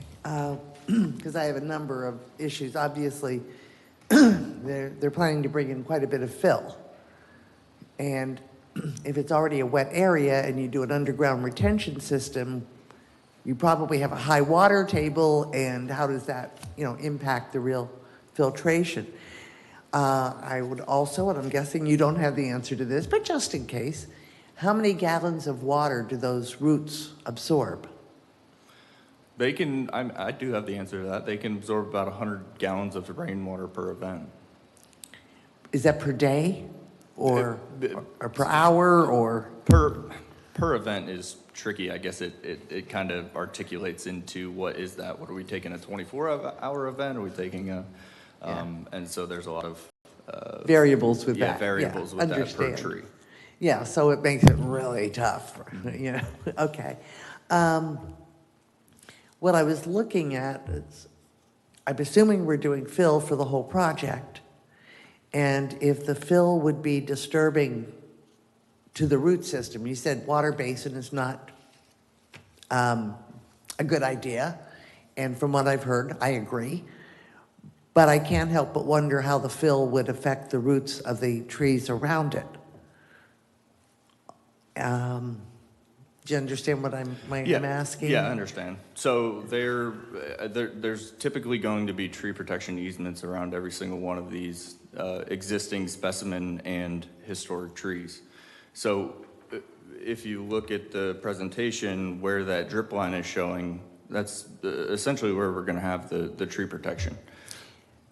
because I have a number of issues. Obviously, they're planning to bring in quite a bit of fill. And if it's already a wet area and you do an underground retention system, you probably have a high water table, and how does that, impact the real filtration? I would also, and I'm guessing you don't have the answer to this, but just in case, how many gallons of water do those roots absorb? They can, I do have the answer to that. They can absorb about 100 gallons of rainwater per event. Is that per day or per hour or? Per event is tricky. I guess it kind of articulates into what is that? What are we taking, a 24-hour event? Are we taking a, and so there's a lot of variables with that. Variables with that per tree. Yeah, so it makes it really tough, okay. What I was looking at is, I'm assuming we're doing fill for the whole project. And if the fill would be disturbing to the root system, you said water basin is not a good idea. And from what I've heard, I agree. But I can't help but wonder how the fill would affect the roots of the trees around it. Do you understand what I'm asking? Yeah, I understand. So there's typically going to be tree protection easements around every single one of these existing specimen and historic trees. So if you look at the presentation where that drip line is showing, that's essentially where we're going to have the tree protection.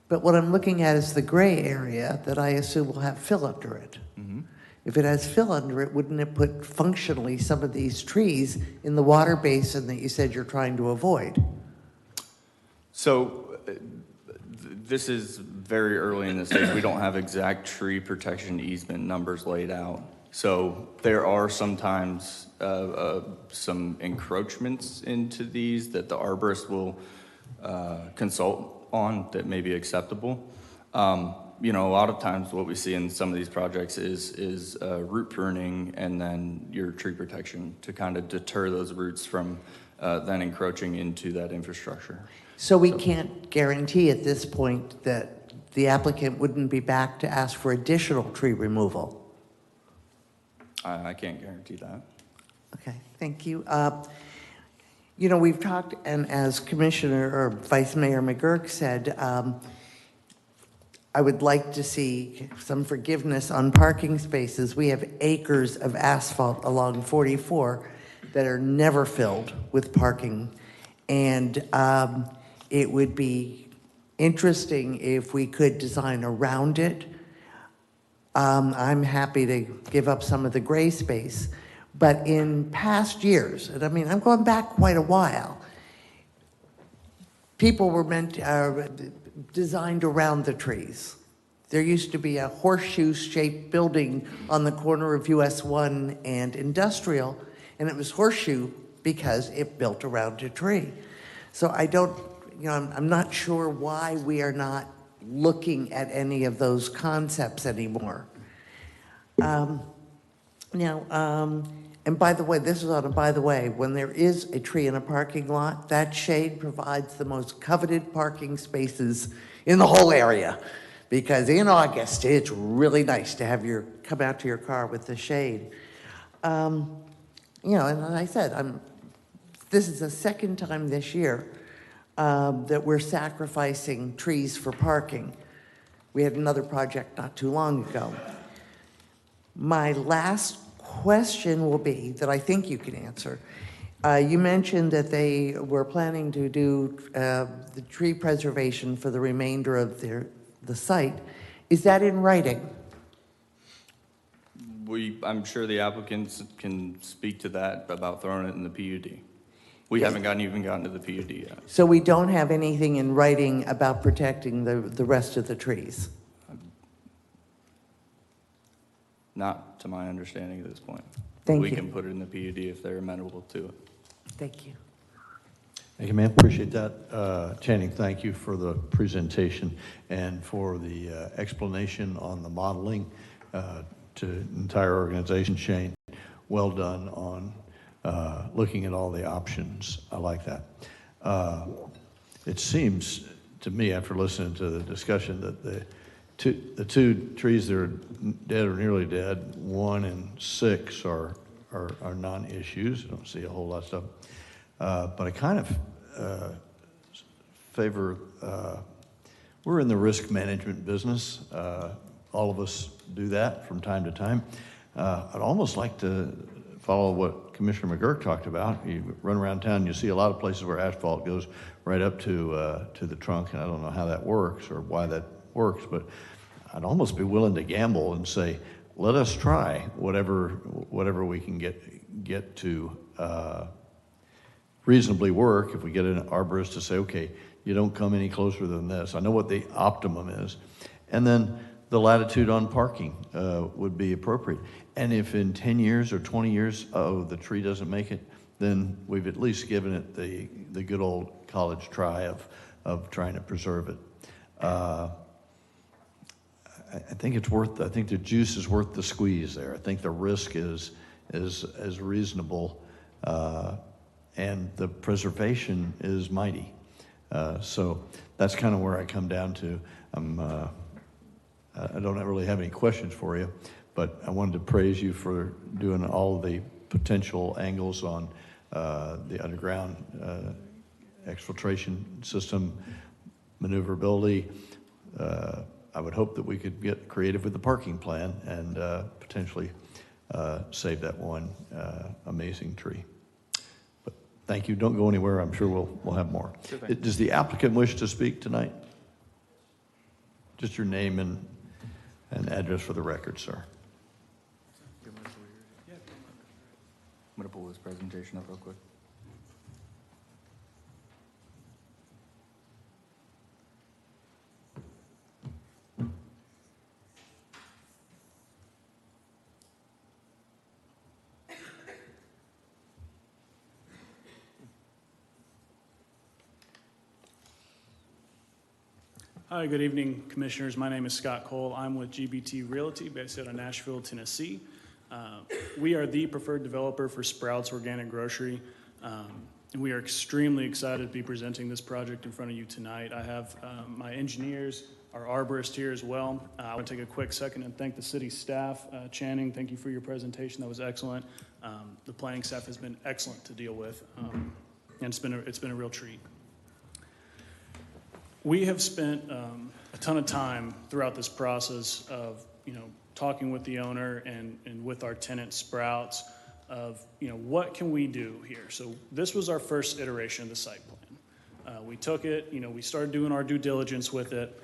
But what I'm looking at is the gray area that I assume will have fill under it. Mm-hmm. If it has fill under it, wouldn't it put functionally some of these trees in the water basin that you said you're trying to avoid? So this is very early in the stage. We don't have exact tree protection easement numbers laid out. So there are sometimes some encroachments into these that the arborist will consult on that may be acceptable. A lot of times what we see in some of these projects is root pruning and then your tree protection to kind of deter those roots from then encroaching into that infrastructure. So we can't guarantee at this point that the applicant wouldn't be back to ask for additional tree removal? I can't guarantee that. Okay, thank you. We've talked, and as Commissioner or Vice Mayor McGurk said, I would like to see some forgiveness on parking spaces. We have acres of asphalt along 44 that are never filled with parking. And it would be interesting if we could design around it. I'm happy to give up some of the gray space. But in past years, and I'm going back quite a while, people were designed around the trees. There used to be a horseshoe-shaped building on the corner of US 1 and Industrial, and it was horseshoe because it built around a tree. So I'm not sure why we are not looking at any of those concepts anymore. And by the way, this is on a by the way, when there is a tree in a parking lot, that shade provides the most coveted parking spaces in the whole area. Because in August, it's really nice to have come out to your car with the shade. And I said, this is the second time this year that we're sacrificing trees for parking. We had another project not too long ago. My last question will be, that I think you can answer. You mentioned that they were planning to do the tree preservation for the remainder of the site. Is that in writing? I'm sure the applicants can speak to that about throwing it in the PUD. We haven't even gotten to the PUD yet. So we don't have anything in writing about protecting the rest of the trees? Not to my understanding at this point. Thank We you. can put it in the PUD if they're amenable to it. Thank you. Thank you, ma'am. Appreciate that. Channing, thank you for the presentation and for the explanation on the modeling to the entire organization. Shane, well done on looking at all the options. I like that. It seems to me, after listening to the discussion, that the two trees that are dead or nearly dead, 1 and 6 are non-issues. I don't see a whole lot of stuff. But I kind of favor, we're in the risk management business. All of us do that from time to time. I'd almost like to follow what Commissioner McGurk talked about. You run around town and you see a lot of places where asphalt goes right up to the trunk, and I don't know how that works or why that works, but I'd almost be willing to gamble and say, let us try whatever we can get to reasonably work. If we get an arborist to say, okay, you don't come any closer than this. I know what the optimum is. And then the latitude on parking would be appropriate. And if in 10 years or 20 years, the tree doesn't make it, then we've at least given it the good old college try of trying to preserve it. I think the juice is worth the squeeze there. I think the risk is reasonable, and the preservation is mighty. So that's kind of where I come down to. I don't really have any questions for you, but I wanted to praise you for doing all the potential angles on the underground exfiltration system, maneuverability. I would hope that we could get creative with the parking plan and potentially save that one amazing tree. But thank you. Don't go anywhere. I'm sure we'll have more. Sure thing. Does the applicant wish to speak tonight? Just your name and address for the record, sir. I'm going to pull this presentation up real quick. Hi, good evening, Commissioners. My name is Scott Cole. I'm with GBT Realty based out of Nashville, Tennessee. We are the preferred developer for Sprouts Organic Grocery, and we are extremely excited to be presenting this project in front of you tonight. I have my engineers, our arborist here as well. I want to take a quick second and thank the city staff. Channing, thank you for your presentation. That was excellent. The planning staff has been excellent to deal with, and it's been a real treat. We have spent a ton of time throughout this process of, talking with the owner and with our tenant Sprouts of, what can we do here? So this was our first iteration of the site plan. We took it, we started doing our due diligence with it.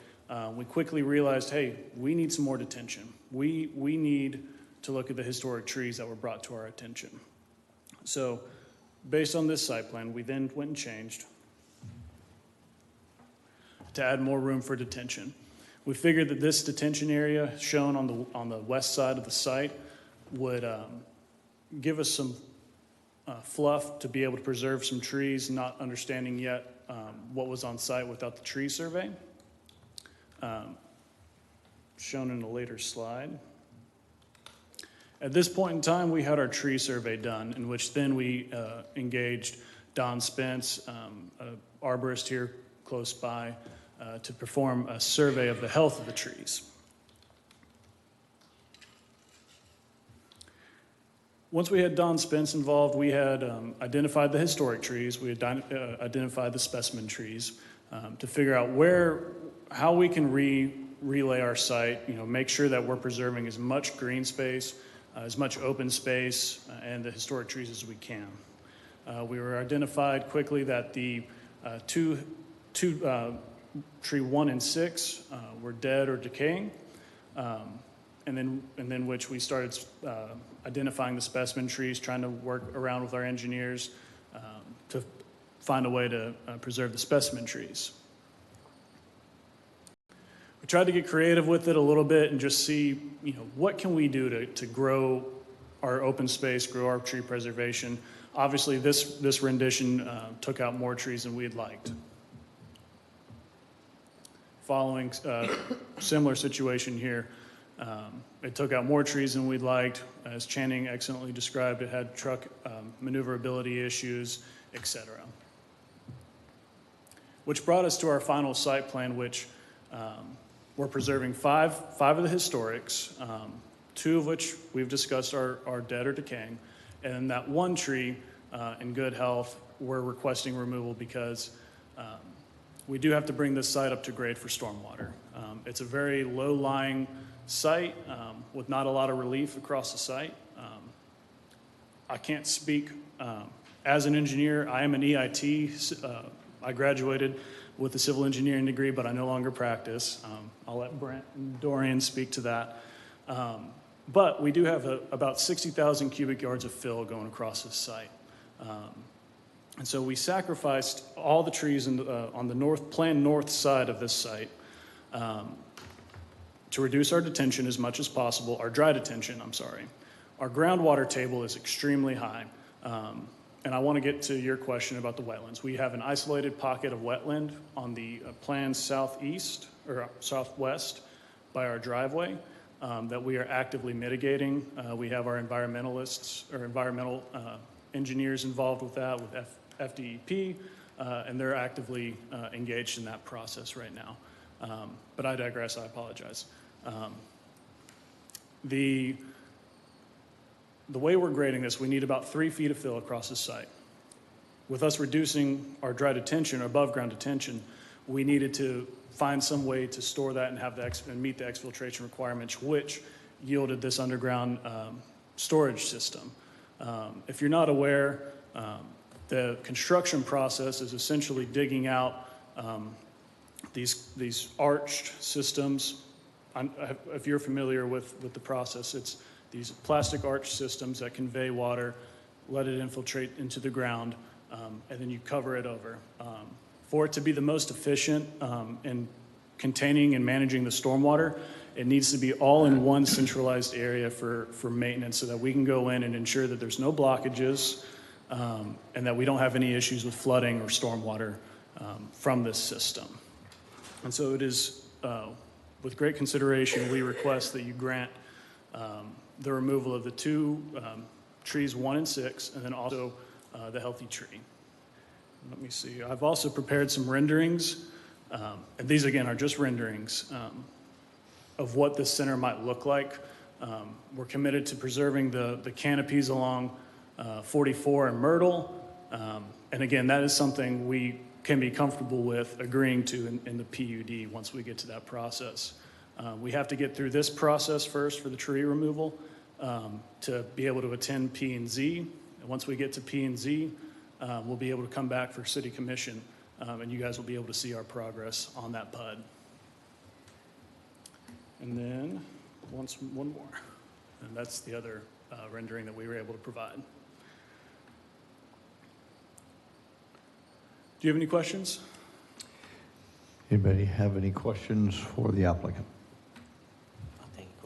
We quickly realized, hey, we need some more detention. We need to look at the historic trees that were brought to our attention. So based on this site plan, we then went and changed to add more room for detention. We figured that this detention area shown on the west side of the site would give us some fluff to be able to preserve some trees, not understanding yet what was on site without the tree survey. Shown in a later slide. At this point in time, we had our tree survey done, in which then we engaged Don Spence, an arborist here close by, to perform a survey of the health of the trees. Once we had Don Spence involved, we had identified the historic trees, we had identified the specimen trees to figure out how we can relay our site, make sure that we're preserving as much green space, as much open space, and the historic trees as we can. We were identified quickly that the tree 1 and 6 were dead or decaying, and then which we started identifying the specimen trees, trying to work around with our engineers to find a way to preserve the specimen trees. We tried to get creative with it a little bit and just see, what can we do to grow our open space, grow our tree preservation. Obviously, this rendition took out more trees than we had liked. Following similar situation here, it took out more trees than we'd liked. As Channing excellently described, it had truck maneuverability issues, etc. Which brought us to our final site plan, which we're preserving five of the historics, 2 of which we've discussed are dead or decaying, and that one tree in good health we're requesting removal because we do have to bring this site up to grade for stormwater. It's a very low-lying site with not a lot of relief across the site. I can't speak as an engineer. I am an EIT. I graduated with a civil engineering degree, but I no longer practice. I'll let Brent and Dorian speak to that. But we do have about 60,000 cubic yards of fill going across this site. And so we sacrificed all the trees on the planned north side of this site to reduce our detention as much as possible, our dry detention, I'm sorry. Our groundwater table is extremely high. And I want to get to your question about the wetlands. We have an isolated pocket of wetland on the planned southeast or southwest by our driveway that we are actively mitigating. We have our environmentalists or environmental engineers involved with that, with FDEP, and they're actively engaged in that process right now. But I digress, I apologize. The way we're grading this, we need about 3 feet of fill across the site. With us reducing our dry detention, or above ground detention, we needed to find some way to store that and have and meet the exfiltration requirements, which yielded this underground storage system. If you're not aware, the construction process is essentially digging out these arched systems. If you're familiar with the process, it's these plastic arch systems that convey water, let it infiltrate into the ground, and then you cover it over. For it to be the most efficient in containing and managing the stormwater, it needs to be all in one centralized area for maintenance so that we can go in and ensure that there's no blockages and that we don't have any issues with flooding or stormwater from this system. And so it is, with great consideration, we request that you grant the removal of the 2 trees 1 and 6, and then also the healthy tree. Let me see. I've also prepared some renderings, and these again are just renderings of what this center might look like. We're committed to preserving the canopies along 44 and Myrtle, and again, that is something we can be comfortable with agreeing to in the PUD once we get to that process. We have to get through this process first for the tree removal to be able to attend P and Z. And once we get to P and Z, we'll be able to come back for City Commission, and you guys will be able to see our progress on that PUD. And then one more, and that's the other rendering that we were able to provide. Do you have any questions? Anybody have any questions for the applicant?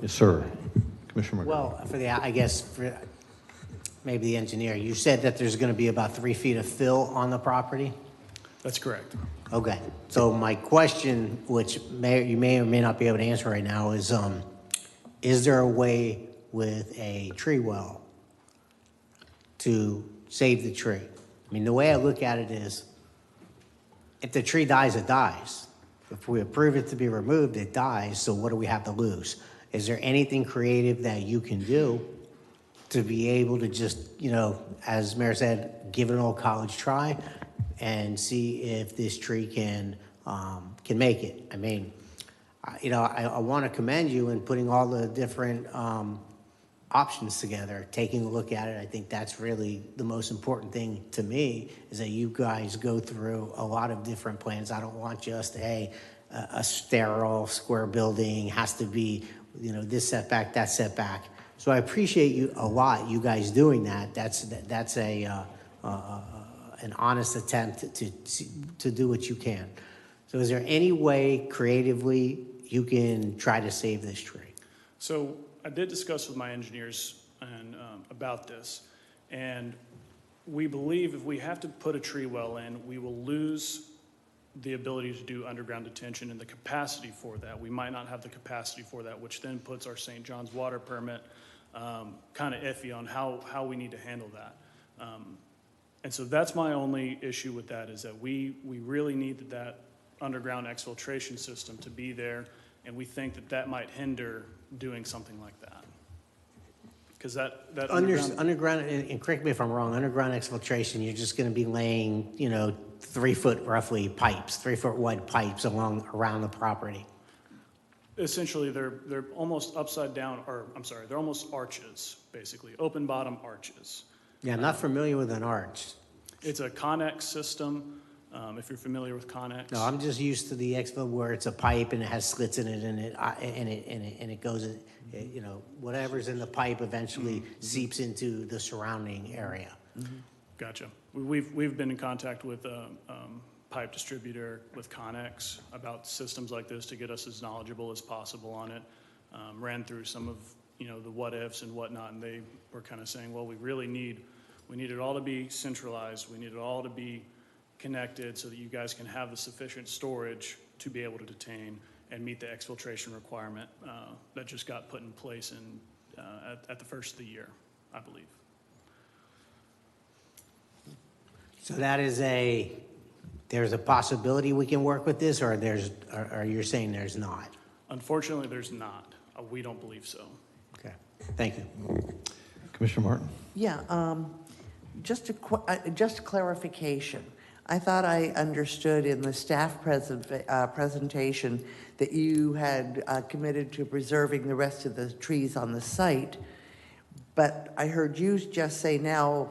Yes, sir. Commissioner McGrath. Well, I guess for maybe the engineer, you said that there's going to be about 3 feet of fill on the property? That's correct. Okay. So my question, which you may or may not be able to answer right now, is there a way with a tree well to save the tree? I mean, the way I look at it is, if the tree dies, it dies. If we approve it to be removed, it dies, so what do we have to lose? Is there anything creative that you can do to be able to just, as Mayor said, give it an old college try and see if this tree can make it? I mean, I want to commend you in putting all the different options together, taking a look at it. I think that's really the most important thing to me, is that you guys go through a lot of different plans. I don't want just a sterile square building, has to be, this setback, that setback. So I appreciate you a lot, you guys doing that. That's an honest attempt to do what you can. So is there any way creatively you can try to save this tree? So I did discuss with my engineers about this, and we believe if we have to put a tree well in, we will lose the ability to do underground detention and the capacity for that. We might not have the capacity for that, which then puts our St. John's water permit kind of iffy on how we need to handle that. And so that's my only issue with that, is that we really need that underground exfiltration system to be there, and we think that might hinder doing something like that. Because that underground, and correct me if I'm wrong, underground exfiltration, you're just going to be laying, 3 foot roughly pipes, 3 foot wide pipes around the property. Essentially, they're almost upside down, or I'm sorry, they're almost arches, basically, open bottom arches. Yeah, I'm not familiar with an arch. It's a Connex system, if you're familiar with Connex. No, I'm just used to the exfil where it's a pipe and it has slits in it, and it goes, whatever's in the pipe eventually seeps into the surrounding area. Gotcha. We've been in contact with a pipe distributor with Connex about systems like this to get us as knowledgeable as possible on it. Ran through some of the what ifs and whatnot, and they were kind of saying, well, we need it all to be centralized. We need it all to be connected so that you guys can have the sufficient storage to be able to detain and meet the exfiltration requirement that just got put in place at the first of the year, I believe. So that is there's a possibility we can work with this, or you're saying there's not? Unfortunately, there's not. We don't believe so. Okay, thank you. Commissioner Martin? Yeah, just clarification. I thought I understood in the staff presentation that you had committed to preserving the rest of the trees on the site, but I heard you just say now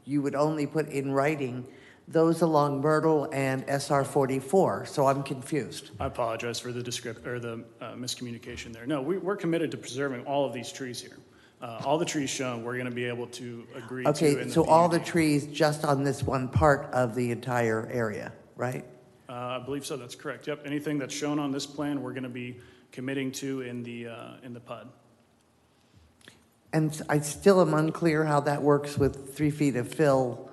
you would only put in writing those along Myrtle and SR 44, so I'm confused. I apologize for the miscommunication there. No, we're committed to preserving all of these trees here. All the trees shown, we're going to be able to agree to. Okay, so all the trees just on this one part of the entire area, right? I believe so. That's correct. Yep. Anything that's shown on this plan, we're going to be committing to in the PUD. And I still am unclear how that works with 3 feet of fill.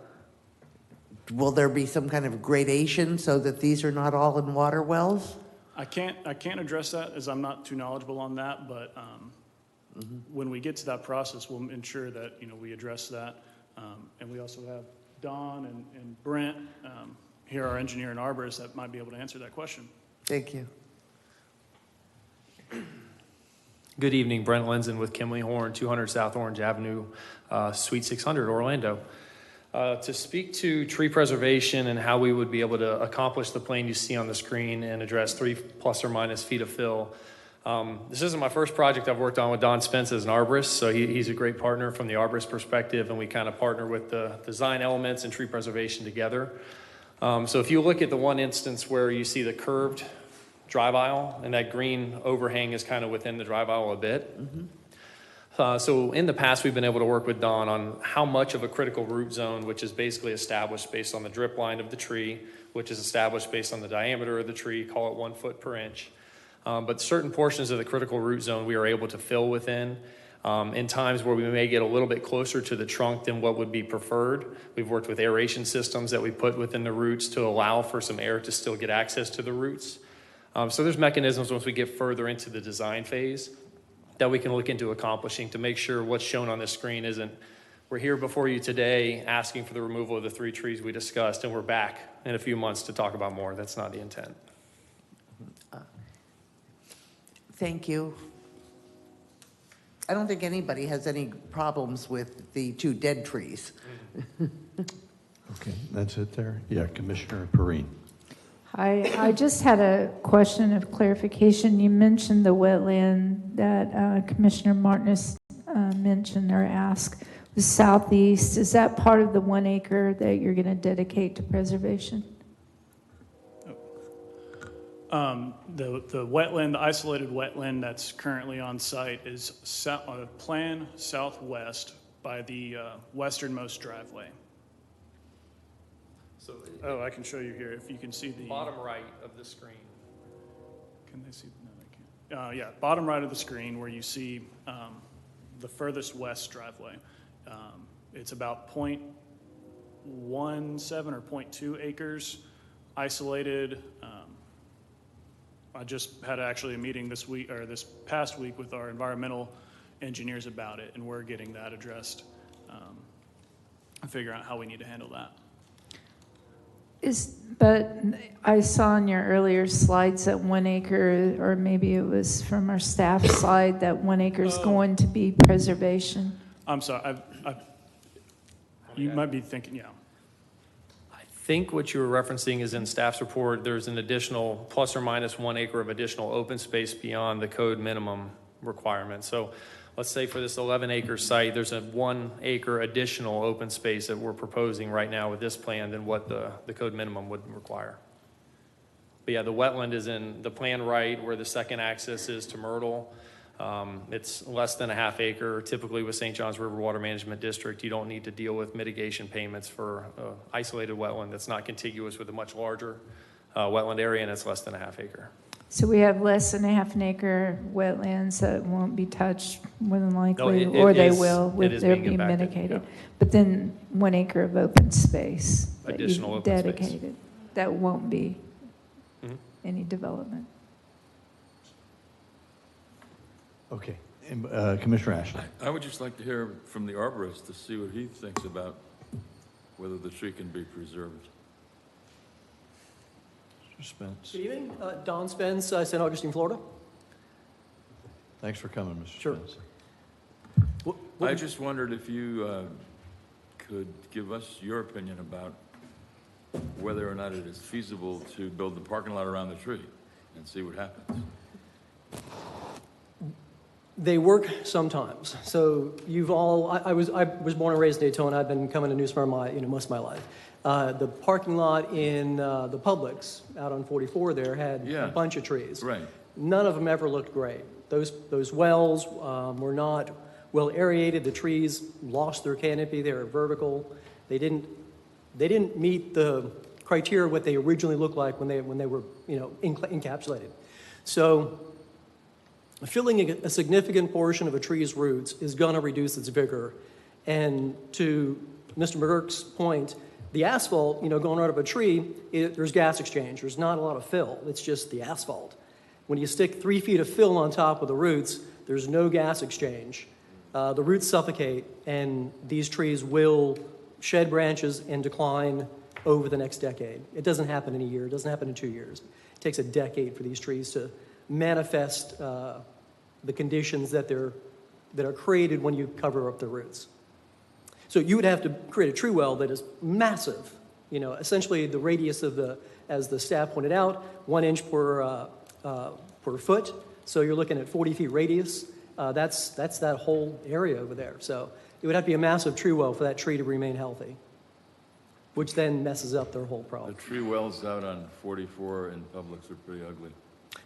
Will there be some kind of gradation so that these are not all in water wells? I can't address that as I'm not too knowledgeable on that, but when we get to that process, we'll ensure that we address that. And we also have Don and Brent here, our engineer and arborist, that might be able to answer that question. Thank you. Good evening, Brent Lenzen with Kimley Horn, 200 South Orange Avenue, Suite 600, Orlando. To speak to tree preservation and how we would be able to accomplish the plan you see on the screen and address 3 plus or minus feet of fill. This isn't my first project I've worked on with Don Spence as an arborist, so he's a great partner from the arborist perspective, and we kind of partner with the design elements and tree preservation together. So if you look at the one instance where you see the curved drive aisle, and that green overhang is kind of within the drive aisle a bit. So in the past, we've been able to work with Don on how much of a critical root zone, which is basically established based on the drip line of the tree, which is established based on the diameter of the tree, call it 1 foot per inch. But certain portions of the critical root zone we are able to fill within. In times where we may get a little bit closer to the trunk than what would be preferred, we've worked with aeration systems that we put within the roots to allow for some air to still get access to the roots. So there's mechanisms once we get further into the design phase that we can look into accomplishing to make sure what's shown on the screen isn't, we're here before you today asking for the removal of the 3 trees we discussed, and we're back in a few months to talk about more. That's not the intent. Thank you. I don't think anybody has any problems with the 2 dead trees. Okay, that's it there. Yeah, Commissioner Perrine. I just had a question of clarification. You mentioned the wetland that Commissioner Martinez mentioned or asked was southeast. Is that part of the 1 acre that you're going to dedicate to preservation? The wetland, the isolated wetland that's currently on site is plan southwest by the westernmost driveway. So Oh, I can show you here if you can see the bottom right of the screen. Can they see? No, they can't. Yeah, bottom right of the screen where you see the furthest west driveway. It's about 0.17 or 0.2 acres, isolated. I just had actually a meeting this week or this past week with our environmental engineers about it, and we're getting that addressed and figuring out how we need to handle that. But I saw in your earlier slides that 1 acre, or maybe it was from our staff side, that 1 acre is going to be preservation. I'm sorry, you might be thinking, yeah. I think what you were referencing is in staff's report, there's an additional plus or minus 1 acre of additional open space beyond the code minimum requirement. So let's say for this 11 acre site, there's a 1 acre additional open space that we're proposing right now with this plan than what the code minimum would require. But yeah, the wetland is in the plan right where the second access is to Myrtle. It's less than a ½ acre. Typically with St. Johns River Water Management District, you don't need to deal with mitigation payments for isolated wetland that's not contiguous with a much larger wetland area, and it's less than a ½ acre. So we have less than a ½ an acre wetlands that won't be touched more than likely, No, or they is- will, it with is there being being impacted, mitigated. yeah. But then 1 acre of open space that Additional you've open space. dedicated, that won't be Mhm. any development. Okay. Commissioner Ashley. I would just like to hear from the arborist to see what he thinks about whether the tree can be preserved. Mr. Spence. Good evening, Don Spence, St. Augustine, Florida. Thanks for coming, Mr. Sure. Spence. I just wondered if you could give us your opinion about whether or not it is feasible to build the parking lot around the tree and see what happens. They work sometimes. So you've all, I was born and raised in Daytona. I've been coming to New Smyrna most of my life. The parking lot in the Publix out on 44 there had a bunch of trees. Right. None of them ever looked great. Those wells were not well aerated. The trees lost their canopy. They were vertical. They didn't meet the criteria of what they originally looked like when they were encapsulated. So filling a significant portion of a tree's roots is going to reduce its vigor. And to Mr. McGurk's point, the asphalt, going right up a tree, there's gas exchange. There's not a lot of fill. It's just the asphalt. When you stick 3 feet of fill on top of the roots, there's no gas exchange. The roots suffocate, and these trees will shed branches and decline over the next decade. It doesn't happen in a year. It doesn't happen in 2 years. It takes a decade for these trees to manifest the conditions that are created when you cover up the roots. So you would have to create a tree well that is massive. Essentially the radius of as the staff pointed out, 1 inch per foot. So you're looking at 40 feet radius. That's that whole area over there. So it would have to be a massive tree well for that tree to remain healthy, which then messes up their whole problem. The tree wells out on 44 in Publix are pretty ugly.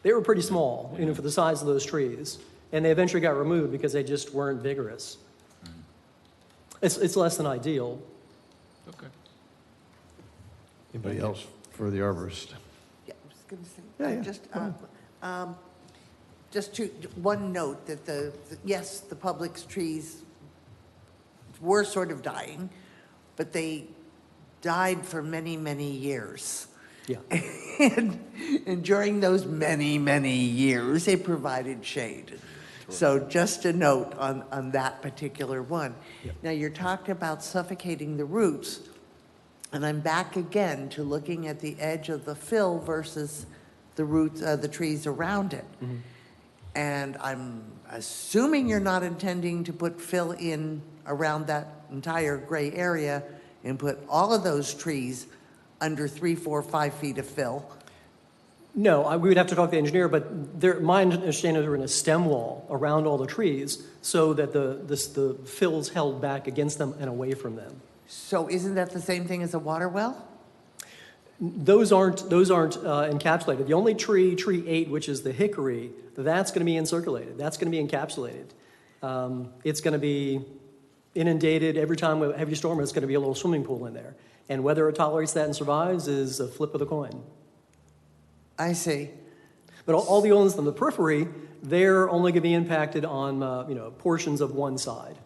They were pretty small, for the size of those trees, and they eventually got removed because they just weren't vigorous. It's less than ideal. Okay. Anybody else for the arborist? Yeah, I was going to say, just one note that yes, the Publix trees were sort of dying, but they died for many, many years. Yeah. and during those many, many years, they provided shade. So just a note on that particular one. Yep. Now, you're talking about suffocating the roots, and I'm back again to looking at the edge of the fill versus the roots, the trees around it. Mm-hmm. And I'm assuming you're not intending to put fill in around that entire gray area and put all of those trees under 3, 4, 5 feet of fill. No, we would have to talk to the engineer, but my understanding is they're in a stem wall around all the trees so that the fill's held back against them and away from them. So isn't that the same thing as a water well? Those aren't encapsulated. The only tree 8, which is the hickory, that's going to be encirculated. That's going to be encapsulated. It's going to be inundated every time with a heavy storm. It's going to be a little swimming pool in there. And whether it tolerates that and survives is a flip of the coin. I see. But all the ones on the periphery, they're only going to be impacted on portions of one side.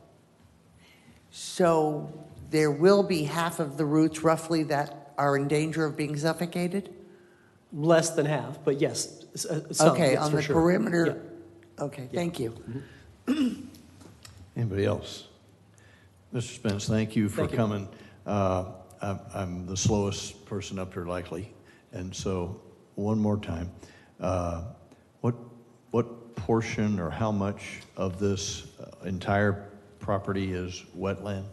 So there will be half of the roots roughly that are in danger of being suffocated? Less than half, but yes, some. Okay, yes, on for the sure. perimeter? Yeah. Okay, thank you. Anybody else? Mr. Spence, thank you for Thank you. coming. I'm the slowest person up here likely, and so one more time. What portion or how much of this entire property is wetland?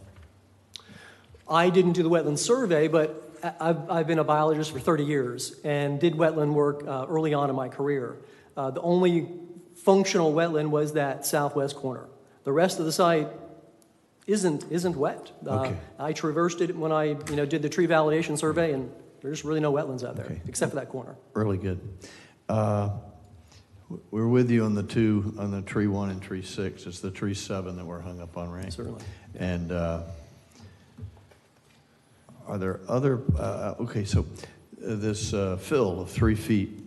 I didn't do the wetland survey, but I've been a biologist for 30 years and did wetland work early on in my career. The only functional wetland was that southwest corner. The rest of the site isn't wet. Okay. I traversed it when I did the tree validation survey, and there's really no wetlands out there except for that corner. Really good. We're with you on the tree 1 and tree 6. It's the tree 7 that we're hung up on, right? Certainly. And are there other, so this fill of 3 feet,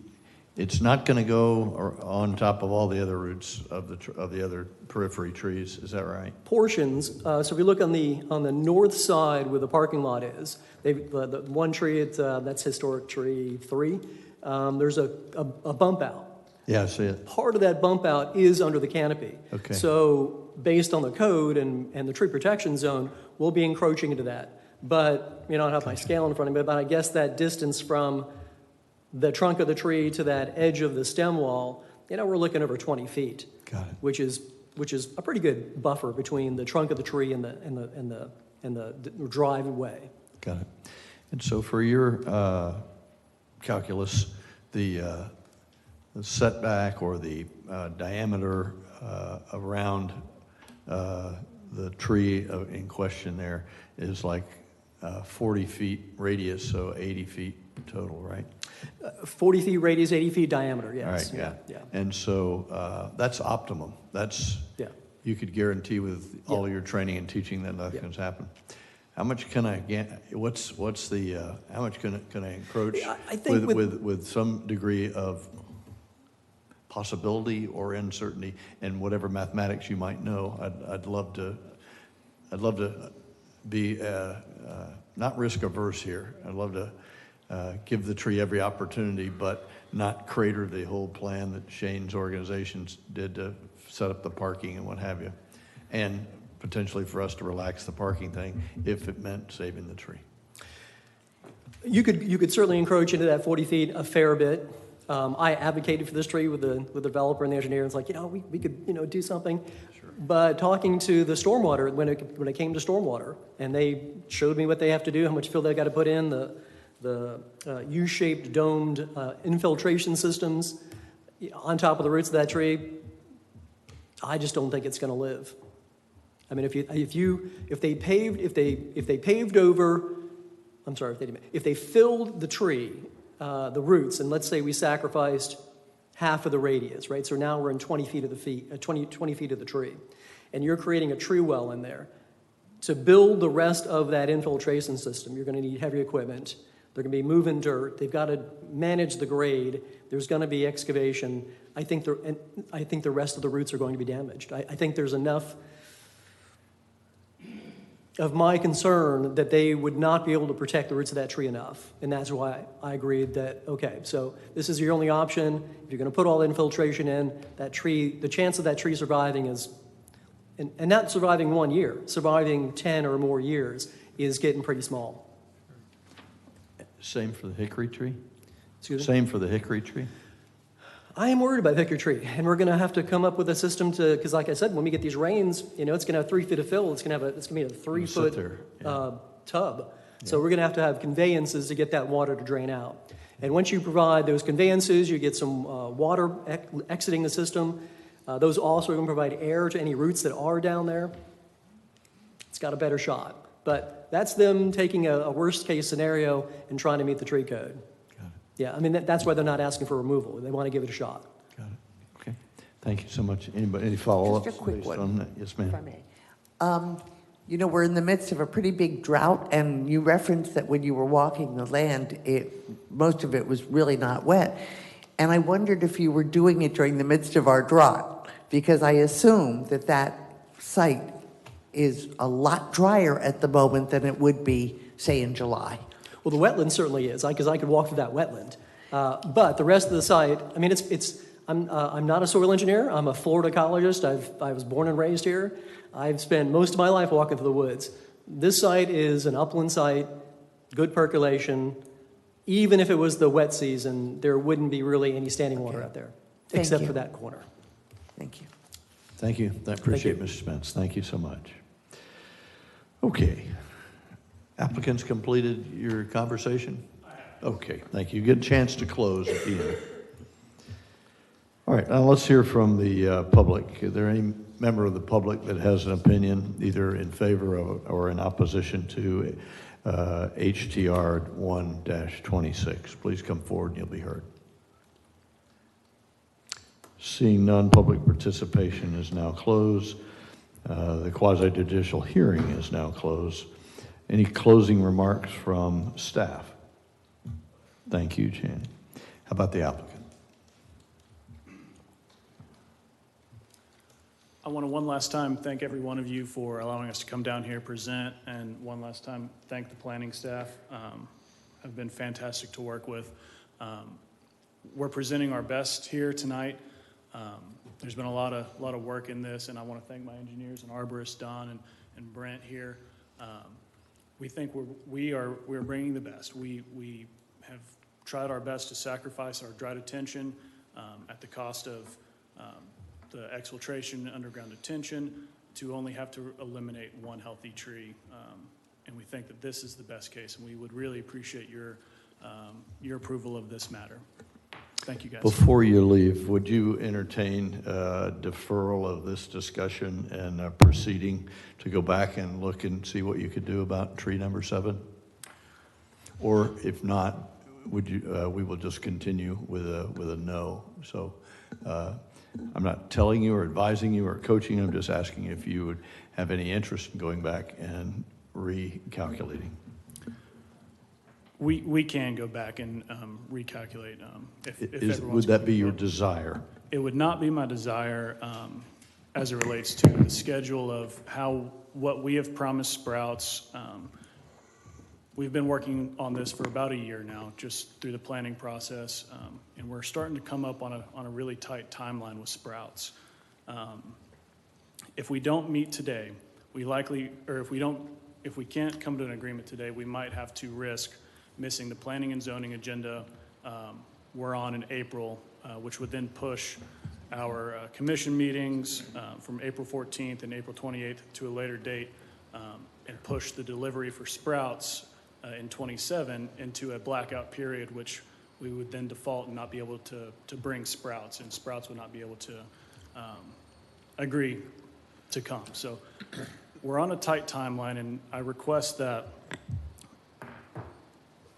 it's not going to go on top of all the other roots of the other periphery trees, is that right? Portions. So if you look on the north side where the parking lot is, the one tree that's historic tree 3. There's a bump out. Yeah, I see it. Part of that bump out is under the canopy. Okay. So based on the code and the tree protection zone, we'll be encroaching into that. But I don't have my scale in front of me, but I guess that distance from the trunk of the tree to that edge of the stem wall, we're looking over 20 feet. Got it. Which is a pretty good buffer between the trunk of the tree and the driveway. Got it. And so for your calculus, the setback or the diameter around the tree in question there is like 40 feet radius, so 80 feet total, right? 40 feet radius, 80 feet diameter, yes. All right, yeah. And so that's optimum. You could guarantee with all your training and teaching that nothing's happen. How much can I get? What's the? How much can I encroach I think with some degree of possibility or uncertainty, and whatever mathematics you might know? I'd love to be not risk averse here. I'd love to give the tree every opportunity, but not crater the whole plan that Shane's organizations did to set up the parking and what have you, and potentially for us to relax the parking thing if it meant saving the tree. You could certainly encroach into that 40 feet a fair bit. I advocated for this tree with the developer and the engineer. It's like, we could do something. Sure. But talking to the stormwater, when it came to stormwater, and they showed me what they have to do, how much fill they got to put in, the U-shaped domed infiltration systems on top of the roots of that tree, I just don't think it's going to live. I mean, if they filled the tree, the roots, and let's say we sacrificed half of the radius, right? So now we're in 20 feet of the tree, and you're creating a tree well in there. To build the rest of that infiltration system, you're going to need heavy equipment. They're going to be moving dirt. They've got to manage the grade. There's going to be excavation. I think the rest of the roots are going to be damaged. I think there's enough of my concern that they would not be able to protect the roots of that tree enough. And that's why I agreed that, okay, so this is your only option. If you're going to put all the infiltration in, that tree, the chance of that tree surviving is, and not surviving 1 year, surviving 10 or more years is getting pretty small. Same for the hickory tree? Excuse me? Same for the hickory tree? I am worried about the hickory tree, and we're going to have to come up with a system because like I said, when we get these rains, it's going to have 3 feet of fill. It's going to be a 3 foot tub. Yeah. So we're going to have conveyances to get that water to drain out. And once you provide those conveyances, you get some water exiting the system. Those also are going to provide air to any roots that are down there. It's got a better shot. But that's them taking a worst-case scenario and trying to meet the tree code. Yeah, I mean, that's why they're not asking for removal. They want to give it a shot. Okay, thank you so much. Anybody, any follow-ups? Just a quick based one, on that? Yes, ma'am. if I may. You know, we're in the midst of a pretty big drought, and you referenced that when you were walking the land, most of it was really not wet. And I wondered if you were doing it during the midst of our drought, because I assume that that site is a lot drier at the moment than it would be, say, in July. Well, the wetland certainly is, because I could walk through that wetland. But the rest of the site, I mean, I'm not a soil engineer. I'm a Florida ecologist. I was born and raised here. I've spent most of my life walking through the woods. This site is an upland site, good percolation. Even if it was the wet season, there wouldn't be really any standing water out there, except for that corner. Thank you. Thank you. I appreciate it, Mr. Spence. Thank you so much. Okay. Applicants completed your conversation? Okay, thank you. Get a chance to close at the end. All right, now let's hear from the public. Is there any member of the public that has an opinion either in favor of or in opposition to HTR 1-26? Please come forward and you'll be heard. Seeing none, public participation is now closed. The quasi-judicial hearing is now closed. Any closing remarks from staff? Thank you, Channing. How about the applicant? I want to one last time thank every one of you for allowing us to come down here, present, and one last time thank the planning staff. Have been fantastic to work with. We're presenting our best here tonight. There's been a lot of work in this, and I want to thank my engineers and arborists, Don and Brent here. We think we're bringing the best. We have tried our best to sacrifice our dry detention at the cost of the exfiltration, underground detention, to only have to eliminate one healthy tree. And we think that this is the best case, and we would really appreciate your approval of this matter. Thank you, guys. Before you leave, would you entertain deferral of this discussion and proceeding to go back and look and see what you could do about tree number 7? Or if not, would you? We will just continue with a no. So I'm not telling you or advising you or coaching. I'm just asking if you would have any interest in going back and recalculating. We can go back and recalculate if everyone's Would that be your desire? It would not be my desire as it relates to the schedule of what we have promised Sprouts. We've been working on this for about a year now, just through the planning process, and we're starting to come up on a really tight timeline with Sprouts. If we don't meet today, if we can't come to an agreement today, we might have to risk missing the planning and zoning agenda we're on in April, which would then push our commission meetings from April 14th and April 28th to a later date, and push the delivery for Sprouts in 27 into a blackout period, which we would then default and not be able to bring Sprouts, and Sprouts would not be able to agree to come. So we're on a tight timeline, and I request that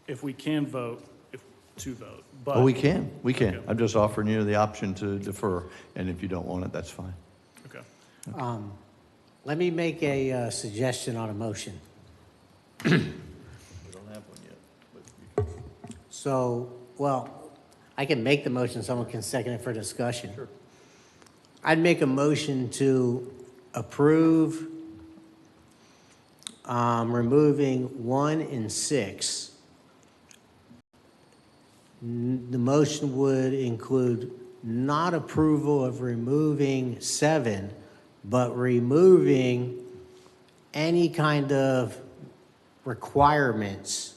if we can vote, to vote. But Oh, we can. Okay. I'm just offering you the option to defer, and if you don't want it, that's fine. Okay. Let me make a suggestion on a motion. We don't have one yet. So, well, I can make the motion, someone can second it for discussion. Sure. I'd make a motion to approve removing 1 and 6. The motion would include not approval of removing 7, but removing any kind of requirements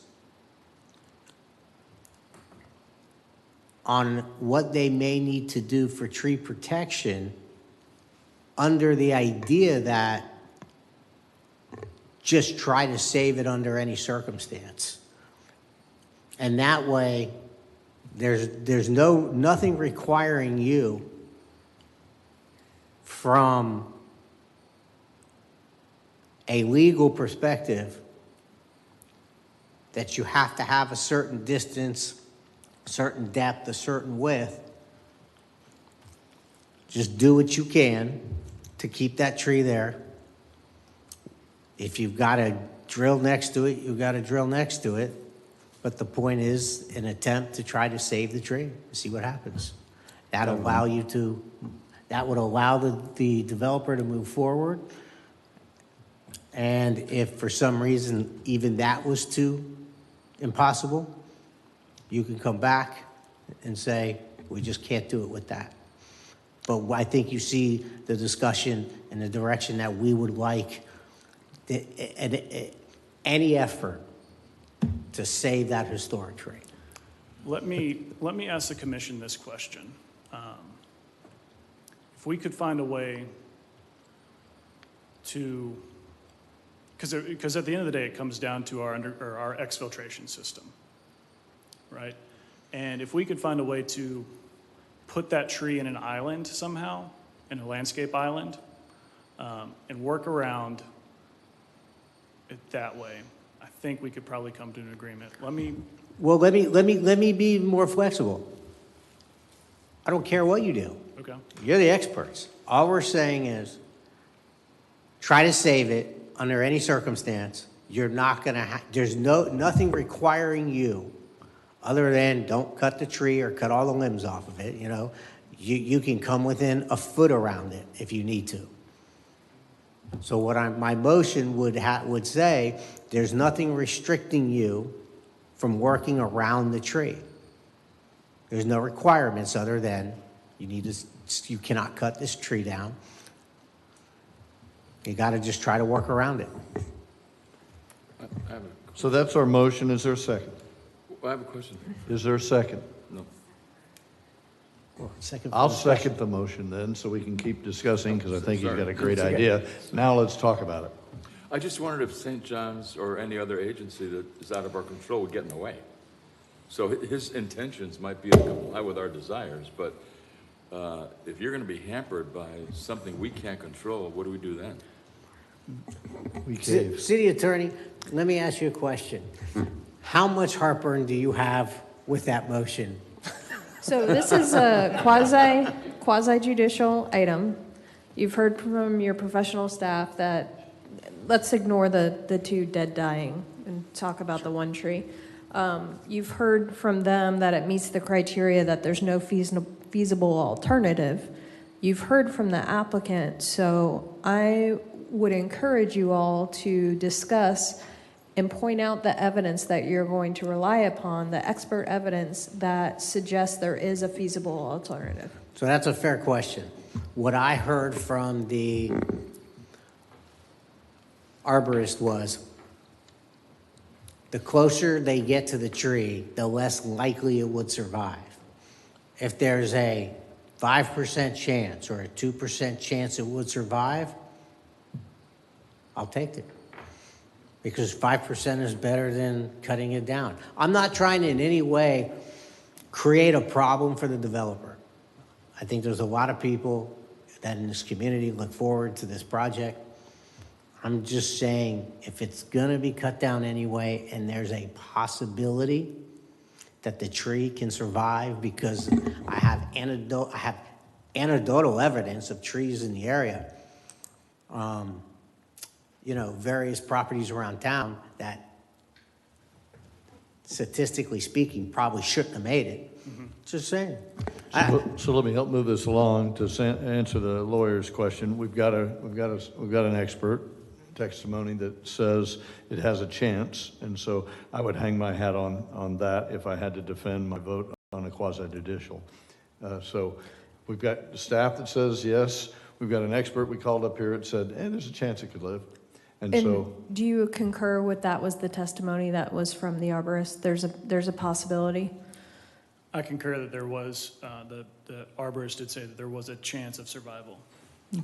on what they may need to do for tree protection, under the idea that just try to save it under any circumstance. And that way, There's nothing requiring you from a legal perspective that you have to have a certain distance, certain depth, a certain width. Just do what you can to keep that tree there. If you've got to drill next to it, you've got to drill next to it. But the point is an attempt to try to save the tree, see what happens. That would allow the developer to move forward. And if for some reason even that was too impossible, you can come back and say, we just can't do it with that. But I think you see the discussion and the direction that we would like, any effort to save that historic tree. Let me ask the commission this question. If we could find a way to, because at the end of the day, it comes down to our exfiltration system, right? And if we could find a way to put that tree in an island somehow, in a landscape island, and work around it that way, I think we could probably come to an agreement. Let me be more flexible. I don't care what you do. Okay. You're the experts. All we're saying is try to save it under any circumstance. You're not going to there's nothing requiring you other than don't cut the tree or cut all the limbs off of it. You know, you can come within a foot around it if you need to. So my motion would say there's nothing restricting you from working around the tree. There's no requirements other than you cannot cut this tree down. You got to just try to work around it. So that's our motion. Is there a second? I have a question. Is there a second? No. I'll second the motion then, so we can keep discussing, because I think you've got a great idea. Now let's talk about it. I just wondered if St. John's or any other agency that is out of our control would get in the way. So his intentions might be to comply with our desires, but if you're going to be hampered by something we can't control, what do we do then? City Attorney, let me ask you a question. How much heartburn do you have with that motion? So this is a quasi judicial item. You've heard from your professional staff that, let's ignore the two dead dying and talk about the one tree. You've heard from them that it meets the criteria that there's no feasible alternative. You've heard from the applicant, so I would encourage you all to discuss and point out the evidence that you're going to rely upon, the expert evidence that suggests there is a feasible alternative. So that's a fair question. What I heard from the arborist was the closer they get to the tree, the less likely it would survive. If there's a 5% chance or a 2% chance it would survive, I'll take it. Because 5% is better than cutting it down. I'm not trying to in any way create a problem for the developer. I think there's a lot of people that in this community look forward to this project. I'm just saying, if it's gonna be cut down anyway, and there's a possibility that the tree can survive, because I have anecdotal evidence of trees in the area, various properties around town that, statistically speaking, probably shouldn't have made it. Just saying. So let me help move this along to answer the lawyer's question. We've got an expert testimony that says it has a chance, and so I would hang my hat on that if I had to defend my vote on a quasi-judicial. So we've got the staff that says yes. We've got an expert we called up here that said, there's a chance it could live. And so, do you concur with that was the testimony that was from the arborist? There's a possibility? I concur that there was, the arborist did say that there was a chance of survival.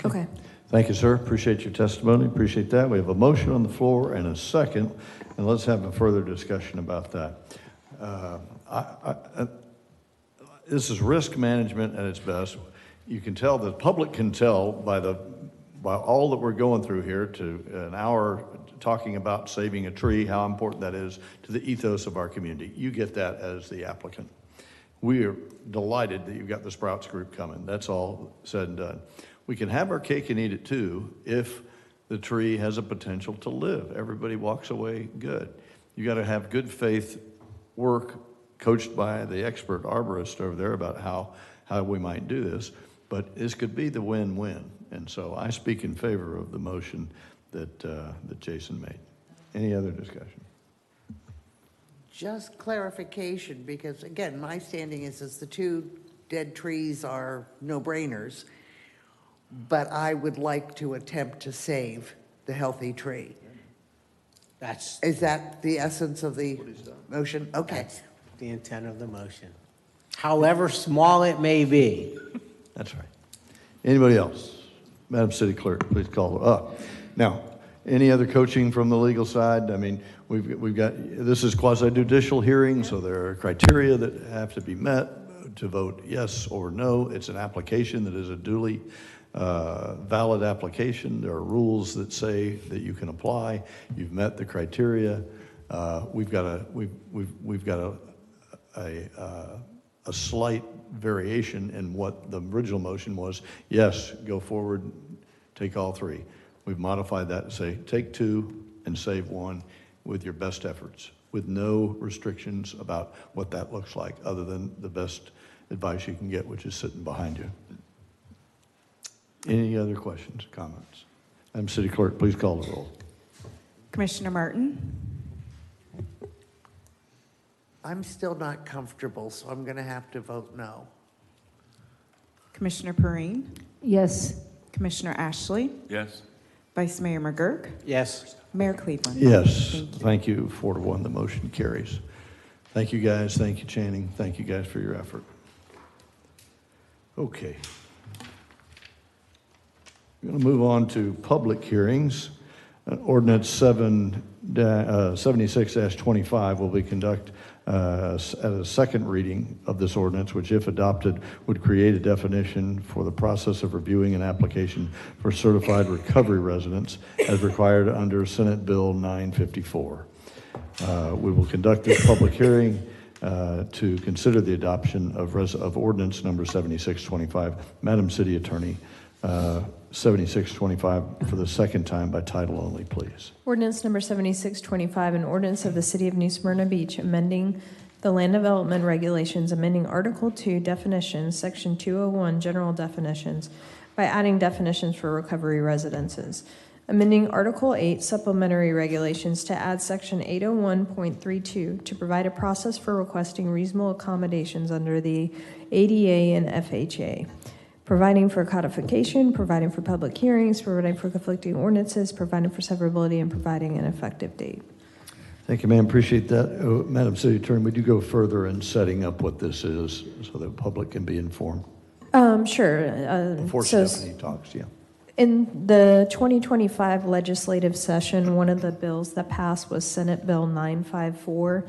Okay. thank you, sir. Appreciate your testimony. Appreciate that. We have a motion on the floor and a second, and let's have a further discussion about that. this is risk management at its best. You can tell, the public can tell by all that we're going through here, to an hour talking about saving a tree, how important that is to the ethos of our community. You get that as the applicant. We are delighted that you've got the Sprouts group coming. That's all said and done. We can have our cake and eat it too if the tree has a potential to live. Everybody walks away good. You got to have good faith work coached by the expert arborist over there about how we might do this. But this could be the win-win. And so I speak in favor of the motion that Jason made. Any other discussion? Just clarification, because again, my standing is the two dead trees are no-brainers, but I would like to attempt to save the healthy tree. Is that the essence of the motion? Okay. That's the intent of the motion. However small it may be. That's right. Anybody else? Madam City Clerk, please call up. Now, any other coaching from the legal side? I mean, we've got, this is quasi-judicial hearing, so there are criteria that have to be met to vote yes or no. It's an application that is a duly valid application. There are rules that say that you can apply. You've met the criteria. We've got a slight variation in what the original motion was. Yes, go forward, take all three. We've modified that to say take two and save one with your best efforts, with no restrictions about what that looks like, other than the best advice you can get, which is sitting behind you. Any other questions, comments? Madam City Clerk, please call the roll. Commissioner Martin? I'm still not comfortable, so I'm going to have to vote no. Commissioner Perrine? Yes. Commissioner Ashley? Yes. Vice Mayor McGurk? Yes. Mayor Cleveland? Yes, thank you. 4-1, the motion carries. Thank you, guys. Thank you, Channing. Thank you, guys, for your effort. Okay. We're going to move on to public hearings. Ordinance 76-25 will be conducted at a second reading of this ordinance, which, if adopted, would create a definition for the process of reviewing an application for certified recovery residents as required under Senate Bill 954. We will conduct this public hearing to consider the adoption of ordinance number 7625. Madam City Attorney, 7625 for the second time by title only, please. Ordinance number 7625, an ordinance of the City of New Smyrna Beach amending the land development regulations, amending Article 2 definitions, Section 201 general definitions by adding definitions for recovery residences, amending Article 8 supplementary regulations to add Section 801.32 to provide a process for requesting reasonable accommodations under the ADA and FHA, providing for codification, providing for public hearings, providing for conflicting ordinances, providing for severability, and providing an effective date. Thank you, ma'am. Appreciate that. Madam City Attorney, would you go further in setting up what this is so the public can be informed? Sure. Before Stephanie talks, yeah. In the 2025 legislative session, one of the bills that passed was Senate Bill 954.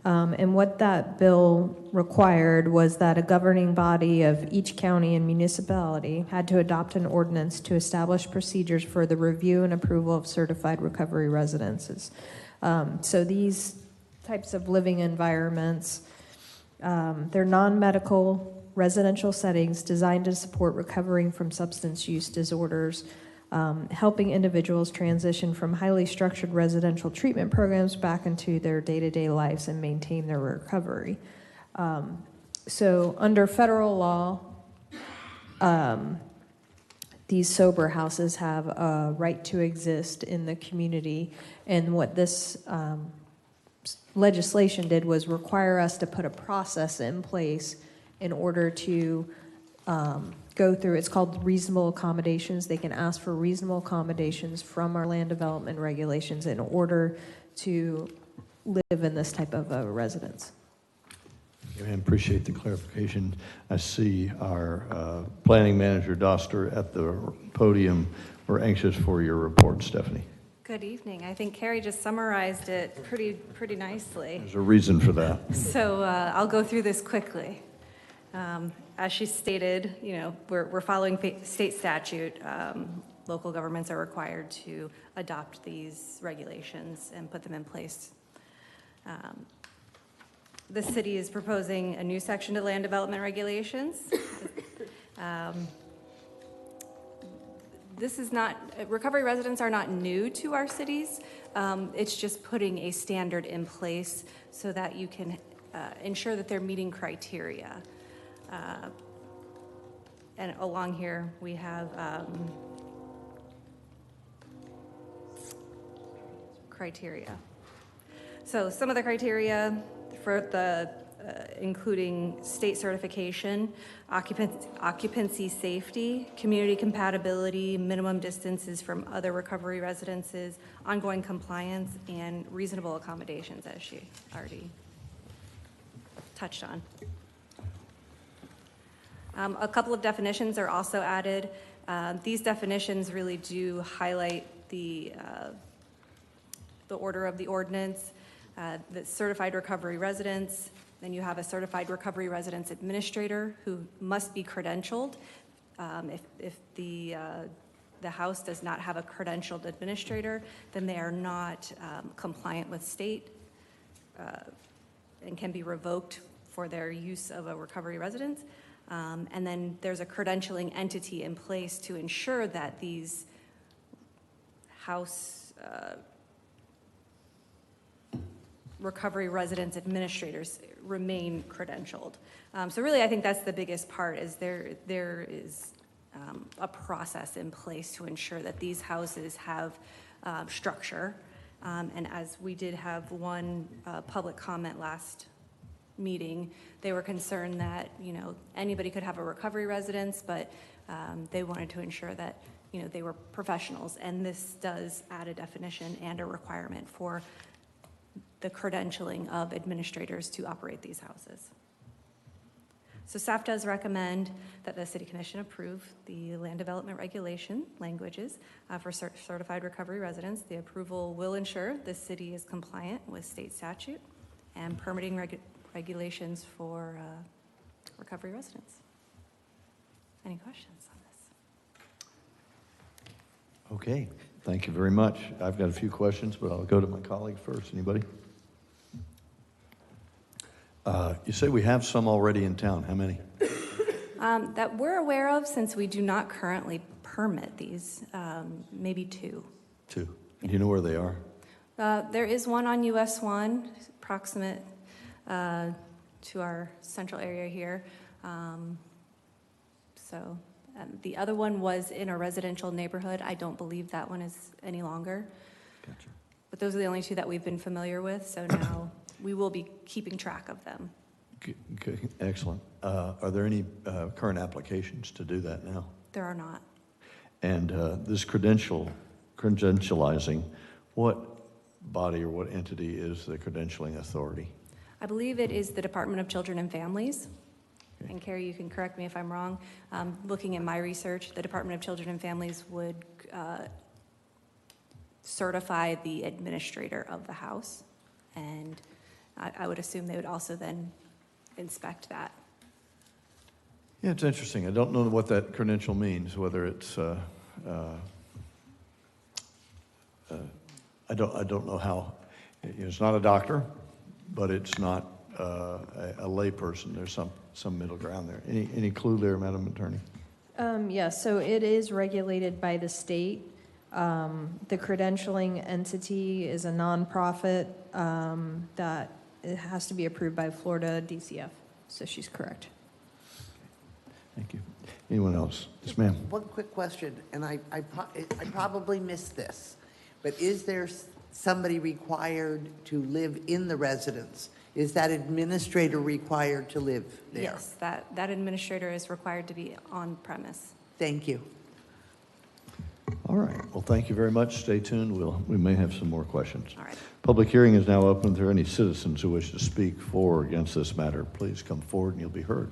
And what that bill required was that a governing body of each county and municipality had to adopt an ordinance to establish procedures for the review and approval of certified recovery residences. So these types of living environments, they're non-medical residential settings designed to support recovering from substance use disorders, helping individuals transition from highly structured residential treatment programs back into their day-to-day lives and maintain their recovery. So under federal law, these sober houses have a right to exist in the community, and what this legislation did was require us to put a process in place in order to go through, it's called reasonable accommodations. They can ask for reasonable accommodations from our land development regulations in order to live in this type of a residence. I appreciate the clarification. I see our planning manager, Doster, at the podium. We're anxious for your report, Stephanie. Good evening. I think Carrie just summarized it pretty nicely. There's a reason for that. So I'll go through this quickly. As she stated, we're following state statute. Local governments are required to adopt these regulations and put them in place. The city is proposing a new section to land development regulations. This is not, recovery residents are not new to our cities. It's just putting a standard in place so that you can ensure that they're meeting criteria. And along here, we have criteria. So some of the criteria for the including state certification, occupancy safety, community compatibility, minimum distances from other recovery residences, ongoing compliance, and reasonable accommodations, as she already touched on. A couple of definitions are also added. These definitions really do highlight the order of the ordinance. The certified recovery residence, then you have a certified recovery residence administrator who must be credentialed. If the house does not have a credentialed administrator, then they are not compliant with state and can be revoked for their use of a recovery residence. And then there's a credentialing entity in place to ensure that these house recovery residence administrators remain credentialed. So really, I think that's the biggest part, is there is a process in place to ensure that these houses have structure. And as we did have one public comment last meeting, they were concerned that, anybody could have a recovery residence, but they wanted to ensure that, they were professionals. And this does add a definition and a requirement for the credentialing of administrators to operate these houses. So staff does recommend that the City Commission approve the land development regulation languages for certified recovery residents. The approval will ensure the city is compliant with state statute and permitting regulations for recovery residents. Any questions on this? Okay, thank you very much. I've got a few questions, but I'll go to my colleague first. Anybody? You say we have some already in town. How many? That we're aware of, since we do not currently permit these, maybe two. Two. Do you know where they are? There is one on US 1, proximate to our central area here. The other one was in a residential neighborhood. I don't believe that one is any longer. Gotcha. But those are the only two that we've been familiar with, so now we will be keeping track of them. Okay, excellent. Are there any current applications to do that now? There are not. And this credentializing, what body or what entity is the credentialing authority? I believe it is the Department of Children and Families. Okay. And Carrie, you can correct me if I'm wrong. Looking at my research, the Department of Children and Families would certify the administrator of the house. And I would assume they would also then inspect that. Yeah, it's interesting. I don't know what that credential means, whether it's, I don't know how, it's not a doctor, but it's not a layperson. There's some middle ground there. Any clue there, Madam Attorney? Yes, so it is regulated by the state. The credentialing entity is a nonprofit that it has to be approved by Florida DCF. So she's correct. Thank you. Anyone else? Yes, ma'am. One quick question, and I probably missed this, but is there somebody required to live in the residence? Is that administrator required to live there? Yes, that administrator is required to be on premise. Thank you. All right. Well, thank you very much. Stay tuned. We may have some more questions. All right. Public hearing is now open. If there are any citizens who wish to speak for or against this matter, please come forward and you'll be heard.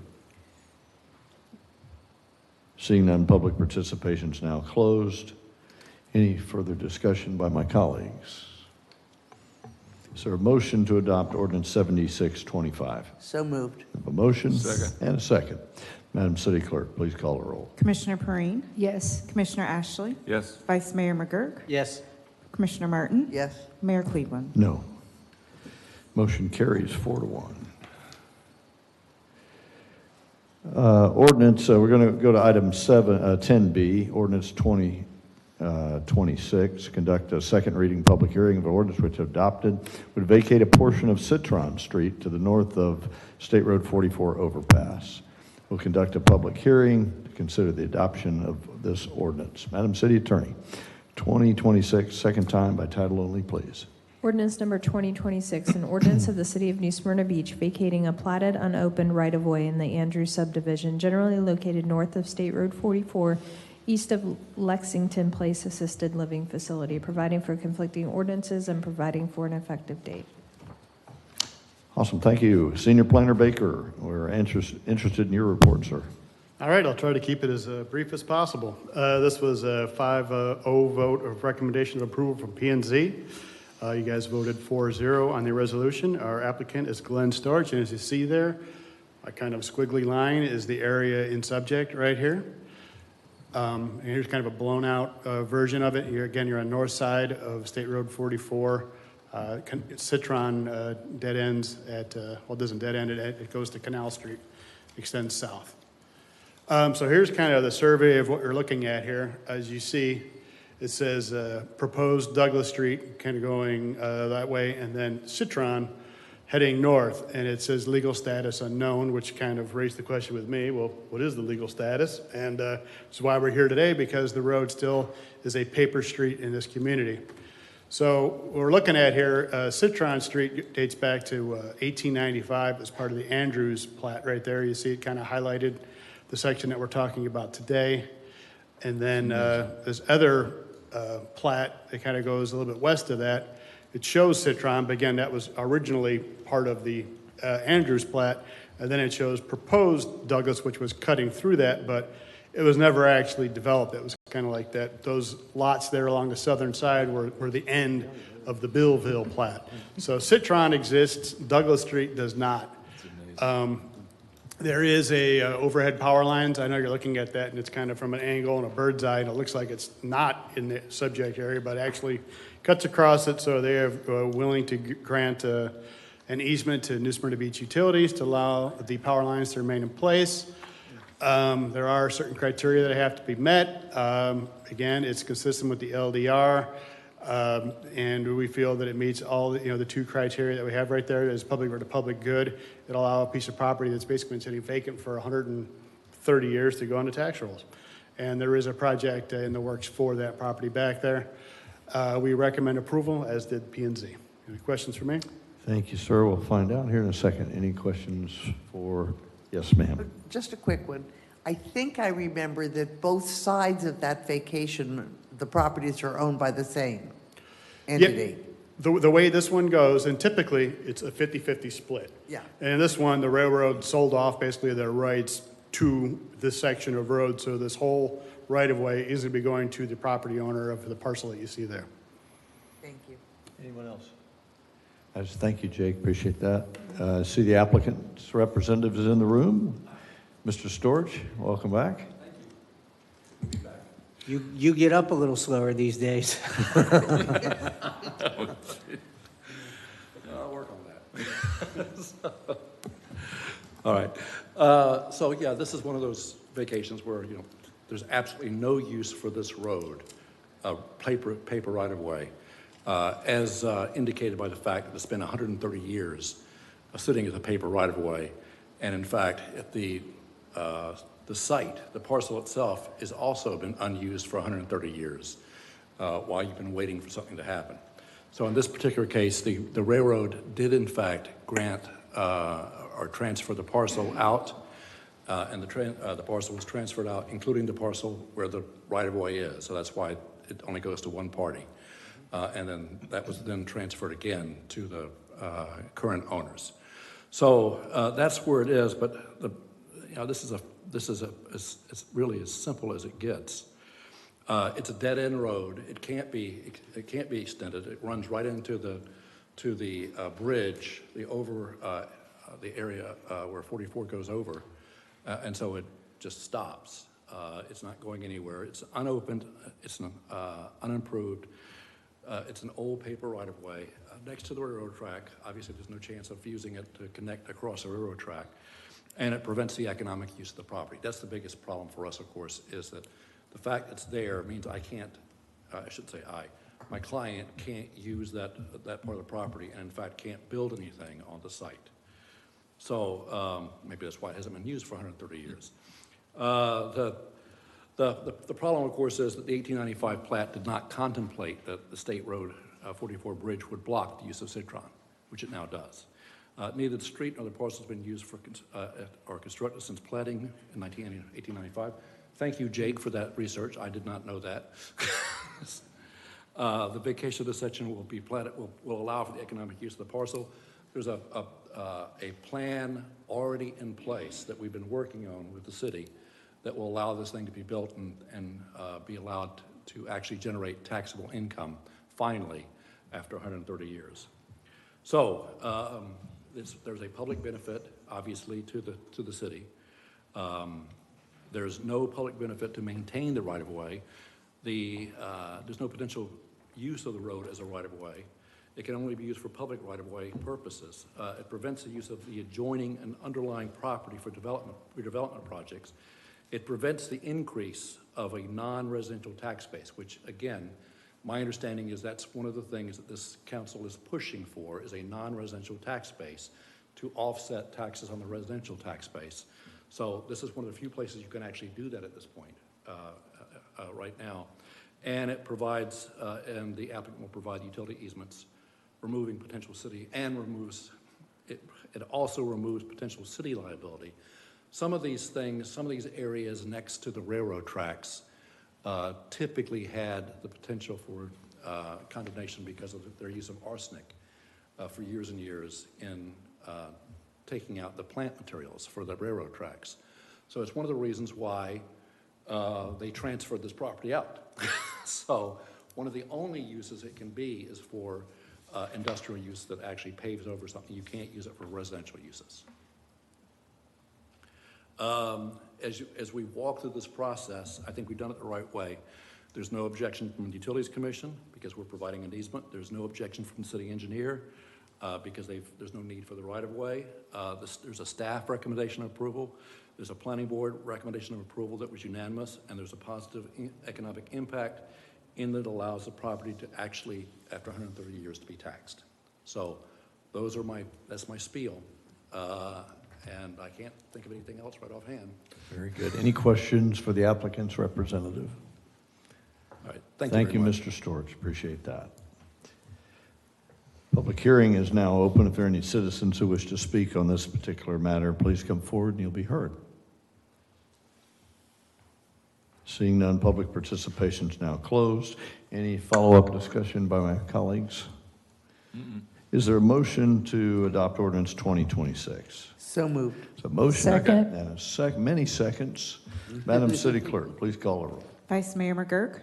Seeing none, public participation is now closed. Any further discussion by my colleagues? Is there a motion to adopt ordinance 7625? So moved. We have a motion. Second. And a second. Madam City Clerk, please call the roll. Commissioner Perrine? Yes. Commissioner Ashley? Yes. Vice Mayor McGurk? Yes. Commissioner Martin? Yes. Mayor Cleveland? No. Motion carries 4-1. Ordinance, we're going to go to item 10B, ordinance 2026. Conduct a second reading public hearing of an ordinance which adopted would vacate a portion of Citron Street to the north of State Road 44 overpass. We'll conduct a public hearing to consider the adoption of this ordinance. Madam City Attorney, 2026, second time by title only, please. Ordinance number 2026, an ordinance of the City of New Smyrna Beach vacating a platted, unopened right-of-way in the Andrews subdivision, generally located north of State Road 44, east of Lexington Place Assisted Living Facility, providing for conflicting ordinances and providing for an effective date. Awesome, thank you. Senior Planner Baker, we're interested in your report, sir. All right, I'll try to keep it as brief as possible. This was a 5-0 vote of recommendation of approval from P&Z. You guys voted 4-0 on the resolution. Our applicant is Glenn Storch, and as you see there, a kind of squiggly line is the area in subject right here. And here's kind of a blown out version of it. You're on north side of State Road 44. Citron dead ends at, well, it doesn't dead end, it goes to Canal Street, extends south. So here's kind of the survey of what we're looking at here. As you see, it says proposed Douglas Street kind of going that way, and then Citron heading north, and it says legal status unknown, which kind of raised the question with me, well, what is the legal status? And this is why we're here today, because the road still is a paper street in this community. So what we're looking at here, Citron Street dates back to 1895 as part of the Andrews plat right there. You see it kind of highlighted the section that we're talking about today. And then this other plat that kind of goes a little bit west of that, it shows Citron, but again, that was originally part of the Andrews plat. And then it shows proposed Douglas, which was cutting through that, but it was never actually developed. It was kind of like that. Those lots there along the southern side were the end of the Billville plat. So Citron exists, Douglas Street does not. There is a overhead power lines. I know you're looking at that and it's kind of from an angle and a bird's eye, and it looks like it's not in the subject area, but actually cuts across it. So they are willing to grant an easement to New Smyrna Beach Utilities to allow the power lines to remain in place. There are certain criteria that have to be met. Again, it's consistent with the LDR, and we feel that it meets all the two criteria that we have right there. As public good, it'll allow a piece of property that's basically been sitting vacant for 130 years to go into tax rolls. And there is a project in the works for that property back there. We recommend approval, as did P&Z. Any questions for me? Thank you, sir. We'll find out here in a second. Any questions for, yes, ma'am. Just a quick one. I think I remember that both sides of that vacation, the properties are owned by the same entity. Yep. The way this one goes, and typically it's a 50-50 split. Yeah. And this one, the railroad sold off basically their rights to this section of road, so this whole right-of-way is going to be going to the property owner of the parcel that you see there. Thank you. Anyone else? Thank you, Jake. Appreciate that. See the applicant's representative is in the room. Mr. Storch, welcome back. You get up a little slower these days. I'll work on that. All right. So yeah, this is one of those vacations where, there's absolutely no use for this road, paper right-of-way, as indicated by the fact that it's been 130 years sitting as a paper right-of-way. And in fact, at the site, the parcel itself, has also been unused for 130 years while you've been waiting for something to happen. So in this particular case, the railroad did in fact grant or transfer the parcel out, and the parcel was transferred out, including the parcel where the right-of-way is. So that's why it only goes to one party. And then that was then transferred again to the current owners. So that's where it is, but this is it's really as simple as it gets. It's a dead-end road. It can't be extended. It runs right into the to the bridge, the area where 44 goes over, and so it just stops. It's not going anywhere. It's unopened. It's unimproved. It's an old paper right-of-way next to the railroad track. Obviously, there's no chance of using it to connect across the railroad track, and it prevents the economic use of the property. That's the biggest problem for us, of course, is that the fact it's there means I can't, I shouldn't say my client can't use that part of the property, and in fact can't build anything on the site. So maybe that's why it hasn't been used for 130 years. The problem, of course, is that the 1895 plat did not contemplate that the State Road 44 bridge would block the use of Citron, which it now does. Neither the street nor the parcel has been used for or constructed since platting in 1895. Thank you, Jake, for that research. I did not know that. The vacation of this section will be platted, will allow for the economic use of the parcel. There's a plan already in place that we've been working on with the city that will allow this thing to be built and be allowed to actually generate taxable income finally after 130 years. So there's a public benefit, obviously, to the city. There's no public benefit to maintain the right-of-way. There's no potential use of the road as a right-of-way. It can only be used for public right-of-way purposes. It prevents the use of the adjoining and underlying property for redevelopment projects. It prevents the increase of a non-residential tax base, which, again, my understanding is that's one of the things that this council is pushing for, is a non-residential tax base to offset taxes on the residential tax base. So this is one of the few places you can actually do that at this point right now. And it provides, and the applicant will provide utility easements, removing potential city, and it also removes potential city liability. Some of these things, some of these areas next to the railroad tracks typically had the potential for condemnation because of their use of arsenic for years and years in taking out the plant materials for the railroad tracks. So it's one of the reasons why they transferred this property out. So one of the only uses it can be is for industrial use that actually paves over something. You can't use it for residential uses. As we walk through this process, I think we've done it the right way. There's no objection from the Utilities Commission because we're providing an easement. There's no objection from the city engineer because there's no need for the right-of-way. There's a staff recommendation of approval. There's a planning board recommendation of approval that was unanimous, and there's a positive economic impact in that it allows the property to actually, after 130 years, to be taxed. So that's my spiel. And I can't think of anything else right offhand. Very good. Any questions for the applicant's representative? All right. Thank you, Mr. Storch. Appreciate that. Public hearing is now open. If there are any citizens who wish to speak on this particular matter, please come forward and you'll be heard. Seeing none, public participation is now closed. Any follow-up discussion by my colleagues? Is there a motion to adopt ordinance 2026? So moved. So motion Second. and many seconds. Madam City Clerk, please call the roll. Vice Mayor McGurk?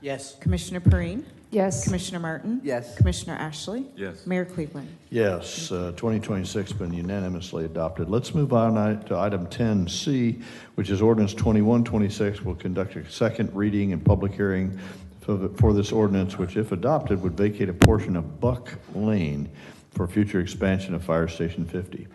Yes. Commissioner Perrine? Yes. Commissioner Martin? Yes. Commissioner Ashley? Yes. Mayor Cleveland? Yes, 2026 been unanimously adopted. Let's move on to item 10C, which is ordinance 2126. We'll conduct a second reading and public hearing for this ordinance, which, if adopted, would vacate a portion of Buck Lane for future expansion of Fire Station 50.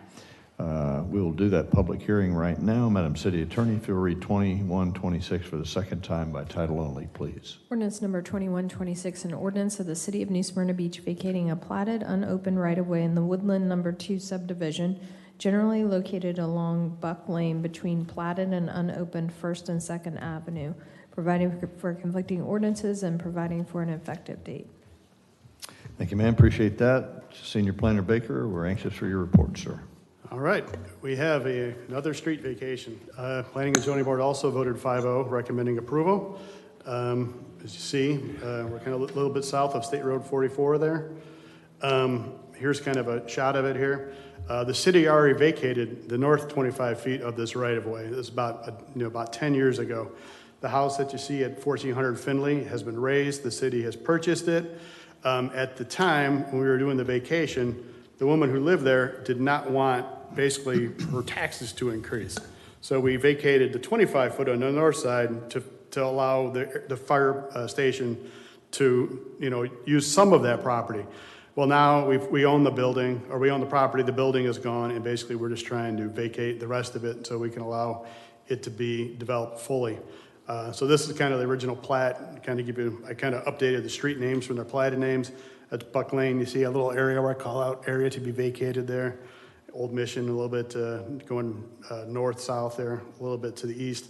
We will do that public hearing right now. Madam City Attorney, if you'll read 2126 for the second time by title only, please. Ordinance number 2126, an ordinance of the City of New Smyrna Beach vacating a platted, unopened right-of-way in the Woodland Number 2 subdivision, generally located along Buck Lane between platted and unopened 1st and 2nd Avenue, providing for conflicting ordinances and providing for an effective date. Thank you, ma'am. Appreciate that. Senior Planner Baker, we're anxious for your report, sir. All right, we have another street vacation. Planning and Zoning Board also voted 5-0, recommending approval. As you see, we're kind of a little bit south of State Road 44 there. Here's kind of a shot of it here. The city already vacated the north 25 feet of this right-of-way. This is about 10 years ago. The house that you see at 1400 Finley has been raised. The city has purchased it. At the time, when we were doing the vacation, the woman who lived there did not want basically her taxes to increase. So we vacated the 25-foot on the north side to allow the fire station to, use some of that property. Well, now we own the building, or we own the property, the building is gone, and basically we're just trying to vacate the rest of it so we can allow it to be developed fully. So this is kind of the original plat, I kind of updated the street names from their platted names. At Buck Lane, you see a little area where I call out area to be vacated there. Old Mission, a little bit going north, south there, a little bit to the east.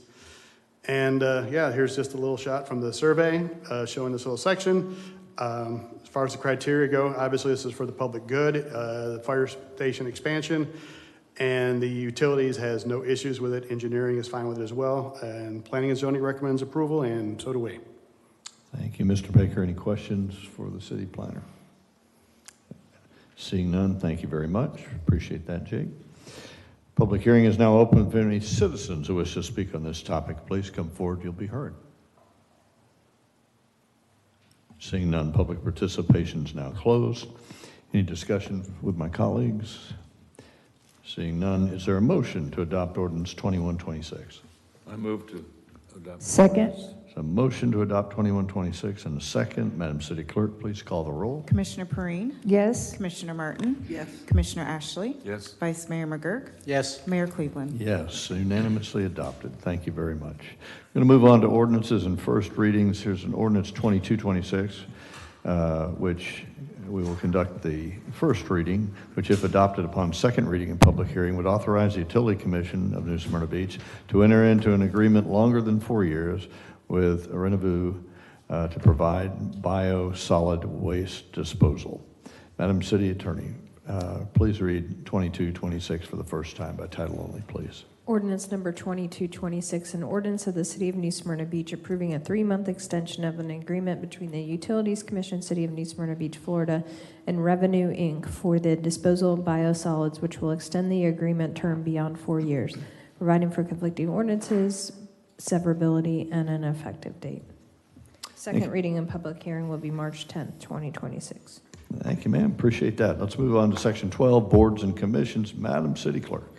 And here's just a little shot from the survey showing this little section. As far as the criteria go, obviously this is for the public good, the fire station expansion, and the utilities has no issues with it. Engineering is fine with it as well, and planning and zoning recommends approval, and so do we. Thank you, Mr. Baker. Any questions for the city planner? Seeing none, thank you very much. Appreciate that, Jake. Public hearing is now open. If any citizens who wish to speak on this topic, please come forward. You'll be heard. Seeing none, public participation is now closed. Any discussion with my colleagues? Seeing none, is there a motion to adopt ordinance 2126? I move to adopt. Second. A motion to adopt 2126 and a second. Madam City Clerk, please call the roll. Commissioner Perrine? Yes. Commissioner Martin? Yes. Commissioner Ashley? Yes. Vice Mayor McGurk? Yes. Mayor Cleveland? Yes, unanimously adopted. Thank you very much. I'm going to move on to ordinances and first readings. Here's an ordinance 2226, which we will conduct the first reading, which if adopted upon second reading and public hearing would authorize the Utility Commission of New Smyrna Beach to enter into an agreement longer than 4 years with Renevu to provide bio-solid waste disposal. Madam City Attorney, please read 2226 for the first time by title only, please. Ordinance number 2226, an ordinance of the City of New Smyrna Beach approving a 3-month extension of an agreement between the Utilities Commission, City of New Smyrna Beach, Florida, and Revenue, Inc. for the disposal of biosolids, which will extend the agreement term beyond 4 years, providing for conflicting ordinances, severability, and an effective date. Second reading and public hearing will be March 10th, 2026. Thank you, ma'am. Appreciate that. Let's move on to section 12, boards and commissions. Madam City Clerk.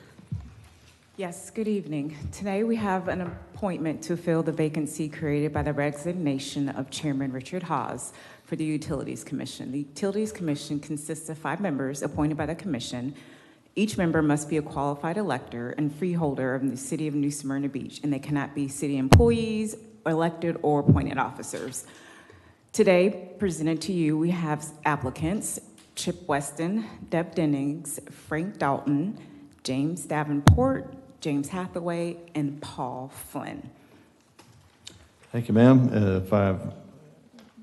Yes, good evening. Today we have an appointment to fill the vacancy created by the resignation of Chairman Richard Hawes for the Utilities Commission. The Utilities Commission consists of 5 members appointed by the Commission. Each member must be a qualified elector and freeholder of the City of New Smyrna Beach, and they cannot be city employees, elected, or appointed officers. Today, presented to you, we have applicants: Chip Weston, Deb Dennings, Frank Dalton, James Davenport, James Hathaway, and Paul Flynn. Thank you, ma'am. If I'm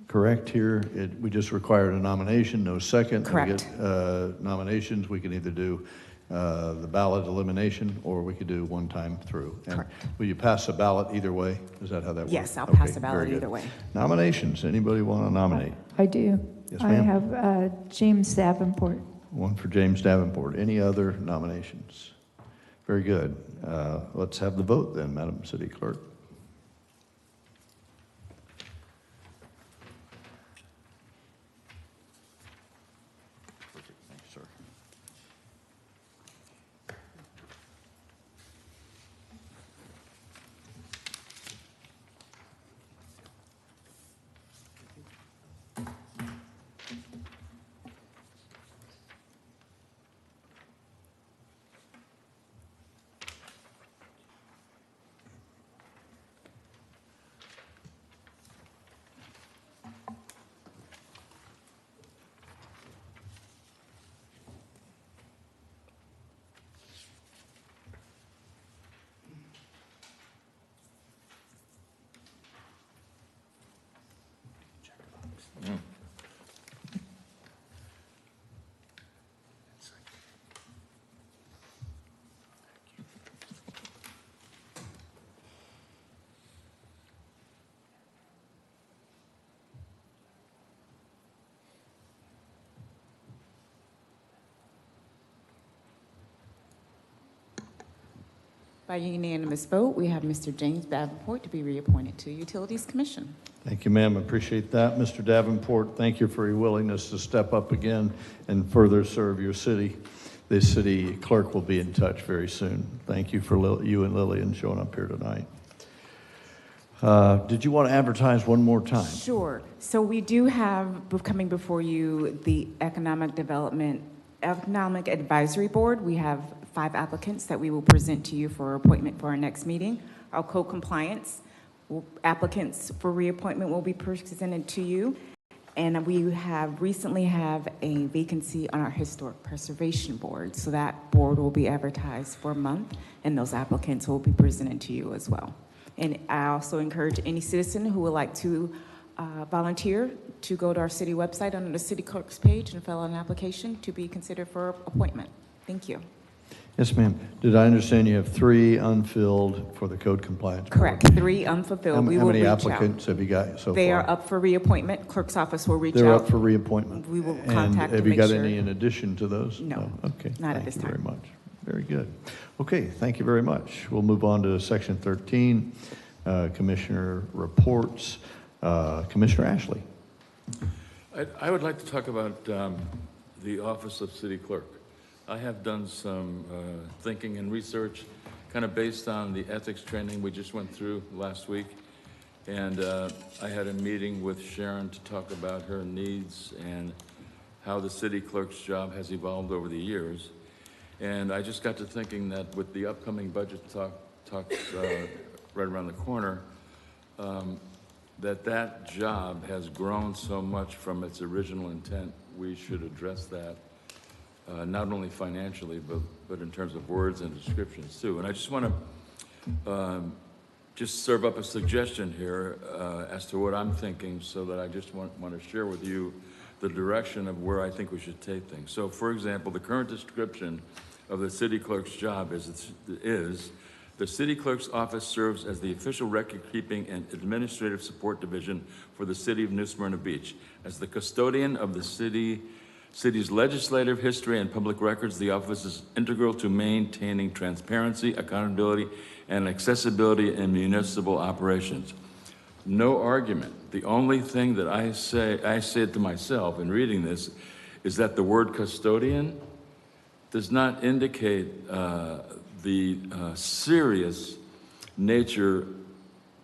correct here, we just required a nomination, no second. Correct. We get nominations, we can either do the ballot elimination, or we could do one time through. And Correct. will you pass a ballot either way? Is that how that works? Yes, I'll pass Okay, the ballot very good. either way. Nominations, anybody want to nominate? I do. Yes, I ma'am. have James Davenport. One for James Davenport. Any other nominations? Very good. Let's have the vote then, Madam City Clerk. Perfect. Thank you, sir. By unanimous vote, we have Mr. James Davenport to be reappointed to Utilities Commission. Thank you, ma'am. Appreciate that. Mr. Davenport, thank you for your willingness to step up again and further serve your city. The city clerk will be in touch very soon. Thank you for you and Lillian showing up here tonight. Did you want to advertise one more time? Sure. So we do have coming before you the Economic Advisory Board. We have 5 applicants that we will present to you for appointment for our next meeting. Our code compliance applicants for reappointment will be presented to you. And we have recently have a vacancy on our Historic Preservation Board. So that board will be advertised for a month, and those applicants will be presented to you as well. And I also encourage any citizen who would like to volunteer to go to our city website under the city clerk's page and fill out an application to be considered for appointment. Thank you. Yes, ma'am. Did I understand you have 3 unfilled for the code compliance? Correct. 3 unfulfilled. How many applicants have you got so far? They are up for reappointment. Clerk's office will reach out. They're up for reappointment. We will And contact to have you make got sure. any in addition to those? No, Okay. not at this Thank you time. very much. Very good. Okay, thank you very much. We'll move on to section 13, commissioner reports. Commissioner Ashley. I would like to talk about the Office of City Clerk. I have done some thinking and research kind of based on the ethics training we just went through last week. And I had a meeting with Sharon to talk about her needs and how the city clerk's job has evolved over the years. And I just got to thinking that with the upcoming budget talks right around the corner, that job has grown so much from its original intent, we should address that, not only financially, but in terms of words and descriptions too. And I just want to just serve up a suggestion here as to what I'm thinking, so that I just want to share with you the direction of where I think we should take things. So, for example, the current description of the city clerk's job is the city clerk's office serves as the official record-keeping and administrative support division for the city of New Smyrna Beach. As the custodian of the city's legislative history and public records, the office is integral to maintaining transparency, accountability, and accessibility in municipal operations. No argument. The only thing that I say to myself in reading this is that the word custodian does not indicate the serious nature,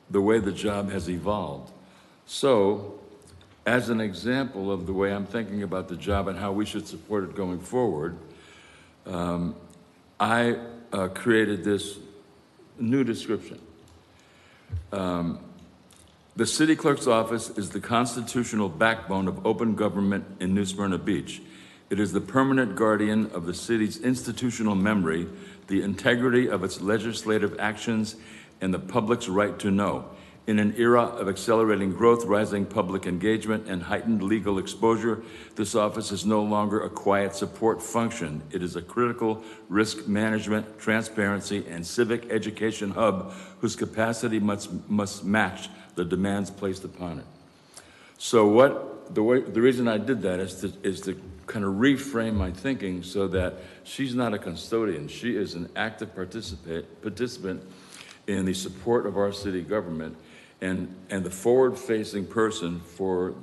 the way the job has evolved. So, as an example of the way I'm thinking about the job and how we should support it going forward, I created this new description. The city clerk's office is the constitutional backbone of open government in New Smyrna Beach. It is the permanent guardian of the city's institutional memory, the integrity of its legislative actions, and the public's right to know. In an era of accelerating growth, rising public engagement, and heightened legal exposure, this office is no longer a quiet support function. It is a critical risk management, transparency, and civic education hub whose capacity must match the demands placed upon it. So the reason I did that is to kind of reframe my thinking so that she's not a custodian. She is an active participant in the support of our city government and the forward-facing person for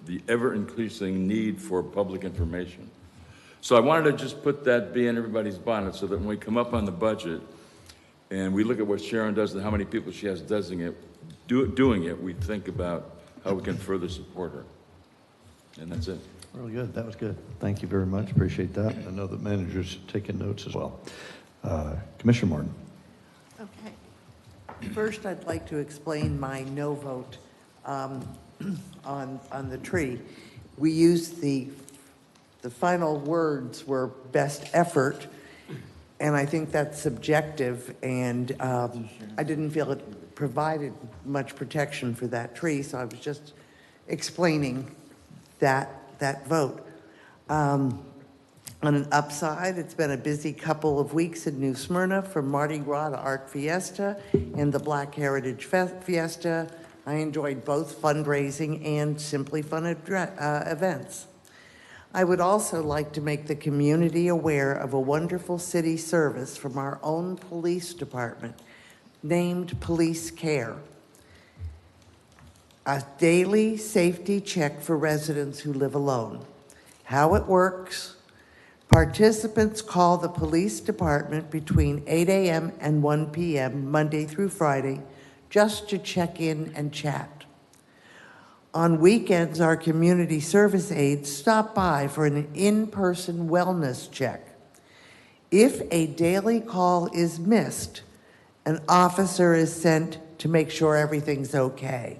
the ever-increasing need for public information. So I wanted to just put that bee in everybody's bonnet so that when we come up on the budget and we look at what Sharon does and how many people she has doing it, we think about how we can further support her. And that's it. Really good. That was good. Thank you very much. Appreciate that. I know that managers taking notes as well. Commissioner Martin. Okay. First, I'd like to explain my no vote on the tree. We used the final words were best effort, and I think that's subjective, and I didn't feel it provided much protection for that tree, so I was just explaining that vote. On an upside, it's been a busy couple of weeks in New Smyrna, from Mardi Gras to Art Fiesta and the Black Heritage Fiesta. I enjoyed both fundraising and Simply Fun events. I would also like to make the community aware of a wonderful city service from our own police department named Police Care. A daily safety check for residents who live alone. How it works: participants call the police department between 8 a.m. and 1 p.m. Monday through Friday just to check in and chat. On weekends, our community service aides stop by for an in-person wellness check. If a daily call is missed, an officer is sent to make sure everything's okay.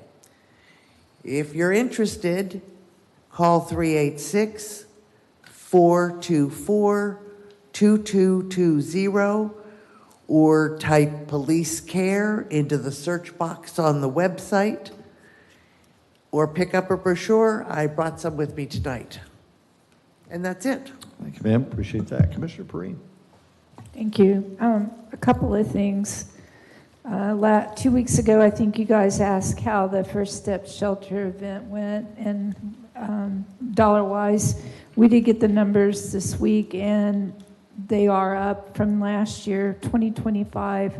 If you're interested, call 386-424-2220 or type Police Care into the search box on the website, or pick up a brochure. I brought some with me tonight. And that's it. Thank you, ma'am. Appreciate that. Commissioner Perrine. Thank you. A couple of things. 2 weeks ago, I think you guys asked how the First Step Shelter event went, and dollar-wise, we did get the numbers this week, and they are up from last year. 2025,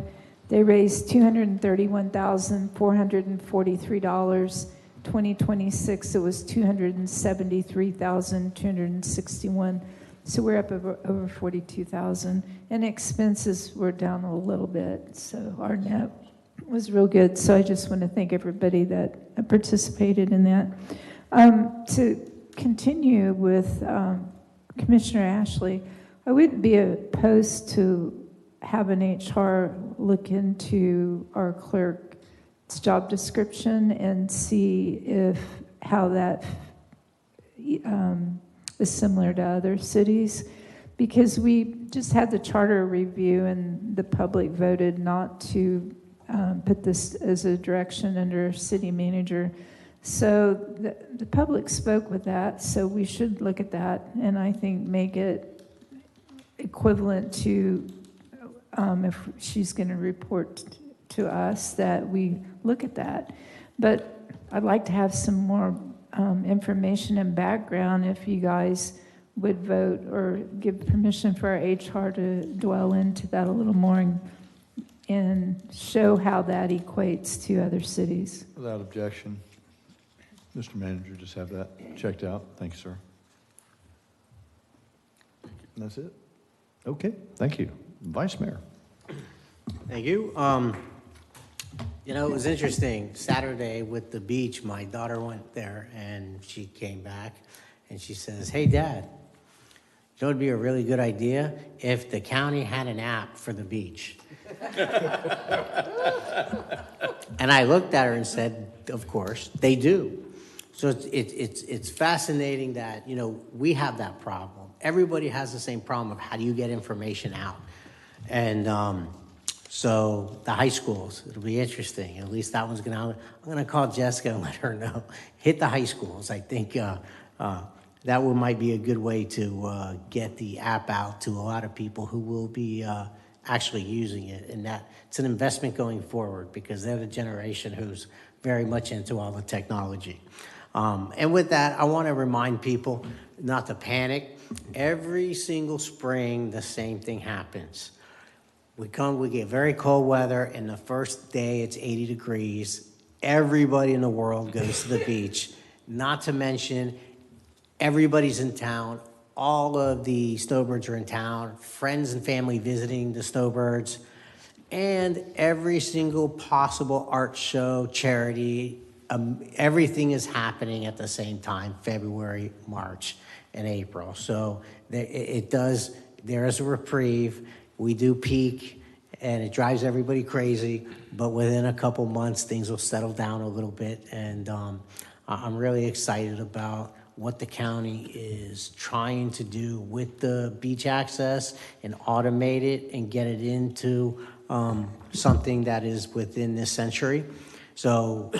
they raised $231,443. 2026, it was $273,261. So we're up over 42,000, and expenses were down a little bit. So our net was real good. So I just want to thank everybody that participated in that. To continue with Commissioner Ashley, I wouldn't be opposed to have an HR look into our clerk's job description and see how that is similar to other cities, because we just had the charter review and the public voted not to put this as a direction under city manager. So the public spoke with that, so we should look at that and I think make it equivalent to if she's going to report to us, that we look at that. But I'd like to have some more information and background if you guys would vote or give permission for our HR to dwell into that a little more and show how that equates to other cities. Without objection. Mr. Manager, just have that checked out. Thank you, sir. And that's it? Okay, thank you. Vice Mayor. Thank you. You know, it was interesting. Saturday with the beach, my daughter went there and she came back and she says, "Hey, Dad, you know, it'd be a really good idea if the county had an app for the beach." And I looked at her and said, "Of course, they do." So it's fascinating that, you know, we have that problem. Everybody has the same problem of how do you get information out. And so the high schools, it'll be interesting. At least that one's I'm going to call Jessica and let her know. Hit the high schools. I think that one might be a good way to get the app out to a lot of people who will be actually using it. And that it's an investment going forward because they're the generation who's very much into all the technology. And with that, I want to remind people not to panic. Every single spring, the same thing happens. We get very cold weather, and the first day it's 80 degrees. Everybody in the world goes to the beach. Not to mention, everybody's in town. All of the snowbirds are in town. Friends and family visiting the snowbirds. And every single possible art show, charity, everything is happening at the same time, February, March, and April. So there is a reprieve. We do peak, and it drives everybody crazy, but within a couple months, things will settle down a little bit, and I'm really excited about what the county is trying to do with the beach access and automate it and get it into something that is within this century. So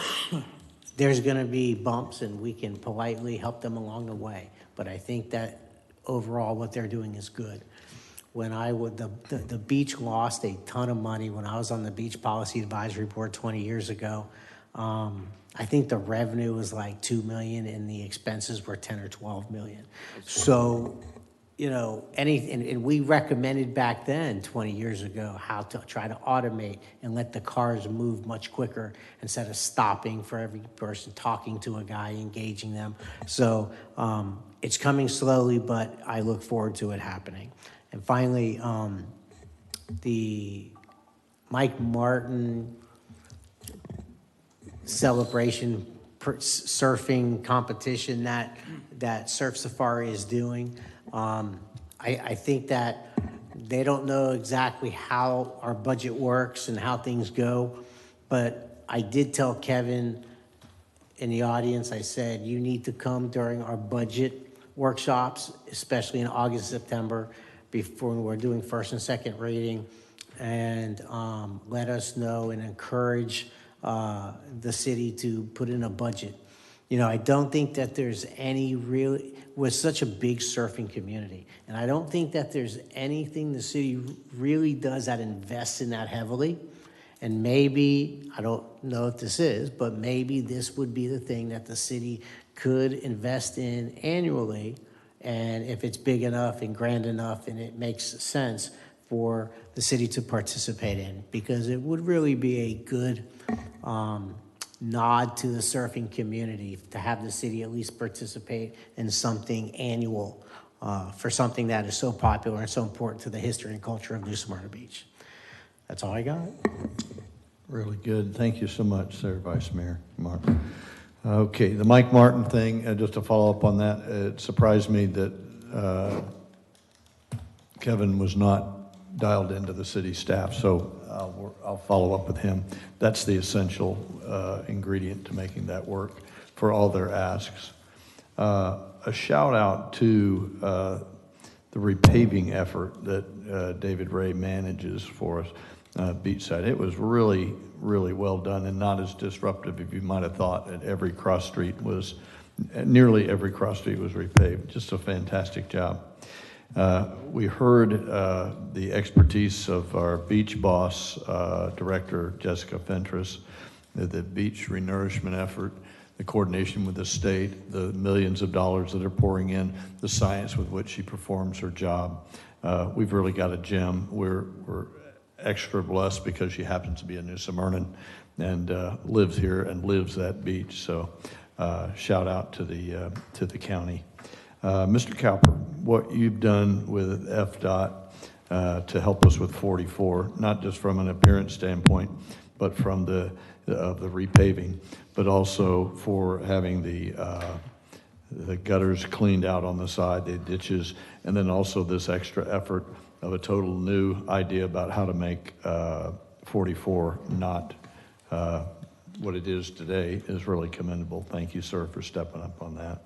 there's going to be bumps, and we can politely help them along the way, but I think that overall what they're doing is good. When the beach lost a ton of money when I was on the Beach Policy Advisory Board 20 years ago. I think the revenue was like 2 million and the expenses were 10 or 12 million. So, you know, and we recommended back then, 20 years ago, how to try to automate and let the cars move much quicker instead of stopping for every person, talking to a guy, engaging them. So it's coming slowly, but I look forward to it happening. And finally, the Mike Martin celebration surfing competition that Surf Safari is doing. I think that they don't know exactly how our budget works and how things go, but I did tell Kevin in the audience, I said, you need to come during our budget workshops, especially in August, September, before we're doing first and second reading, and let us know and encourage the city to put in a budget. You know, I don't think that there's any really, we're such a big surfing community, and I don't think that there's anything the city really does that invests in that heavily. And maybe, I don't know if this is, but maybe this would be the thing that the city could invest in annually, and if it's big enough and grand enough and it makes sense for the city to participate in, because it would really be a good nod to the surfing community to have the city at least participate in something annual for something that is so popular and so important to the history and culture of New Smyrna Beach. That's all I got. Really good. Thank you so much, Sir Vice Mayor Martin. Okay, the Mike Martin thing, just to follow up on that, it surprised me that Kevin was not dialed into the city staff, so I'll follow up with him. That's the essential ingredient to making that work for all their asks. A shout out to the repaving effort that David Ray manages for us, beachside. It was really, really well done and not as disruptive as you might have thought. Nearly every cross street was repaved. Just a fantastic job. We heard the expertise of our beach boss, Director Jessica Fentress, the beach renourishment effort, the coordination with the state, the millions of dollars that are pouring in, the science with which she performs her job. We've really got a gem. We're extra blessed because she happens to be a New Smyrnan and lives here and lives that beach. So shout out to the county. Mr. Cowper, what you've done with FDOT to help us with 44, not just from an appearance standpoint, but from the repaving, but also for having the gutters cleaned out on the side, the ditches, and then also this extra effort of a total new idea about how to make 44 not what it is today is really commendable. Thank you, sir, for stepping up on that.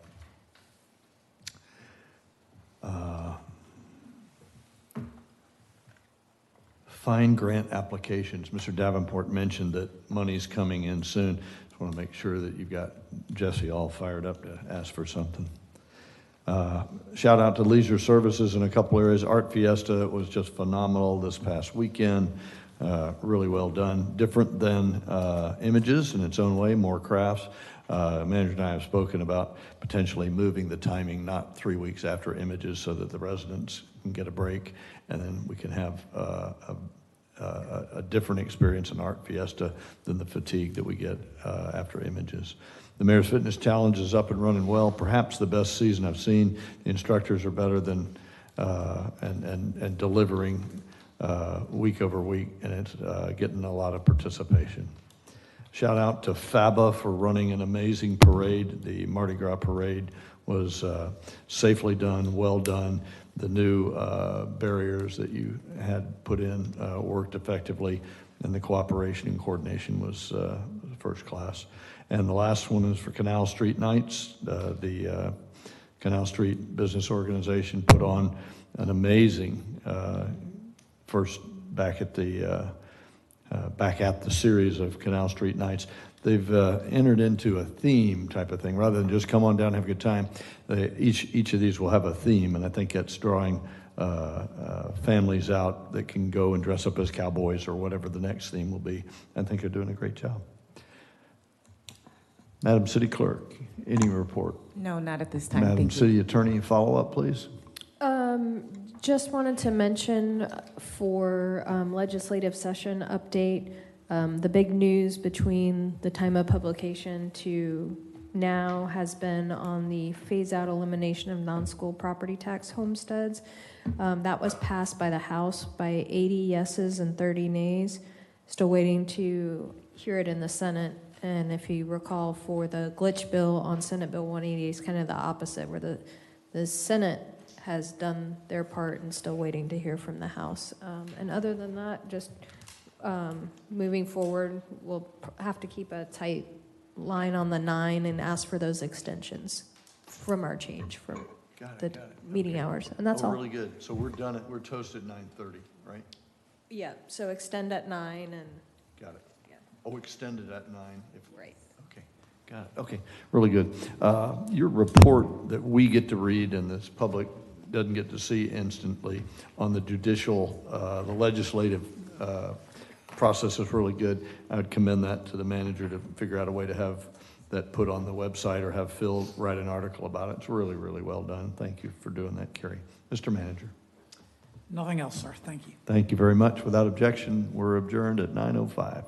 Fine grant applications. Mr. Davenport mentioned that money's coming in soon. Just want to make sure that you've got Jesse all fired up to ask for something. Shout out to Leisure Services in a couple areas. Art Fiesta was just phenomenal this past weekend. Really well done. Different than Images in its own way, more crafts. Manager and I have spoken about potentially moving the timing not 3 weeks after Images so that the residents can get a break, and then we can have a different experience in Art Fiesta than the fatigue that we get after Images. The Mayor's Fitness Challenge is up and running well, perhaps the best season I've seen. The instructors are better than and delivering week over week, and it's getting a lot of participation. Shout out to FABA for running an amazing parade. The Mardi Gras parade was safely done, well done. The new barriers that you had put in worked effectively, and the cooperation and coordination was first class. And the last one is for Canal Street Nights. The Canal Street Business Organization put on an amazing first back at the series of Canal Street Nights. They've entered into a theme type of thing rather than just come on down and have a good time. Each of these will have a theme, and I think that's drawing families out that can go and dress up as cowboys or whatever the next theme will be. I think they're doing a great job. Madam City Clerk, any report? No, not at this time. Madam Thank you. City Attorney, follow-up, please. Just wanted to mention for legislative session update, the big news between the time of publication to now has been on the phase-out elimination of non-school property tax homesteads. That was passed by the House by 80 yeses and 30 nays. Still waiting to hear it in the Senate. And if you recall, for the glitch bill on Senate Bill 180, it's kind of the opposite, where the Senate has done their part and still waiting to hear from the House. And other than that, just moving forward, we'll have to keep a tight line on the 9 and ask for those extensions from our change from the meeting hours. And that's all. Really good. So we're done we're toasted 9:30, right? Yeah, so extend at 9 and. Got it. Oh, extended at 9. Right. Okay, got it. Okay, really good. Your report that we get to read and this public doesn't get to see instantly on the judicial, the legislative process is really good. I would commend that to the manager to figure out a way to have that put on the website or have Phil write an article about it. It's really, really well done. Thank you for doing that, Carrie. Mr. Manager. Nothing else, sir. Thank you. Thank you very much. Without objection, we're adjourned at 9:05.